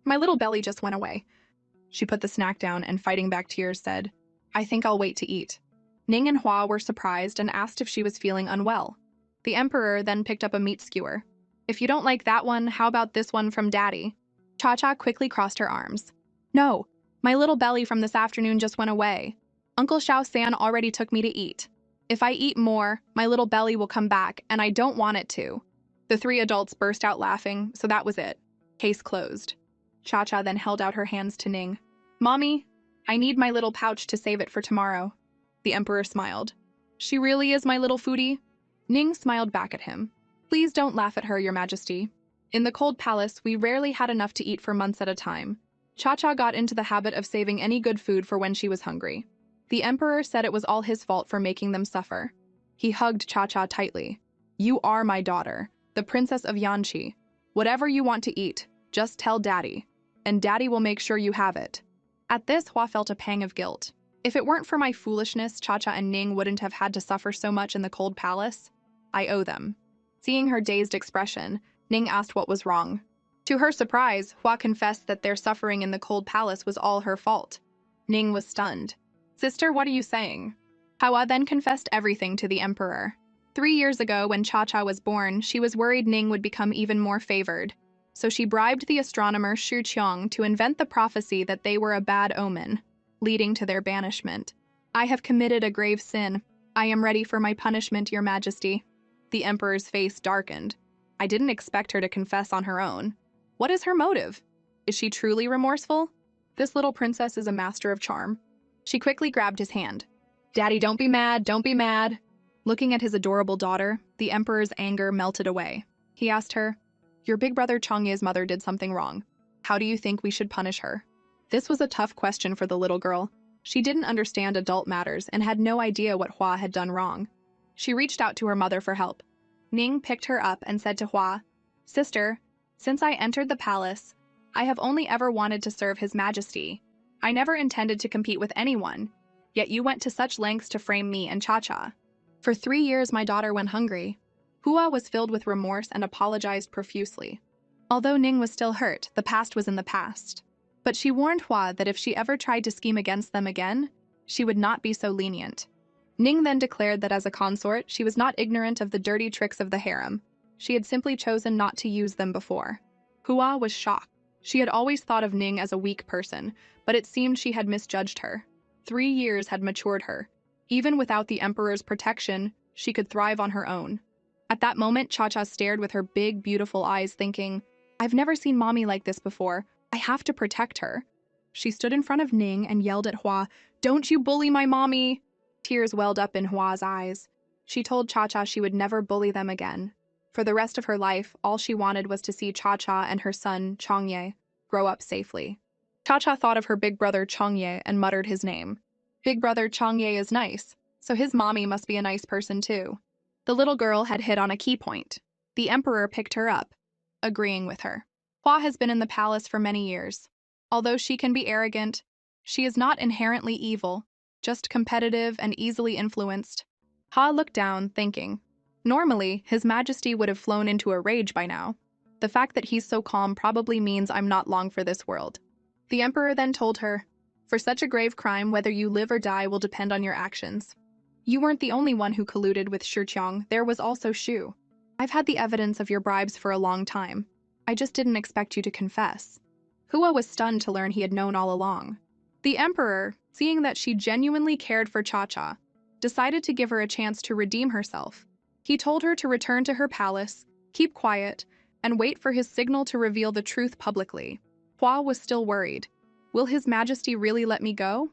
"My little belly just went away." She put the snack down and, fighting back tears, said, "I think I'll wait to eat." Ning and Hua were surprised and asked if she was feeling unwell. The emperor then picked up a meat skewer. "If you don't like that one, how about this one from Daddy?" Cha-Cha quickly crossed her arms. "No, my little belly from this afternoon just went away. Uncle Xiao-san already took me to eat. If I eat more, my little belly will come back, and I don't want it to." The 3 adults burst out laughing, so that was it. Case closed. Cha-Cha then held out her hands to Ning. "Mommy, I need my little pouch to save it for tomorrow." The emperor smiled. "She really is my little foodie?" Ning smiled back at him. "Please don't laugh at her, Your Majesty. In the cold palace, we rarely had enough to eat for months at a time. Cha-Cha got into the habit of saving any good food for when she was hungry. The emperor said it was all his fault for making them suffer. He hugged Cha-Cha tightly. "You are my daughter, the princess of Yanqi. Whatever you want to eat, just tell Daddy, and Daddy will make sure you have it." At this, Hua felt a pang of guilt. If it weren't for my foolishness, Cha-Cha and Ning wouldn't have had to suffer so much in the cold palace. I owe them. Seeing her dazed expression, Ning asked what was wrong. To her surprise, Hua confessed that their suffering in the cold palace was all her fault. Ning was stunned. "Sister, what are you saying?" Hua then confessed everything to the emperor. 3 years ago, when Cha-Cha was born, she was worried Ning would become even more favored. So she bribed the astronomer Shu Qiong to invent the prophecy that they were a bad omen, leading to their banishment. "I have committed a grave sin. I am ready for my punishment, Your Majesty." The emperor's face darkened. I didn't expect her to confess on her own. What is her motive? Is she truly remorseful? This little princess is a master of charm. She quickly grabbed his hand. "Daddy, don't be mad, don't be mad." Looking at his adorable daughter, the emperor's anger melted away. He asked her, "Your big brother Changye's mother did something wrong. How do you think we should punish her?" This was a tough question for the little girl. She didn't understand adult matters and had no idea what Hua had done wrong. She reached out to her mother for help. Ning picked her up and said to Hua, "Sister, since I entered the palace, I have only ever wanted to serve His Majesty. I never intended to compete with anyone, yet you went to such lengths to frame me and Cha-Cha. For 3 years my daughter went hungry." Hua was filled with remorse and apologized profusely. Although Ning was still hurt, the past was in the past. But she warned Hua that if she ever tried to scheme against them again, she would not be so lenient. Ning then declared that as a consort, she was not ignorant of the dirty tricks of the harem. She had simply chosen not to use them before. Hua was shocked. She had always thought of Ning as a weak person, but it seemed she had misjudged her. 3 years had matured her. Even without the emperor's protection, she could thrive on her own. At that moment, Cha-Cha stared with her big, beautiful eyes, thinking, "I've never seen mommy like this before. I have to protect her." She stood in front of Ning and yelled at Hua, "Don't you bully my mommy!" Tears welled up in Hua's eyes. She told Cha-Cha she would never bully them again. For the rest of her life, all she wanted was to see Cha-Cha and her son, Changye, grow up safely. Cha-Cha thought of her big brother Changye and muttered his name. Big brother Changye is nice, so his mommy must be a nice person too. The little girl had hit on a key point. The emperor picked her up, agreeing with her. Hua has been in the palace for many years. Although she can be arrogant, she is not inherently evil, just competitive and easily influenced. Ha looked down, thinking, normally, His Majesty would have flown into a rage by now. The fact that he's so calm probably means I'm not long for this world. The emperor then told her, "For such a grave crime, whether you live or die will depend on your actions. You weren't the only one who colluded with Shu Qiong, there was also Shu. I've had the evidence of your bribes for a long time. I just didn't expect you to confess." Hua was stunned to learn he had known all along. The emperor, seeing that she genuinely cared for Cha-Cha, decided to give her a chance to redeem herself. He told her to return to her palace, keep quiet, and wait for his signal to reveal the truth publicly. Hua was still worried. Will His Majesty really let me go?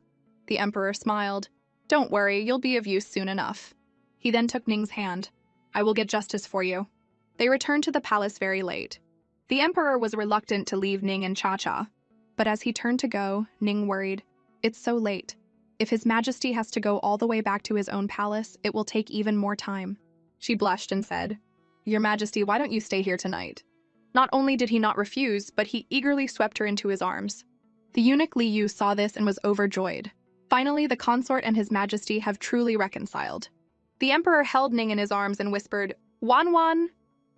The emperor smiled. Don't worry, you'll be of use soon enough. He then took Ning's hand. I will get justice for you. They returned to the palace very late. The emperor was reluctant to leave Ning and Cha-Cha, but as he turned to go, Ning worried. It's so late. If His Majesty has to go all the way back to his own palace, it will take even more time. She blushed and said, Your Majesty, why don't you stay here tonight? Not only did he not refuse, but he eagerly swept her into his arms. The eunuch Li Yu saw this and was overjoyed. Finally, the consort and His Majesty have truly reconciled. The emperor held Ning in his arms and whispered, Wan Wan!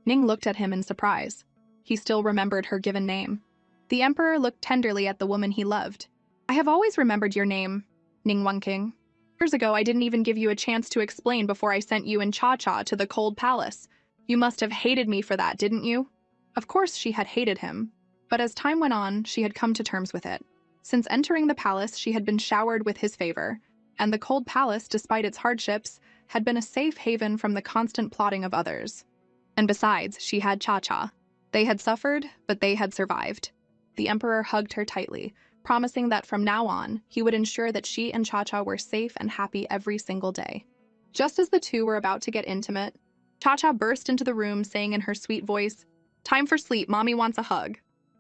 Ning looked at him in surprise. He still remembered her given name. The emperor looked tenderly at the woman he loved. I have always remembered your name, Ning Wenqing. Years ago, I didn't even give you a chance to explain before I sent you and Cha-Cha to the cold palace. You must have hated me for that, didn't you? Of course she had hated him, but as time went on, she had come to terms with it. Since entering the palace, she had been showered with his favor, and the cold palace, despite its hardships, had been a safe haven from the constant plotting of others. And besides, she had Cha-Cha. They had suffered, but they had survived. The emperor hugged her tightly, promising that from now on, he would ensure that she and Cha-Cha were safe and happy every single day. Just as the two were about to get intimate, Cha-Cha burst into the room saying in her sweet voice, Time for sleep, mommy wants a hug.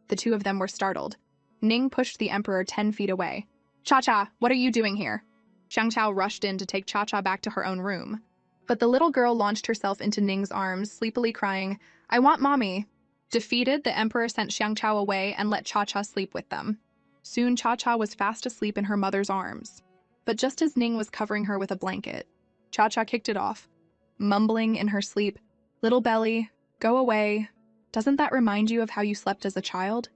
The two of them were startled. Ning pushed the emperor 10 feet away. Cha-Cha, what are you doing here? Xiangqiao rushed in to take Cha-Cha back to her own room. But the little girl launched herself into Ning's arms, sleepily crying, "I want mommy." Defeated, the emperor sent Xiangqiao away and let Cha-Cha sleep with them. Soon Cha-Cha was fast asleep in her mother's arms. But just as Ning was covering her with a blanket, Cha-Cha kicked it off, mumbling in her sleep, "Little belly, go away. Doesn't that remind you of how you slept as a child?"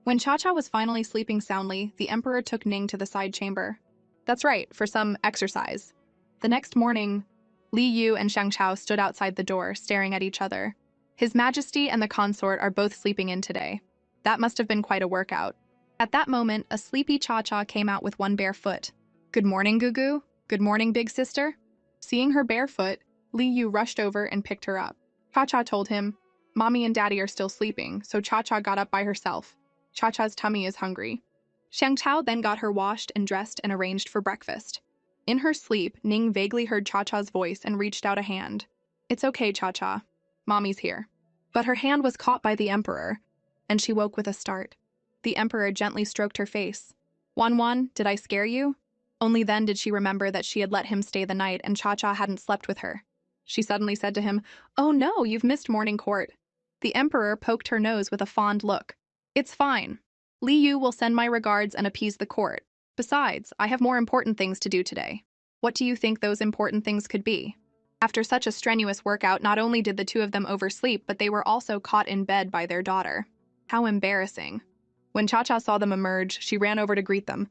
When Cha-Cha was finally sleeping soundly, the emperor took Ning to the side chamber. That's right, for some exercise. The next morning, Li Yu and Xiangqiao stood outside the door, staring at each other. His Majesty and the consort are both sleeping in today. That must have been quite a workout. At that moment, a sleepy Cha-Cha came out with one bare foot. "Good morning, Gugu. Good morning, big sister." Seeing her bare foot, Li Yu rushed over and picked her up. Cha-Cha told him, "Mommy and Daddy are still sleeping," so Cha-Cha got up by herself. Cha-Cha's tummy is hungry. Xiangqiao then got her washed and dressed and arranged for breakfast. In her sleep, Ning vaguely heard Cha-Cha's voice and reached out a hand. "It's okay, Cha-Cha. Mommy's here." But her hand was caught by the emperor, and she woke with a start. The emperor gently stroked her face. "Wan, did I scare you?" Only then did she remember that she had let him stay the night and Cha-Cha hadn't slept with her. She suddenly said to him, "Oh no, you've missed morning court." The emperor poked her nose with a fond look. "It's fine. Li Yu will send my regards and appease the court. Besides, I have more important things to do today." What do you think those important things could be? After such a strenuous workout, not only did the two of them oversleep, but they were also caught in bed by their daughter. How embarrassing. When Cha-Cha saw them emerge, she ran over to greet them.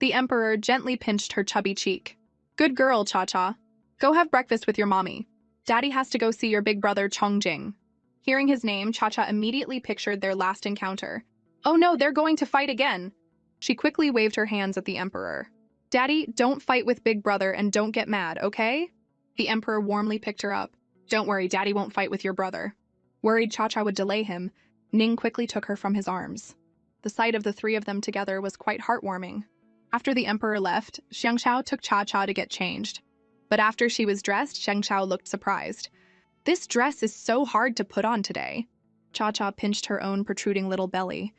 The emperor gently pinched her chubby cheek. "Good girl, Cha-Cha. Go have breakfast with your mommy. Daddy has to go see your big brother Chongjing." Hearing his name, Cha-Cha immediately pictured their last encounter. "Oh no, they're going to fight again." She quickly waved her hands at the emperor. "Daddy, don't fight with big brother and don't get mad, okay?" The emperor warmly picked her up. "Don't worry, Daddy won't fight with your brother." Worried Cha-Cha would delay him, Ning quickly took her from his arms. The sight of the three of them together was quite heartwarming. After the emperor left, Xiangqiao took Cha-Cha to get changed. But after she was dressed, Xiangqiao looked surprised. "This dress is so hard to put on today." Cha-Cha pinched her own protruding little belly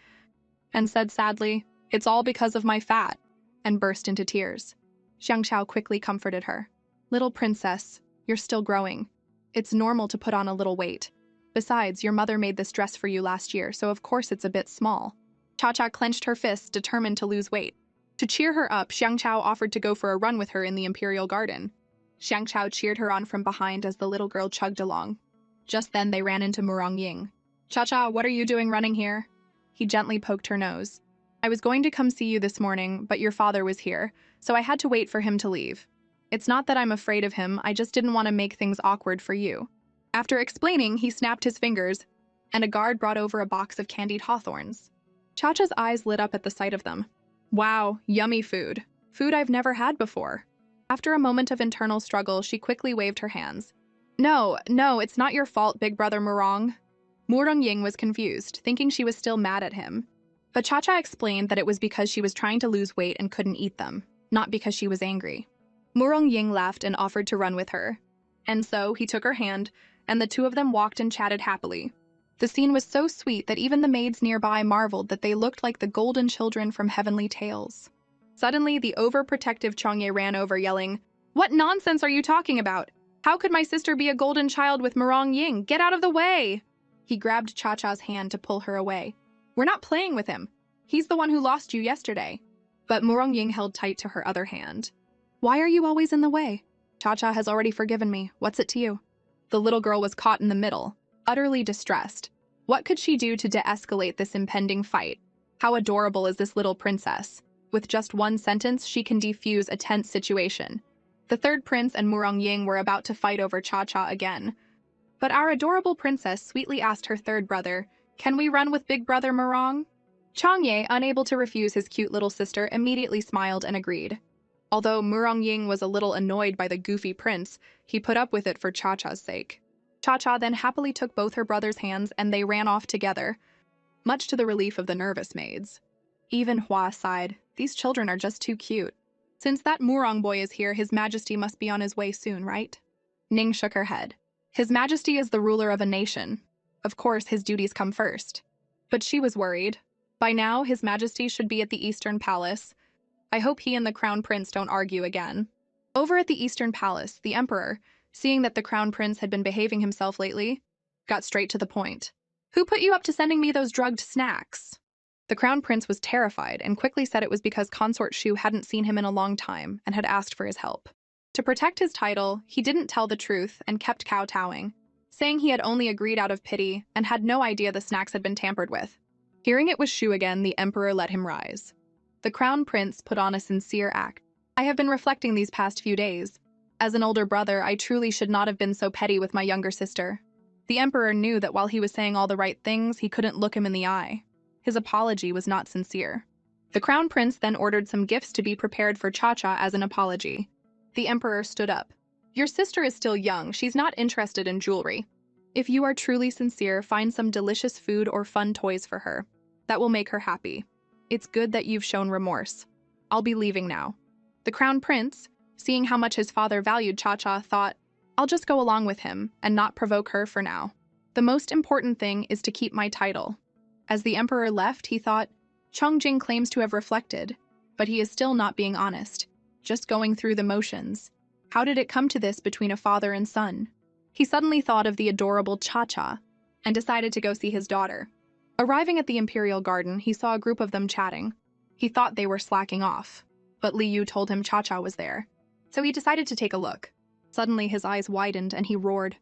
and said sadly, "It's all because of my fat," and burst into tears. Xiangqiao quickly comforted her. "Little princess, you're still growing. It's normal to put on a little weight. Besides, your mother made this dress for you last year, so of course it's a bit small." Cha-Cha clenched her fists, determined to lose weight. To cheer her up, Xiangqiao offered to go for a run with her in the imperial garden. Xiangqiao cheered her on from behind as the little girl chugged along. Just then they ran into Murong Ying. "Cha-Cha, what are you doing running here?" He gently poked her nose. "I was going to come see you this morning, but your father was here, so I had to wait for him to leave. It's not that I'm afraid of him, I just didn't want to make things awkward for you." After explaining, he snapped his fingers, and a guard brought over a box of candied hawthorns. Cha-Cha's eyes lit up at the sight of them. Wow, yummy food. Food I've never had before. After a moment of internal struggle, she quickly waved her hands. No, it's not your fault, big brother Murong." Murong Ying was confused, thinking she was still mad at him. But Cha-Cha explained that it was because she was trying to lose weight and couldn't eat them, not because she was angry. Murong Ying laughed and offered to run with her. And so he took her hand, and the two of them walked and chatted happily. The scene was so sweet that even the maids nearby marveled that they looked like the golden children from heavenly tales. Suddenly, the overprotective Chongye ran over, yelling, "What nonsense are you talking about? How could my sister be a golden child with Murong Ying? Get out of the way!" He grabbed Cha-Cha's hand to pull her away. "We're not playing with him. He's the one who lost you yesterday." But Murong Ying held tight to her other hand. "Why are you always in the way? Cha-Cha has already forgiven me. What's it to you?" The little girl was caught in the middle, utterly distressed. What could she do to de-escalate this impending fight? How adorable is this little princess? With just one sentence, she can defuse a tense situation. The third prince and Murong Ying were about to fight over Cha-Cha again. But our adorable princess sweetly asked her third brother, "Can we run with big brother Murong?" Chongye, unable to refuse his cute little sister, immediately smiled and agreed. Although Murong Ying was a little annoyed by the goofy prince, he put up with it for Cha-Cha's sake. Cha-Cha then happily took both her brother's hands and they ran off together, much to the relief of the nervous maids. Even Hua sighed, "These children are just too cute. Since that Murong boy is here, His Majesty must be on his way soon, right?" Ning shook her head. "His Majesty is the ruler of a nation. Of course, his duties come first." But she was worried. By now, His Majesty should be at the Eastern Palace. I hope he and the Crown Prince don't argue again. Over at the Eastern Palace, the emperor, seeing that the crown prince had been behaving himself lately, got straight to the point. Who put you up to sending me those drugged snacks? The crown prince was terrified and quickly said it was because Consort Shu hadn't seen him in a long time and had asked for his help. To protect his title, he didn't tell the truth and kept kowtowing, saying he had only agreed out of pity and had no idea the snacks had been tampered with. Hearing it was Shu again, the emperor let him rise. The crown prince put on a sincere act. I have been reflecting these past few days. As an older brother, I truly should not have been so petty with my younger sister. The emperor knew that while he was saying all the right things, he couldn't look him in the eye. His apology was not sincere. The crown prince then ordered some gifts to be prepared for Cha-Cha as an apology. The emperor stood up. Your sister is still young. She's not interested in jewelry. If you are truly sincere, find some delicious food or fun toys for her. That will make her happy. It's good that you've shown remorse. I'll be leaving now. The crown prince, seeing how much his father valued Cha-Cha, thought, I'll just go along with him and not provoke her for now. The most important thing is to keep my title. As the emperor left, he thought, Chongjing claims to have reflected, but he is still not being honest, just going through the motions. How did it come to this between a father and son? He suddenly thought of the adorable Cha-Cha and decided to go see his daughter. Arriving at the Imperial Garden, he saw a group of them chatting. He thought they were slacking off, but Li Yu told him Cha-Cha was there, so he decided to take a look. Suddenly, his eyes widened and he roared,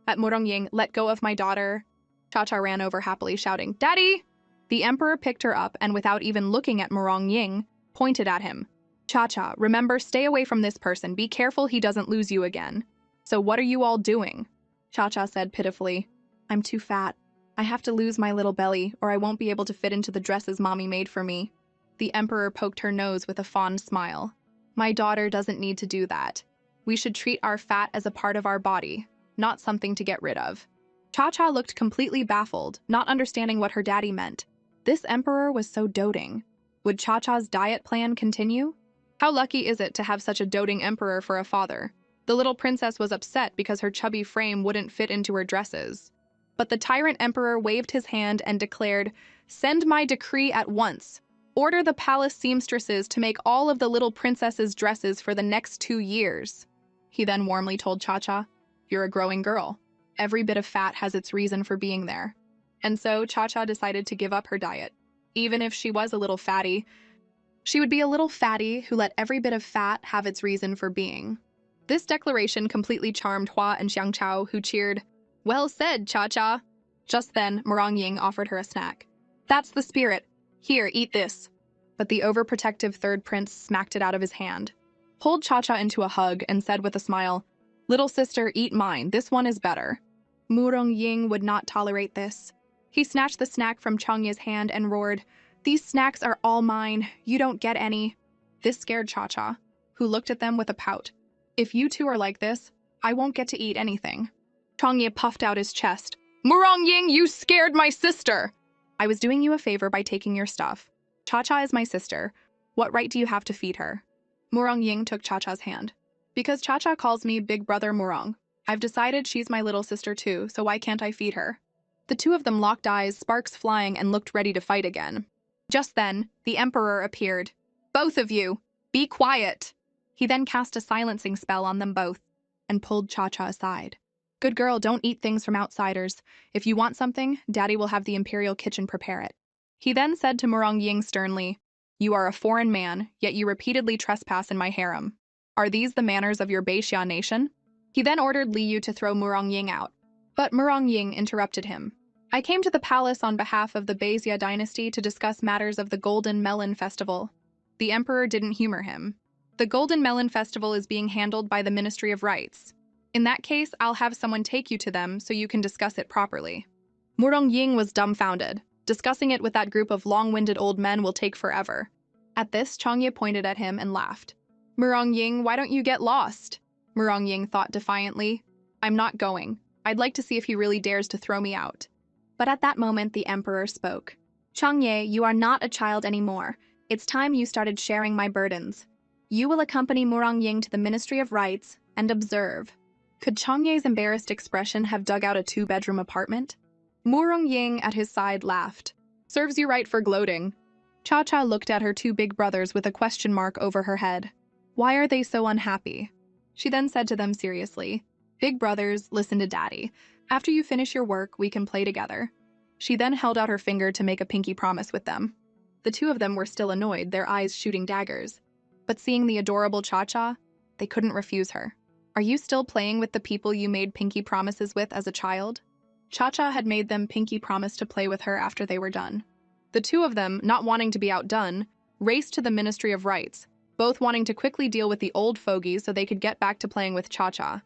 At Murongying, let go of my daughter. Cha-Cha ran over happily, shouting, Daddy! The emperor picked her up and without even looking at Murongying, pointed at him. Cha-Cha, remember, stay away from this person. Be careful he doesn't lose you again. So what are you all doing? Cha-Cha said pitifully, I'm too fat. I have to lose my little belly or I won't be able to fit into the dresses Mommy made for me. The emperor poked her nose with a fond smile. My daughter doesn't need to do that. We should treat our fat as a part of our body, not something to get rid of. Cha-Cha looked completely baffled, not understanding what her daddy meant. This emperor was so doting. Would Cha-Cha's diet plan continue? How lucky is it to have such a doting emperor for a father? The little princess was upset because her chubby frame wouldn't fit into her dresses. But the tyrant emperor waved his hand and declared, Send my decree at once. Order the palace seamstresses to make all of the little princess's dresses for the next 2 years. He then warmly told Cha-Cha, You're a growing girl. Every bit of fat has its reason for being there. And so Cha-Cha decided to give up her diet. Even if she was a little fatty, she would be a little fatty who let every bit of fat have its reason for being. This declaration completely charmed Hua and Xiangchao, who cheered, Well said, Cha-Cha. Just then, Murongying offered her a snack. That's the spirit. Here, eat this. But the overprotective third prince smacked it out of his hand, pulled Cha-Cha into a hug, and said with a smile, Little sister, eat mine. This one is better. Murongying would not tolerate this. He snatched the snack from Changye's hand and roared, These snacks are all mine. You don't get any. This scared Cha-Cha, who looked at them with a pout. If you two are like this, I won't get to eat anything. Changye puffed out his chest. Murongying, you scared my sister! I was doing you a favor by taking your stuff. Cha-Cha is my sister. What right do you have to feed her? Murongying took Cha-Cha's hand. Because Cha-Cha calls me Big Brother Murong. I've decided she's my little sister too, so why can't I feed her? The two of them locked eyes, sparks flying, and looked ready to fight again. Just then, the emperor appeared. Both of you, be quiet! He then cast a silencing spell on them both and pulled Cha-Cha aside. Good girl, don't eat things from outsiders. If you want something, Daddy will have the Imperial kitchen prepare it. He then said to Murongying sternly, You are a foreign man, yet you repeatedly trespass in my harem. Are these the manners of your Beixia nation? He then ordered Li Yu to throw Murongying out. But Murongying interrupted him. I came to the palace on behalf of the Beixia dynasty to discuss matters of the Golden Melon Festival. The emperor didn't humor him. The Golden Melon Festival is being handled by the Ministry of Rights. In that case, I'll have someone take you to them so you can discuss it properly. Murongying was dumbfounded. Discussing it with that group of long-winded old men will take forever. At this, Changye pointed at him and laughed. Murongying, why don't you get lost? Murongying thought defiantly. I'm not going. I'd like to see if he really dares to throw me out. But at that moment, the emperor spoke. Changye, you are not a child anymore. It's time you started sharing my burdens. You will accompany Murongying to the Ministry of Rights and observe. Could Changye's embarrassed expression have dug out a 2-bedroom apartment? Murongying at his side laughed. Serves you right for gloating. Cha-Cha looked at her 2 big brothers with a question mark over her head. Why are they so unhappy? She then said to them seriously, "Big brothers, listen to daddy. After you finish your work, we can play together." She then held out her finger to make a pinky promise with them. The two of them were still annoyed, their eyes shooting daggers. But seeing the adorable Cha-Cha, they couldn't refuse her. "Are you still playing with the people you made pinky promises with as a child?" Cha-Cha had made them pinky promise to play with her after they were done. The two of them, not wanting to be outdone, raced to the Ministry of Rights, both wanting to quickly deal with the old fogies so they could get back to playing with Cha-Cha.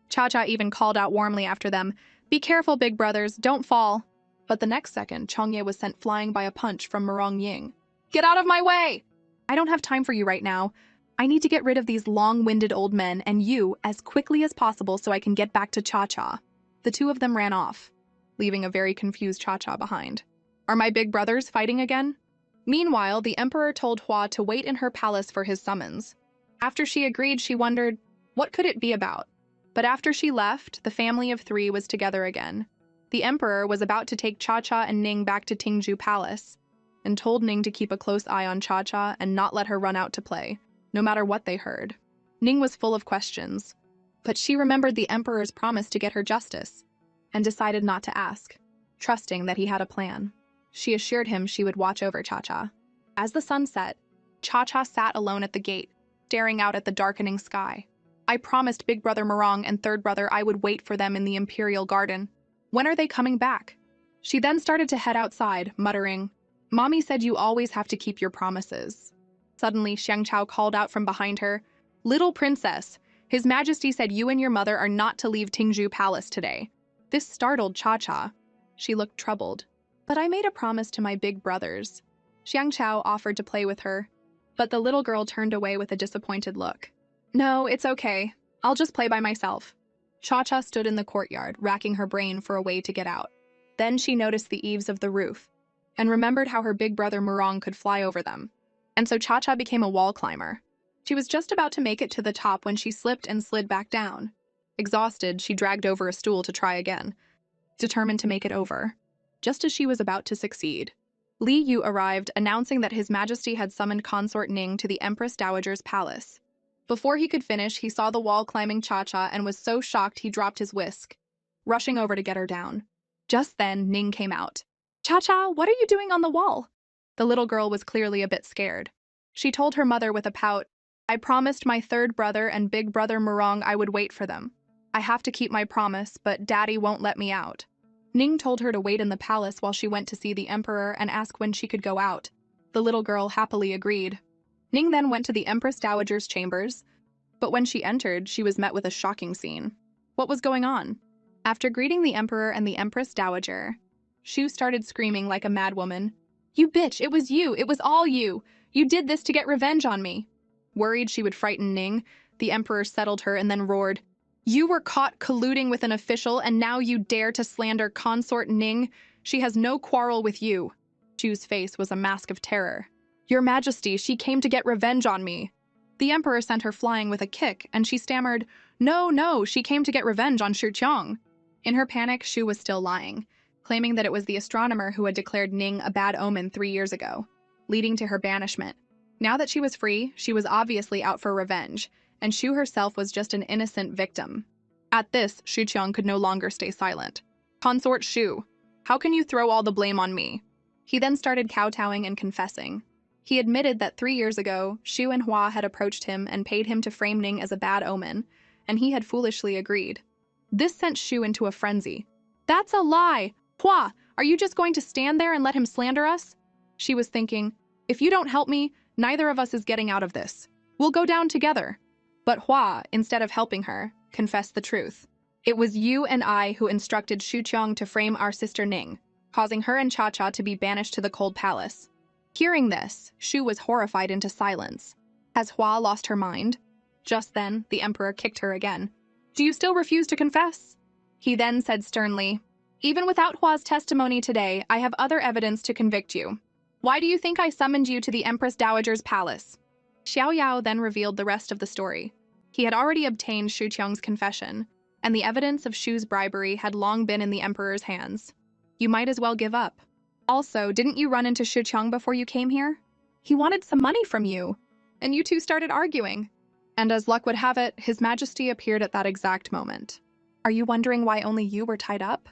Cha-Cha even called out warmly after them, "Be careful, big brothers, don't fall." But the next second, Chongye was sent flying by a punch from Murong Ying. "Get out of my way! I don't have time for you right now. I need to get rid of these long-winded old men and you as quickly as possible so I can get back to Cha-Cha." The two of them ran off, leaving a very confused Cha-Cha behind. Are my big brothers fighting again? Meanwhile, the emperor told Hua to wait in her palace for his summons. After she agreed, she wondered, what could it be about? But after she left, the family of three was together again. The emperor was about to take Cha-Cha and Ning back to Tingju Palace, and told Ning to keep a close eye on Cha-Cha and not let her run out to play, no matter what they heard. Ning was full of questions, but she remembered the emperor's promise to get her justice, and decided not to ask, trusting that he had a plan. She assured him she would watch over Cha-Cha. As the sun set, Cha-Cha sat alone at the gate, staring out at the darkening sky. "I promised Big Brother Murong and Third Brother I would wait for them in the Imperial Garden. When are they coming back?" She then started to head outside, muttering, "Mommy said you always have to keep your promises." Suddenly, Xiang Chao called out from behind her, "Little princess, His Majesty said you and your mother are not to leave Tingju Palace today." This startled Cha-Cha. She looked troubled. "But I made a promise to my big brothers." Xiang Chao offered to play with her, but the little girl turned away with a disappointed look. "No, it's okay. I'll just play by myself." Cha-Cha stood in the courtyard, racking her brain for a way to get out. Then she noticed the eaves of the roof, and remembered how her big brother Murong could fly over them. And so Cha-Cha became a wall climber. She was just about to make it to the top when she slipped and slid back down. Exhausted, she dragged over a stool to try again, determined to make it over. Just as she was about to succeed, Li Yu arrived, announcing that His Majesty had summoned Consort Ning to the Empress Dowager's palace. Before he could finish, he saw the wall-climbing Cha-Cha and was so shocked he dropped his whisk, rushing over to get her down. Just then, Ning came out. "Cha-Cha, what are you doing on the wall?" The little girl was clearly a bit scared. She told her mother with a pout, "I promised my third brother and big brother Murong I would wait for them. I have to keep my promise, but Daddy won't let me out." Ning told her to wait in the palace while she went to see the emperor and ask when she could go out. The little girl happily agreed. Ning then went to the Empress Dowager's chambers, but when she entered, she was met with a shocking scene. What was going on? After greeting the emperor and the Empress Dowager, Shu started screaming like a madwoman. "You bitch, it was you, it was all you! You did this to get revenge on me!" Worried she would frighten Ning, the emperor settled her and then roared, "You were caught colluding with an official and now you dare to slander Consort Ning? She has no quarrel with you." Shu's face was a mask of terror. "Your Majesty, she came to get revenge on me." The emperor sent her flying with a kick, and she stammered, No, she came to get revenge on Shu Qiang." In her panic, Shu was still lying, claiming that it was the astronomer who had declared Ning a bad omen 3 years ago, leading to her banishment. Now that she was free, she was obviously out for revenge, and Shu herself was just an innocent victim. At this, Shu Qiang could no longer stay silent. "Consort Shu, how can you throw all the blame on me?" He then started kowtowing and confessing. He admitted that 3 years ago, Shu and Hua had approached him and paid him to frame Ning as a bad omen, and he had foolishly agreed. This sent Shu into a frenzy. "That's a lie! Hua, are you just going to stand there and let him slander us?" She was thinking, "If you don't help me, neither of us is getting out of this. We'll go down together." But Hua, instead of helping her, confessed the truth. "It was you and I who instructed Shu Qiang to frame our sister Ning, causing her and Cha-Cha to be banished to the Cold Palace." Hearing this, Shu was horrified into silence. Has Hua lost her mind? Just then, the emperor kicked her again. "Do you still refuse to confess?" He then said sternly, "Even without Hua's testimony today, I have other evidence to convict you. Why do you think I summoned you to the Empress Dowager's palace?" Xiao Yao then revealed the rest of the story. He had already obtained Shu Qiang's confession, and the evidence of Shu's bribery had long been in the emperor's hands. "You might as well give up. Also, didn't you run into Shu Qiang before you came here? He wanted some money from you, and you two started arguing." And as luck would have it, His Majesty appeared at that exact moment. Are you wondering why only you were tied up?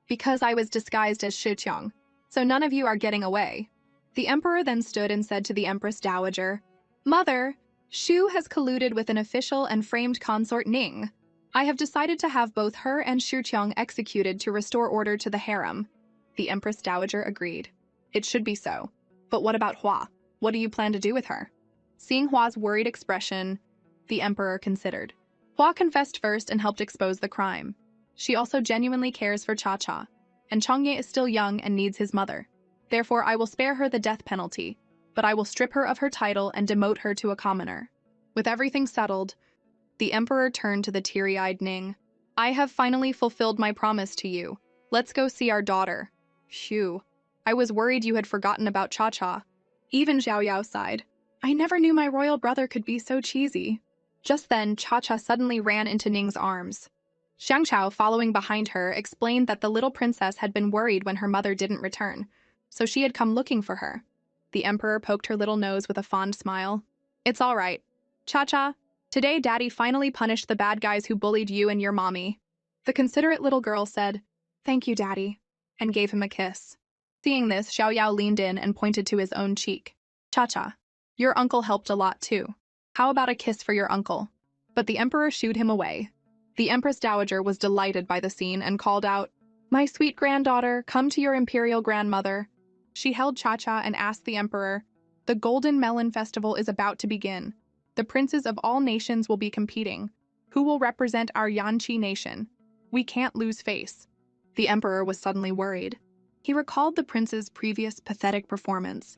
Because I was disguised as Shiqiang, so none of you are getting away. The emperor then stood and said to the Empress Dowager, Mother, Shu has colluded with an official and framed consort Ning. I have decided to have both her and Shiqiang executed to restore order to the harem. The Empress Dowager agreed. It should be so. But what about Hua? What do you plan to do with her? Seeing Hua's worried expression, the emperor considered. Hua confessed first and helped expose the crime. She also genuinely cares for Cha-Cha, and Changye is still young and needs his mother. Therefore, I will spare her the death penalty, but I will strip her of her title and demote her to a commoner. With everything settled, the emperor turned to the teary-eyed Ning. I have finally fulfilled my promise to you. Let's go see our daughter. Phew. I was worried you had forgotten about Cha-Cha. Even Zhao Yao sighed. I never knew my royal brother could be so cheesy. Just then, Cha-Cha suddenly ran into Ning's arms. Xiang Chao, following behind her, explained that the little princess had been worried when her mother didn't return, so she had come looking for her. The emperor poked her little nose with a fond smile. It's all right. Cha-Cha, today Daddy finally punished the bad guys who bullied you and your mommy. The considerate little girl said, Thank you, Daddy, and gave him a kiss. Seeing this, Xiao Yao leaned in and pointed to his own cheek. Cha-Cha, your uncle helped a lot too. How about a kiss for your uncle? But the emperor shooed him away. The Empress Dowager was delighted by the scene and called out, My sweet granddaughter, come to your imperial grandmother. She held Cha-Cha and asked the emperor, The Golden Melon Festival is about to begin. The princes of all nations will be competing. Who will represent our Yanqi nation? We can't lose face. The emperor was suddenly worried. He recalled the prince's previous pathetic performance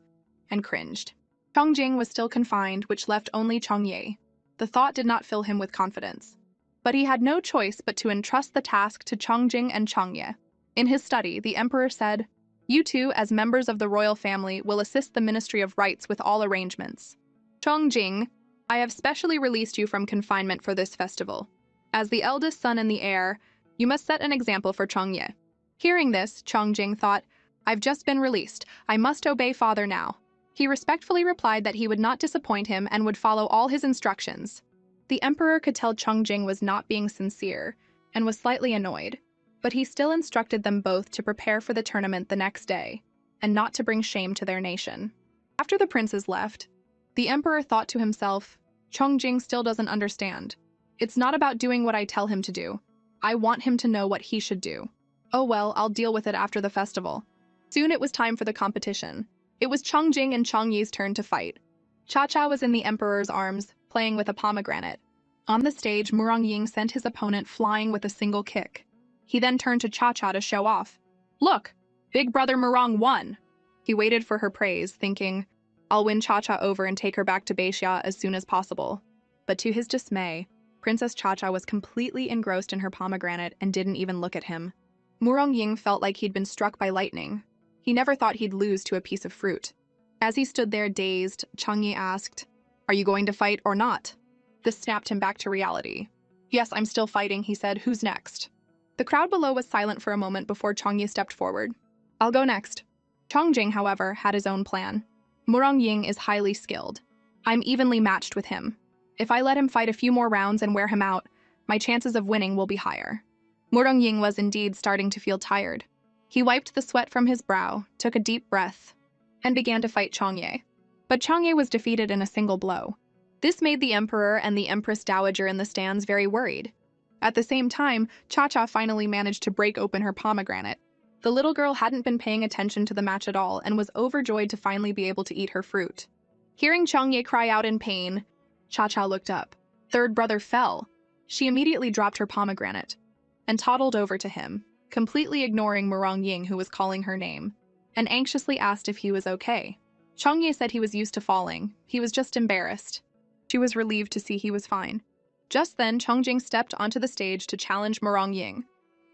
and cringed. Chongjing was still confined, which left only Chongye. The thought did not fill him with confidence. But he had no choice but to entrust the task to Chongjing and Chongye. In his study, the emperor said, You two, as members of the royal family, will assist the Ministry of Rites with all arrangements. Chongjing, I have specially released you from confinement for this festival. As the eldest son and the heir, you must set an example for Chongye. Hearing this, Chongjing thought, I've just been released. I must obey father now. He respectfully replied that he would not disappoint him and would follow all his instructions. The emperor could tell Chongjing was not being sincere and was slightly annoyed, but he still instructed them both to prepare for the tournament the next day and not to bring shame to their nation. After the princes left, the emperor thought to himself, Chongjing still doesn't understand. It's not about doing what I tell him to do. I want him to know what he should do. Oh well, I'll deal with it after the festival. Soon it was time for the competition. It was Chongjing and Chongye's turn to fight. Cha-Cha was in the emperor's arms, playing with a pomegranate. On the stage, Murongying sent his opponent flying with a single kick. He then turned to Cha-Cha to show off. Look, big brother Murong won. He waited for her praise, thinking, I'll win Cha-Cha over and take her back to Beixia as soon as possible. But to his dismay, Princess Cha-Cha was completely engrossed in her pomegranate and didn't even look at him. Murongying felt like he'd been struck by lightning. He never thought he'd lose to a piece of fruit. As he stood there dazed, Changye asked, Are you going to fight or not? This snapped him back to reality. Yes, I'm still fighting, he said. Who's next? The crowd below was silent for a moment before Changye stepped forward. I'll go next. Chongjing, however, had his own plan. Murongying is highly skilled. I'm evenly matched with him. If I let him fight a few more rounds and wear him out, my chances of winning will be higher. Murongying was indeed starting to feel tired. He wiped the sweat from his brow, took a deep breath, and began to fight Chongye. But Chongye was defeated in a single blow. This made the emperor and the empress dowager in the stands very worried. At the same time, Cha-Cha finally managed to break open her pomegranate. The little girl hadn't been paying attention to the match at all and was overjoyed to finally be able to eat her fruit. Hearing Chongye cry out in pain, Cha-Cha looked up. Third brother fell. She immediately dropped her pomegranate and toddled over to him, completely ignoring Murongying, who was calling her name, and anxiously asked if he was okay. Chongye said he was used to falling. He was just embarrassed. She was relieved to see he was fine. Just then, Chongjing stepped onto the stage to challenge Murongying.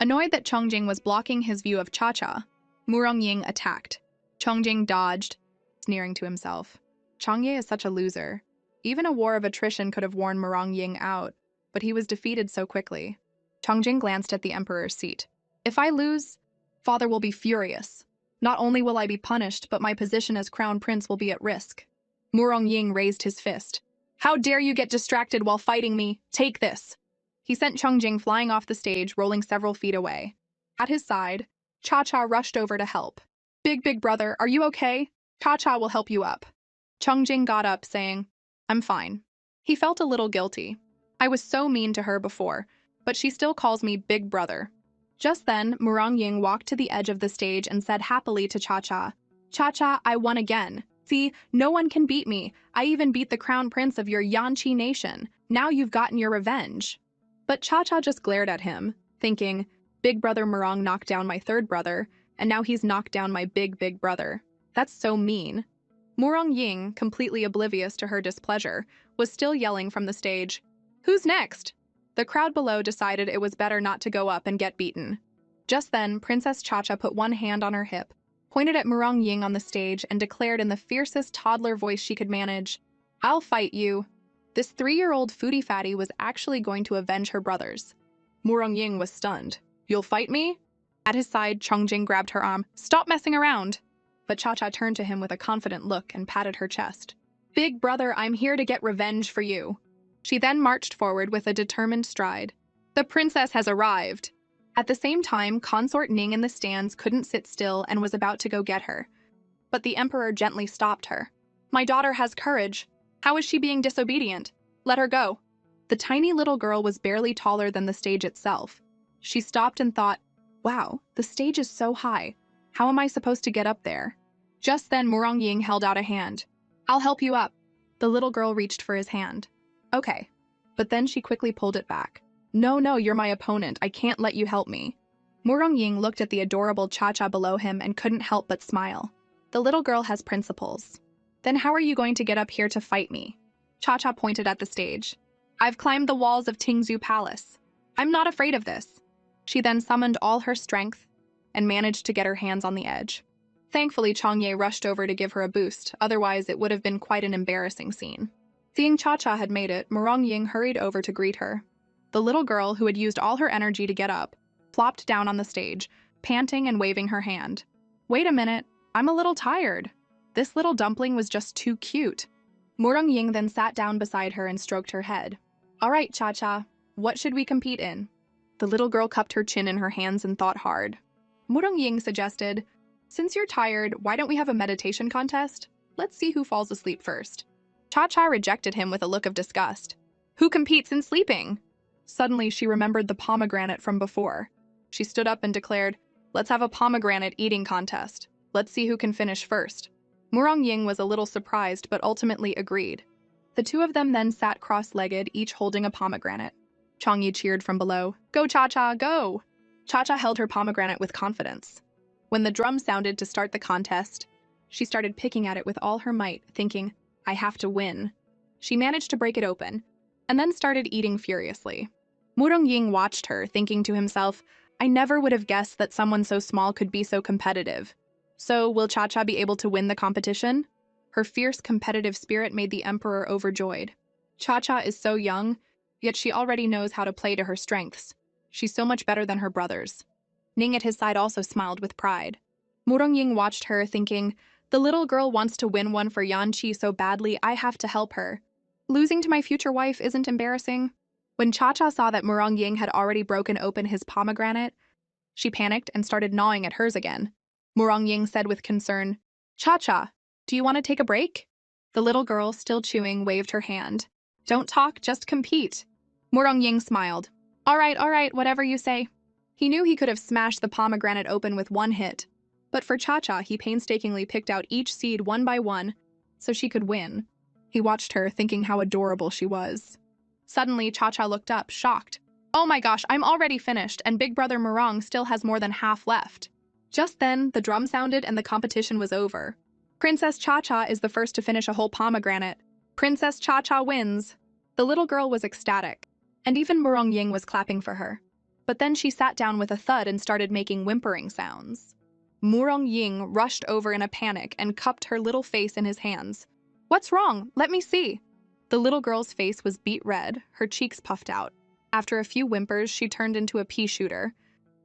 Annoyed that Chongjing was blocking his view of Cha-Cha, Murongying attacked. Chongjing dodged, sneering to himself. Chongye is such a loser. Even a war of attrition could have worn Murongying out, but he was defeated so quickly. Chongjing glanced at the emperor's seat. If I lose, father will be furious. Not only will I be punished, but my position as crown prince will be at risk. Murongying raised his fist. How dare you get distracted while fighting me? Take this. He sent Chungjing flying off the stage, rolling several feet away. At his side, Cha-Cha rushed over to help. Big brother, are you okay? Cha-Cha will help you up. Chungjing got up, saying, I'm fine. He felt a little guilty. I was so mean to her before, but she still calls me big brother. Just then, Murong Ying walked to the edge of the stage and said happily to Cha-Cha, Cha-Cha, I won again. See, no one can beat me. I even beat the crown prince of your Yanqi nation. Now you've gotten your revenge. But Cha-Cha just glared at him, thinking, big brother Murong knocked down my third brother, and now he's knocked down my big brother. That's so mean. Murong Ying, completely oblivious to her displeasure, was still yelling from the stage, Who's next? The crowd below decided it was better not to go up and get beaten. Just then, Princess Cha-Cha put one hand on her hip, pointed at Murong Ying on the stage, and declared in the fiercest toddler voice she could manage, I'll fight you. This 3-year-old foodie fatty was actually going to avenge her brothers. Murong Ying was stunned. You'll fight me? At his side, Chungjing grabbed her arm. Stop messing around! But Cha-Cha turned to him with a confident look and patted her chest. Big brother, I'm here to get revenge for you. She then marched forward with a determined stride. The princess has arrived. At the same time, Consort Ning in the stands couldn't sit still and was about to go get her. But the emperor gently stopped her. My daughter has courage. How is she being disobedient? Let her go. The tiny little girl was barely taller than the stage itself. She stopped and thought, wow, the stage is so high. How am I supposed to get up there? Just then, Murong Ying held out a hand. I'll help you up. The little girl reached for his hand. Okay. But then she quickly pulled it back. No, you're my opponent. I can't let you help me. Murong Ying looked at the adorable Cha-Cha below him and couldn't help but smile. The little girl has principles. Then how are you going to get up here to fight me? Cha-Cha pointed at the stage. I've climbed the walls of Tingzhou Palace. I'm not afraid of this. She then summoned all her strength and managed to get her hands on the edge. Thankfully, Changye rushed over to give her a boost, otherwise it would have been quite an embarrassing scene. Seeing Cha-Cha had made it, Murong Ying hurried over to greet her. The little girl, who had used all her energy to get up, flopped down on the stage, panting and waving her hand. Wait a minute, I'm a little tired. This little dumpling was just too cute. Murong Ying then sat down beside her and stroked her head. All right, Cha-Cha, what should we compete in? The little girl cupped her chin in her hands and thought hard. Murong Ying suggested, since you're tired, why don't we have a meditation contest? Let's see who falls asleep first. Cha-Cha rejected him with a look of disgust. Who competes in sleeping? Suddenly, she remembered the pomegranate from before. She stood up and declared, let's have a pomegranate eating contest. Let's see who can finish first. Murong Ying was a little surprised, but ultimately agreed. The two of them then sat cross-legged, each holding a pomegranate. Changyi cheered from below, Go, Cha-Cha, go! Cha-Cha held her pomegranate with confidence. When the drum sounded to start the contest, she started picking at it with all her might, thinking, I have to win. She managed to break it open, and then started eating furiously. Murong Ying watched her, thinking to himself, I never would have guessed that someone so small could be so competitive. So, will Cha-Cha be able to win the competition? Her fierce competitive spirit made the emperor overjoyed. Cha-Cha is so young, yet she already knows how to play to her strengths. She's so much better than her brothers. Ning at his side also smiled with pride. Murong Ying watched her, thinking, the little girl wants to win one for Yanqi so badly, I have to help her. Losing to my future wife isn't embarrassing. When Cha-Cha saw that Murong Ying had already broken open his pomegranate, she panicked and started gnawing at hers again. Murong Ying said with concern, Cha-Cha, do you want to take a break? The little girl, still chewing, waved her hand. Don't talk, just compete. Murong Ying smiled. All right, whatever you say. He knew he could have smashed the pomegranate open with one hit. But for Cha-Cha, he painstakingly picked out each seed one by one, so she could win. He watched her, thinking how adorable she was. Suddenly, Cha-Cha looked up, shocked. Oh my gosh, I'm already finished, and Big Brother Murong still has more than half left. Just then, the drum sounded and the competition was over. Princess Cha-Cha is the first to finish a whole pomegranate. Princess Cha-Cha wins. The little girl was ecstatic, and even Murong Ying was clapping for her. But then she sat down with a thud and started making whimpering sounds. Murong Ying rushed over in a panic and cupped her little face in his hands. What's wrong? Let me see. The little girl's face was beet red, her cheeks puffed out. After a few whimpers, she turned into a pea shooter,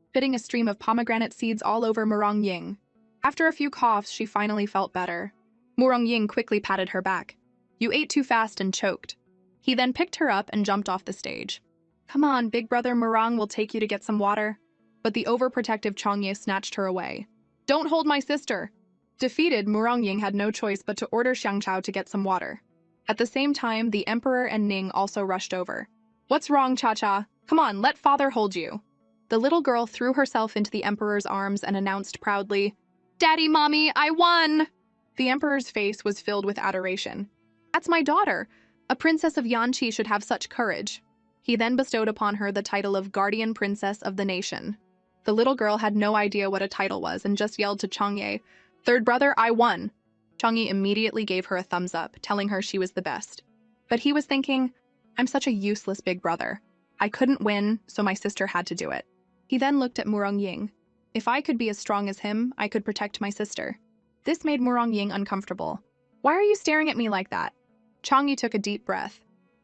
spitting a stream of pomegranate seeds all over Murong Ying. After a few coughs, she finally felt better. Murong Ying quickly patted her back. You ate too fast and choked. He then picked her up and jumped off the stage. Come on, big brother Murong will take you to get some water. But the overprotective Changye snatched her away. Don't hold my sister! Defeated, Murong Ying had no choice but to order Xiang Chao to get some water. At the same time, the emperor and Ning also rushed over. What's wrong, Cha-Cha? Come on, let father hold you. The little girl threw herself into the emperor's arms and announced proudly, Daddy, Mommy, I won! The emperor's face was filled with adoration. That's my daughter. A princess of Yanqi should have such courage. He then bestowed upon her the title of Guardian Princess of the Nation. The little girl had no idea what a title was and just yelled to Changye, Third brother, I won. Changye immediately gave her a thumbs up, telling her she was the best. But he was thinking, I'm such a useless big brother. I couldn't win, so my sister had to do it. He then looked at Murong Ying. If I could be as strong as him, I could protect my sister. This made Murong Ying uncomfortable. Why are you staring at me like that? Changye took a deep breath,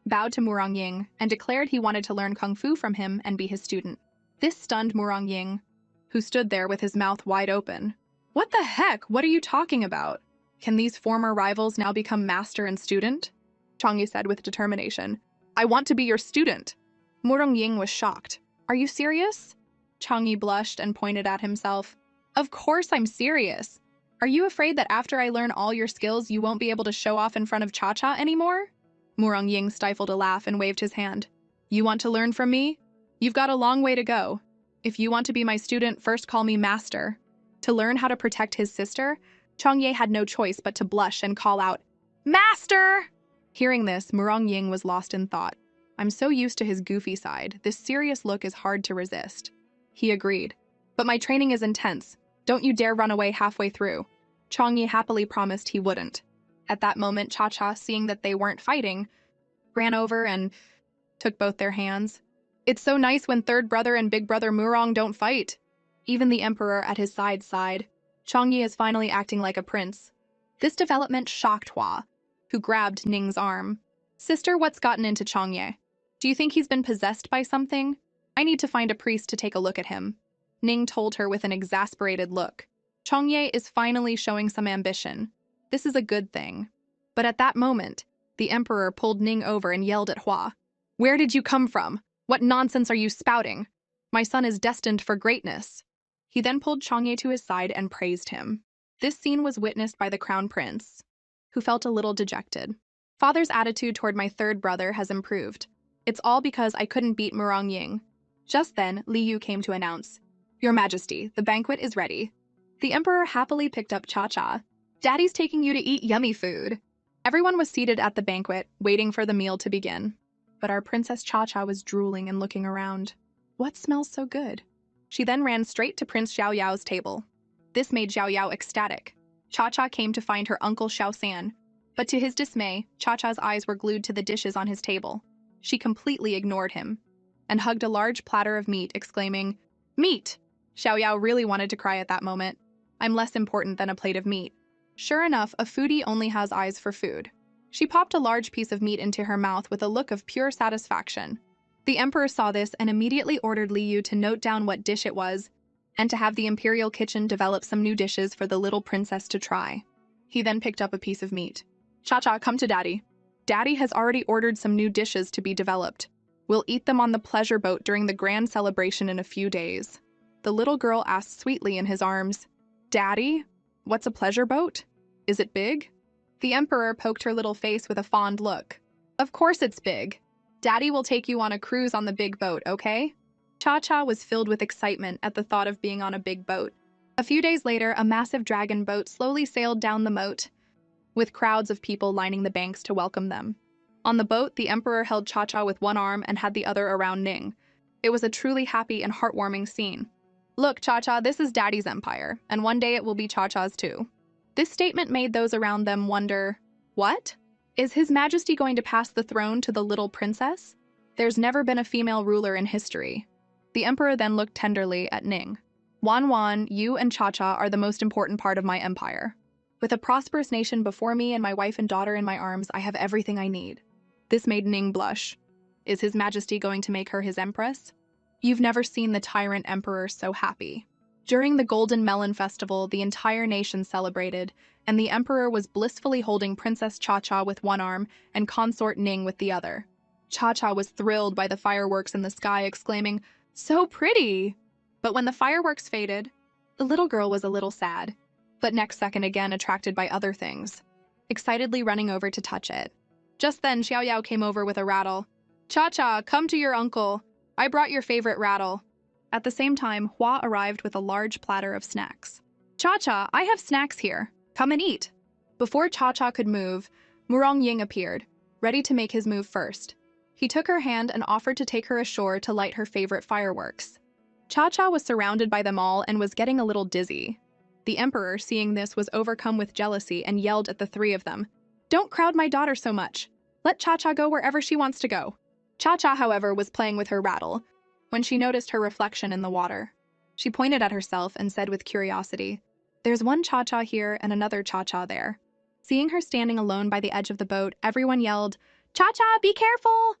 bowed to Murong Ying, and declared he wanted to learn kung fu from him and be his student. This stunned Murong Ying, who stood there with his mouth wide open. What the heck? What are you talking about? Can these former rivals now become master and student? Changye said with determination. I want to be your student. Murong Ying was shocked. Are you serious? Changye blushed and pointed at himself. Of course I'm serious. Are you afraid that after I learn all your skills, you won't be able to show off in front of Cha-Cha anymore? Murong Ying stifled a laugh and waved his hand. You want to learn from me? You've got a long way to go. If you want to be my student, first call me master. To learn how to protect his sister, Changye had no choice but to blush and call out, Master! Hearing this, Murong Ying was lost in thought. I'm so used to his goofy side, this serious look is hard to resist. He agreed. But my training is intense. Don't you dare run away halfway through. Changye happily promised he wouldn't. At that moment, Cha-Cha, seeing that they weren't fighting, ran over and took both their hands. It's so nice when third brother and big brother Murong don't fight. Even the emperor at his side sighed. Changye is finally acting like a prince. This development shocked Hua, who grabbed Ning's arm. Sister, what's gotten into Changye? Do you think he's been possessed by something? I need to find a priest to take a look at him. Ning told her with an exasperated look. Changye is finally showing some ambition. This is a good thing. But at that moment, the emperor pulled Ning over and yelled at Hua. Where did you come from? What nonsense are you spouting? My son is destined for greatness. He then pulled Changye to his side and praised him. This scene was witnessed by the crown prince, who felt a little dejected. Father's attitude toward my third brother has improved. It's all because I couldn't beat Murong Ying. Just then, Li Yu came to announce, Your Majesty, the banquet is ready. The emperor happily picked up Cha-Cha. Daddy's taking you to eat yummy food. Everyone was seated at the banquet, waiting for the meal to begin. But our Princess Cha-Cha was drooling and looking around. What smells so good? She then ran straight to Prince Xiao Yao's table. This made Xiao Yao ecstatic. Cha-Cha came to find her uncle Xiao San, but to his dismay, Cha-Cha's eyes were glued to the dishes on his table. She completely ignored him and hugged a large platter of meat, exclaiming, Meat! Xiao Yao really wanted to cry at that moment. I'm less important than a plate of meat. Sure enough, a foodie only has eyes for food. She popped a large piece of meat into her mouth with a look of pure satisfaction. The emperor saw this and immediately ordered Li Yu to note down what dish it was, and to have the imperial kitchen develop some new dishes for the little princess to try. He then picked up a piece of meat. Cha-Cha, come to Daddy. Daddy has already ordered some new dishes to be developed. We'll eat them on the pleasure boat during the grand celebration in a few days. The little girl asked sweetly in his arms, Daddy, what's a pleasure boat? Is it big? The emperor poked her little face with a fond look. Of course it's big. Daddy will take you on a cruise on the big boat, okay? Cha-Cha was filled with excitement at the thought of being on a big boat. A few days later, a massive dragon boat slowly sailed down the moat, with crowds of people lining the banks to welcome them. On the boat, the emperor held Cha-Cha with one arm and had the other around Ning. It was a truly happy and heartwarming scene. Look, Cha-Cha, this is Daddy's empire, and one day it will be Cha-Cha's too. This statement made those around them wonder, what? Is His Majesty going to pass the throne to the little princess? There's never been a female ruler in history. The emperor then looked tenderly at Ning. Wan, you and Cha-Cha are the most important part of my empire. With a prosperous nation before me and my wife and daughter in my arms, I have everything I need. This made Ning blush. Is His Majesty going to make her his empress? You've never seen the Tyrant Emperor so happy. During the Golden Melon Festival, the entire nation celebrated, and the emperor was blissfully holding Princess Cha-Cha with one arm and consort Ning with the other. Cha-Cha was thrilled by the fireworks in the sky, exclaiming, "So pretty!" But when the fireworks faded, the little girl was a little sad, but next second again attracted by other things, excitedly running over to touch it. Just then, Xiao Yao came over with a rattle. "Cha-Cha, come to your uncle. I brought your favorite rattle." At the same time, Hua arrived with a large platter of snacks. "Cha-Cha, I have snacks here. Come and eat." Before Cha-Cha could move, Murong Ying appeared, ready to make his move first. He took her hand and offered to take her ashore to light her favorite fireworks. Cha-Cha was surrounded by them all and was getting a little dizzy. The emperor, seeing this, was overcome with jealousy and yelled at the three of them, "Don't crowd my daughter so much. Let Cha-Cha go wherever she wants to go." Cha-Cha, however, was playing with her rattle when she noticed her reflection in the water. She pointed at herself and said with curiosity, "There's one Cha-Cha here and another Cha-Cha there." Seeing her standing alone by the edge of the boat, everyone yelled, "Cha-Cha, be careful!"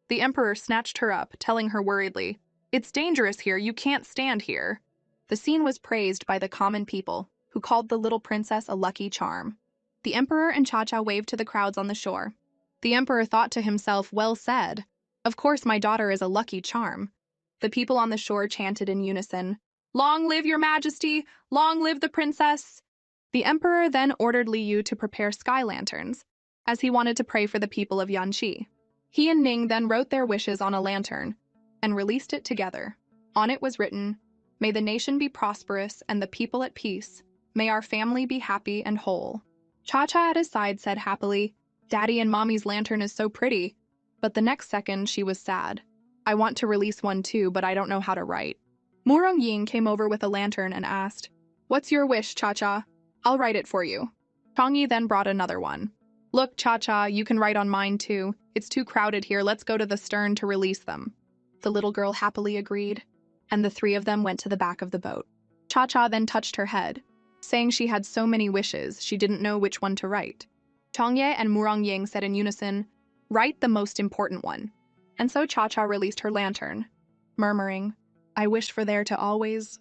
The emperor snatched her up, telling her worriedly, "It's dangerous here, you can't stand here." The scene was praised by the common people, who called the little princess a lucky charm. The emperor and Cha-Cha waved to the crowds on the shore. The emperor thought to himself, "Well said. Of course my daughter is a lucky charm." The people on the shore chanted in unison, "Long live your majesty! Long live the princess!" The emperor then ordered Li Yu to prepare sky lanterns, as he wanted to pray for the people of Yanqi. He and Ning then wrote their wishes on a lantern and released it together. On it was written, "May the nation be prosperous and the people at peace. May our family be happy and whole." Cha-Cha at his side said happily, "Daddy and Mommy's lantern is so pretty." But the next second she was sad. "I want to release one too, but I don't know how to write." Murong Ying came over with a lantern and asked, "What's your wish, Cha-Cha? I'll write it for you." Changyi then brought another one. "Look, Cha-Cha, you can write on mine too. It's too crowded here, let's go to the stern to release them." The little girl happily agreed, and the three of them went to the back of the boat. Cha-Cha then touched her head, saying she had so many wishes she didn't know which one to write. Changye and Murong Ying said in unison, "Write the most important one." And so Cha-Cha released her lantern, murmuring, "I wish for there to always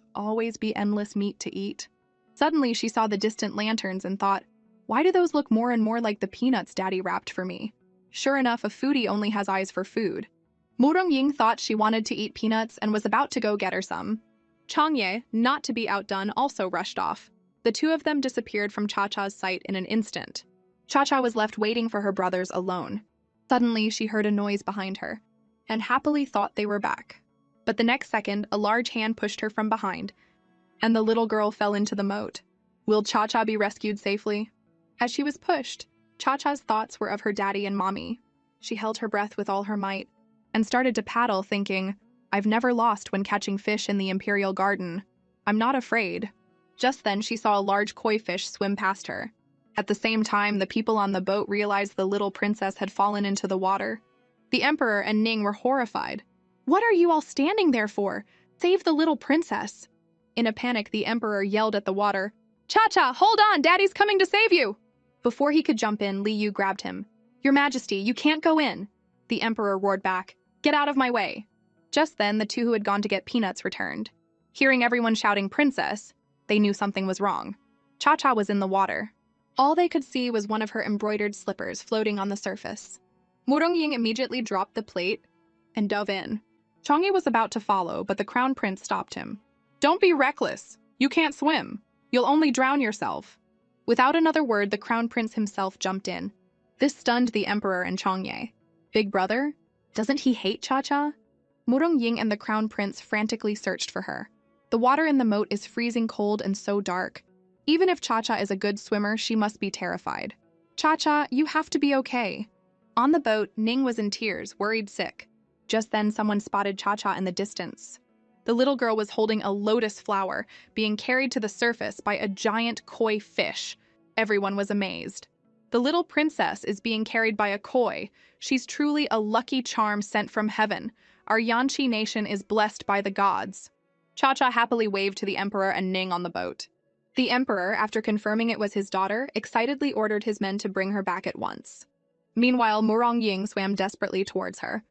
be endless meat to eat." Suddenly she saw the distant lanterns and thought, "Why do those look more and more like the peanuts Daddy wrapped for me?" Sure enough, a foodie only has eyes for food. Murong Ying thought she wanted to eat peanuts and was about to go get her some. Changye, not to be outdone, also rushed off. The two of them disappeared from Cha-Cha's sight in an instant. Cha-Cha was left waiting for her brothers alone. Suddenly, she heard a noise behind her, and happily thought they were back. But the next second, a large hand pushed her from behind, and the little girl fell into the moat. Will Cha-Cha be rescued safely? As she was pushed, Cha-Cha's thoughts were of her daddy and mommy. She held her breath with all her might, and started to paddle, thinking, "I've never lost when catching fish in the Imperial Garden. I'm not afraid." Just then, she saw a large koi fish swim past her. At the same time, the people on the boat realized the little princess had fallen into the water. The emperor and Ning were horrified. "What are you all standing there for? Save the little princess." In a panic, the emperor yelled at the water, "Cha-Cha, hold on, Daddy's coming to save you!" Before he could jump in, Li Yu grabbed him. "Your Majesty, you can't go in." The emperor roared back, "Get out of my way." Just then, the two who had gone to get peanuts returned. Hearing everyone shouting "Princess," they knew something was wrong. Cha-Cha was in the water. All they could see was one of her embroidered slippers floating on the surface. Murong Ying immediately dropped the plate and dove in. Changyi was about to follow, but the crown prince stopped him. "Don't be reckless. You can't swim. You'll only drown yourself." Without another word, the crown prince himself jumped in. This stunned the emperor and Changye. "Big brother? Doesn't he hate Cha-Cha?" Murong Ying and the crown prince frantically searched for her. The water in the moat is freezing cold and so dark. Even if Cha-Cha is a good swimmer, she must be terrified. "Cha-Cha, you have to be okay." On the boat, Ning was in tears, worried sick. Just then, someone spotted Cha-Cha in the distance. The little girl was holding a lotus flower, being carried to the surface by a giant koi fish. Everyone was amazed. The little princess is being carried by a koi. She's truly a lucky charm sent from heaven. Our Yanqi nation is blessed by the gods. Cha-Cha happily waved to the emperor and Ning on the boat. The emperor, after confirming it was his daughter, excitedly ordered his men to bring her back at once. Meanwhile, Murong Ying swam desperately towards her.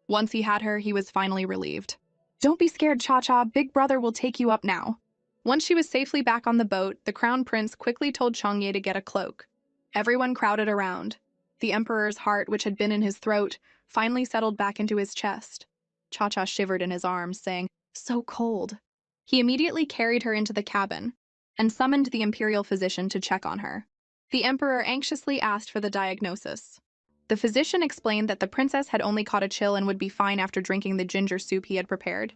Once he had her, he was finally relieved. "Don't be scared, Cha-Cha. Big brother will take you up now." Once she was safely back on the boat, the crown prince quickly told Changye to get a cloak. Everyone crowded around. The emperor's heart, which had been in his throat, finally settled back into his chest. Cha-Cha shivered in his arms, saying, "So cold." He immediately carried her into the cabin and summoned the imperial physician to check on her. The emperor anxiously asked for the diagnosis. The physician explained that the princess had only caught a chill and would be fine after drinking the ginger soup he had prepared.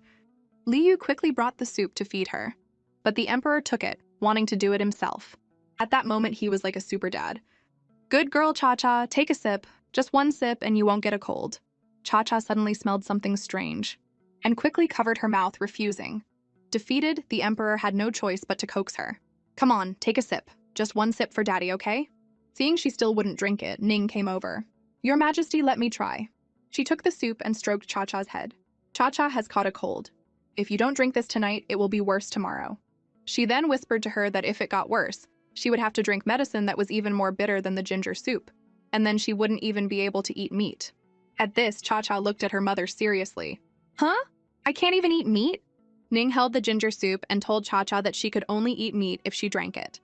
Liu quickly brought the soup to feed her, but the emperor took it, wanting to do it himself. At that moment, he was like a super dad. "Good girl, Cha-Cha, take a sip. Just one sip and you won't get a cold." Cha-Cha suddenly smelled something strange and quickly covered her mouth, refusing. Defeated, the emperor had no choice but to coax her. "Come on, take a sip. Just one sip for daddy, okay?" Seeing she still wouldn't drink it, Ning came over. "Your Majesty, let me try." She took the soup and stroked Cha-Cha's head. "Cha-Cha has caught a cold. If you don't drink this tonight, it will be worse tomorrow." She then whispered to her that if it got worse, she would have to drink medicine that was even more bitter than the ginger soup, and then she wouldn't even be able to eat meat. At this, Cha-Cha looked at her mother seriously. "Huh? I can't even eat meat?" Ning held the ginger soup and told Cha-Cha that she could only eat meat if she drank it.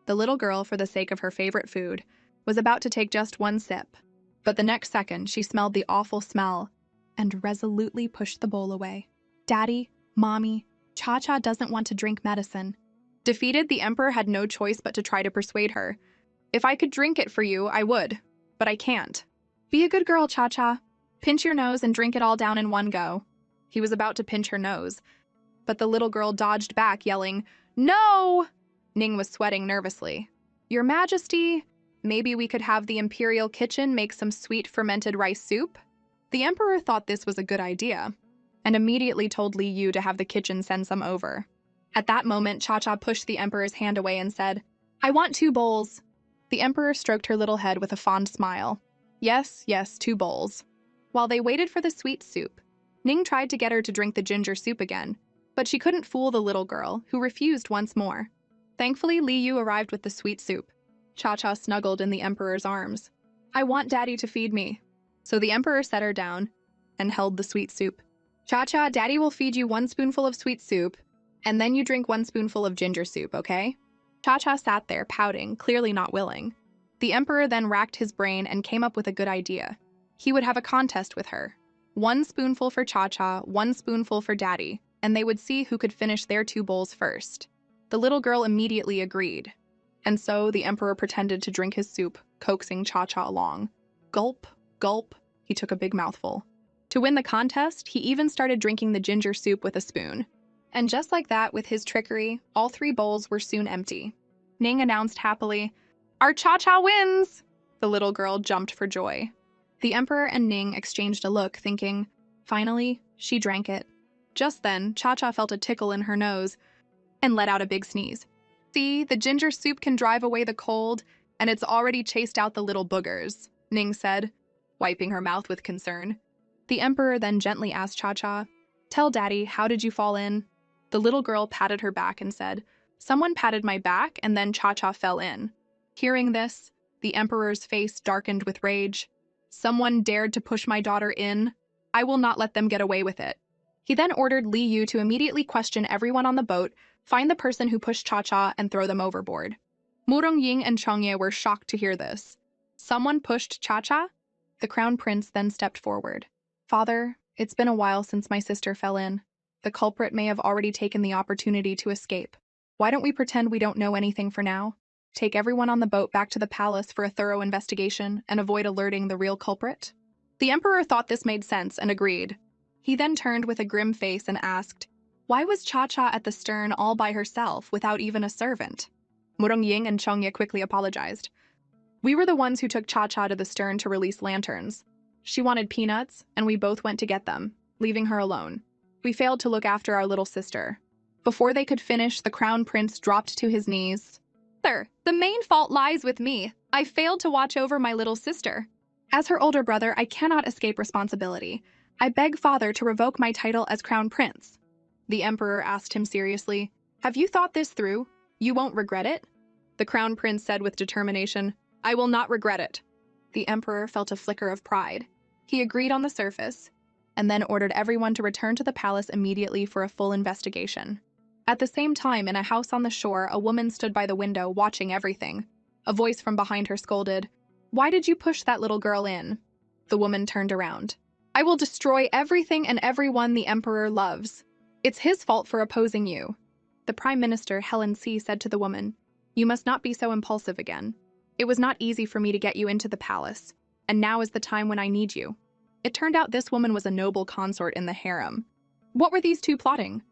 The little girl, for the sake of her favorite food, was about to take just one sip, but the next second she smelled the awful smell and resolutely pushed the bowl away. "Daddy, Mommy, Cha-Cha doesn't want to drink medicine." Defeated, the emperor had no choice but to try to persuade her. "If I could drink it for you, I would, but I can't." "Be a good girl, Cha-Cha. Pinch your nose and drink it all down in one go." He was about to pinch her nose, but the little girl dodged back, yelling, "No!" Ning was sweating nervously. "Your Majesty, maybe we could have the imperial kitchen make some sweet fermented rice soup?" The emperor thought this was a good idea, and immediately told Li Yu to have the kitchen send some over. At that moment, Cha-Cha pushed the emperor's hand away and said, "I want 2 bowls." The emperor stroked her little head with a fond smile. Yes, 2 bowls. While they waited for the sweet soup, Ning tried to get her to drink the ginger soup again, but she couldn't fool the little girl, who refused once more. Thankfully, Li Yu arrived with the sweet soup. Cha-Cha snuggled in the emperor's arms. "I want daddy to feed me." So the emperor set her down and held the sweet soup. "Cha-Cha, daddy will feed you 1 spoonful of sweet soup, and then you drink 1 spoonful of ginger soup, okay?" Cha-Cha sat there, pouting, clearly not willing. The emperor then racked his brain and came up with a good idea. He would have a contest with her. 1 spoonful for Cha-Cha, 1 spoonful for daddy, and they would see who could finish their 2 bowls first. The little girl immediately agreed, and so the emperor pretended to drink his soup, coaxing Cha-Cha along. Gulp, gulp, he took a big mouthful. To win the contest, he even started drinking the ginger soup with a spoon. And just like that, with his trickery, all 3 bowls were soon empty. Ning announced happily, "Our Cha-Cha wins!" The little girl jumped for joy. The emperor and Ning exchanged a look, thinking, finally, she drank it. Just then, Cha-Cha felt a tickle in her nose and let out a big sneeze. "See, the ginger soup can drive away the cold, and it's already chased out the little boogers," Ning said, wiping her mouth with concern. The emperor then gently asked Cha-Cha, "Tell daddy, how did you fall in?" The little girl patted her back and said, "Someone patted my back and then Cha-Cha fell in." Hearing this, the emperor's face darkened with rage. "Someone dared to push my daughter in. I will not let them get away with it." He then ordered Li Yu to immediately question everyone on the boat, find the person who pushed Cha-Cha, and throw them overboard. Murong Ying and Chongye were shocked to hear this. "Someone pushed Cha-Cha?" The crown prince then stepped forward. "Father, it's been a while since my sister fell in. The culprit may have already taken the opportunity to escape. Why don't we pretend we don't know anything for now? Take everyone on the boat back to the palace for a thorough investigation and avoid alerting the real culprit?" The emperor thought this made sense and agreed. He then turned with a grim face and asked, "Why was Cha-Cha at the stern all by herself without even a servant?" Murong Ying and Chongye quickly apologized. "We were the ones who took Cha-Cha to the stern to release lanterns. She wanted peanuts, and we both went to get them, leaving her alone. We failed to look after our little sister." Before they could finish, the crown prince dropped to his knees. "Sir, the main fault lies with me. I failed to watch over my little sister. As her older brother, I cannot escape responsibility. I beg father to revoke my title as crown prince." The emperor asked him seriously, "Have you thought this through? You won't regret it?" The crown prince said with determination, "I will not regret it." The emperor felt a flicker of pride. He agreed on the surface, and then ordered everyone to return to the palace immediately for a full investigation. At the same time, in a house on the shore, a woman stood by the window watching everything. A voice from behind her scolded, "Why did you push that little girl in?" The woman turned around. I will destroy everything and everyone the emperor loves. It's his fault for opposing you. The Prime Minister, Helen C., said to the woman, You must not be so impulsive again. It was not easy for me to get you into the palace, and now is the time when I need you. It turned out this woman was a noble consort in the harem. What were these two plotting?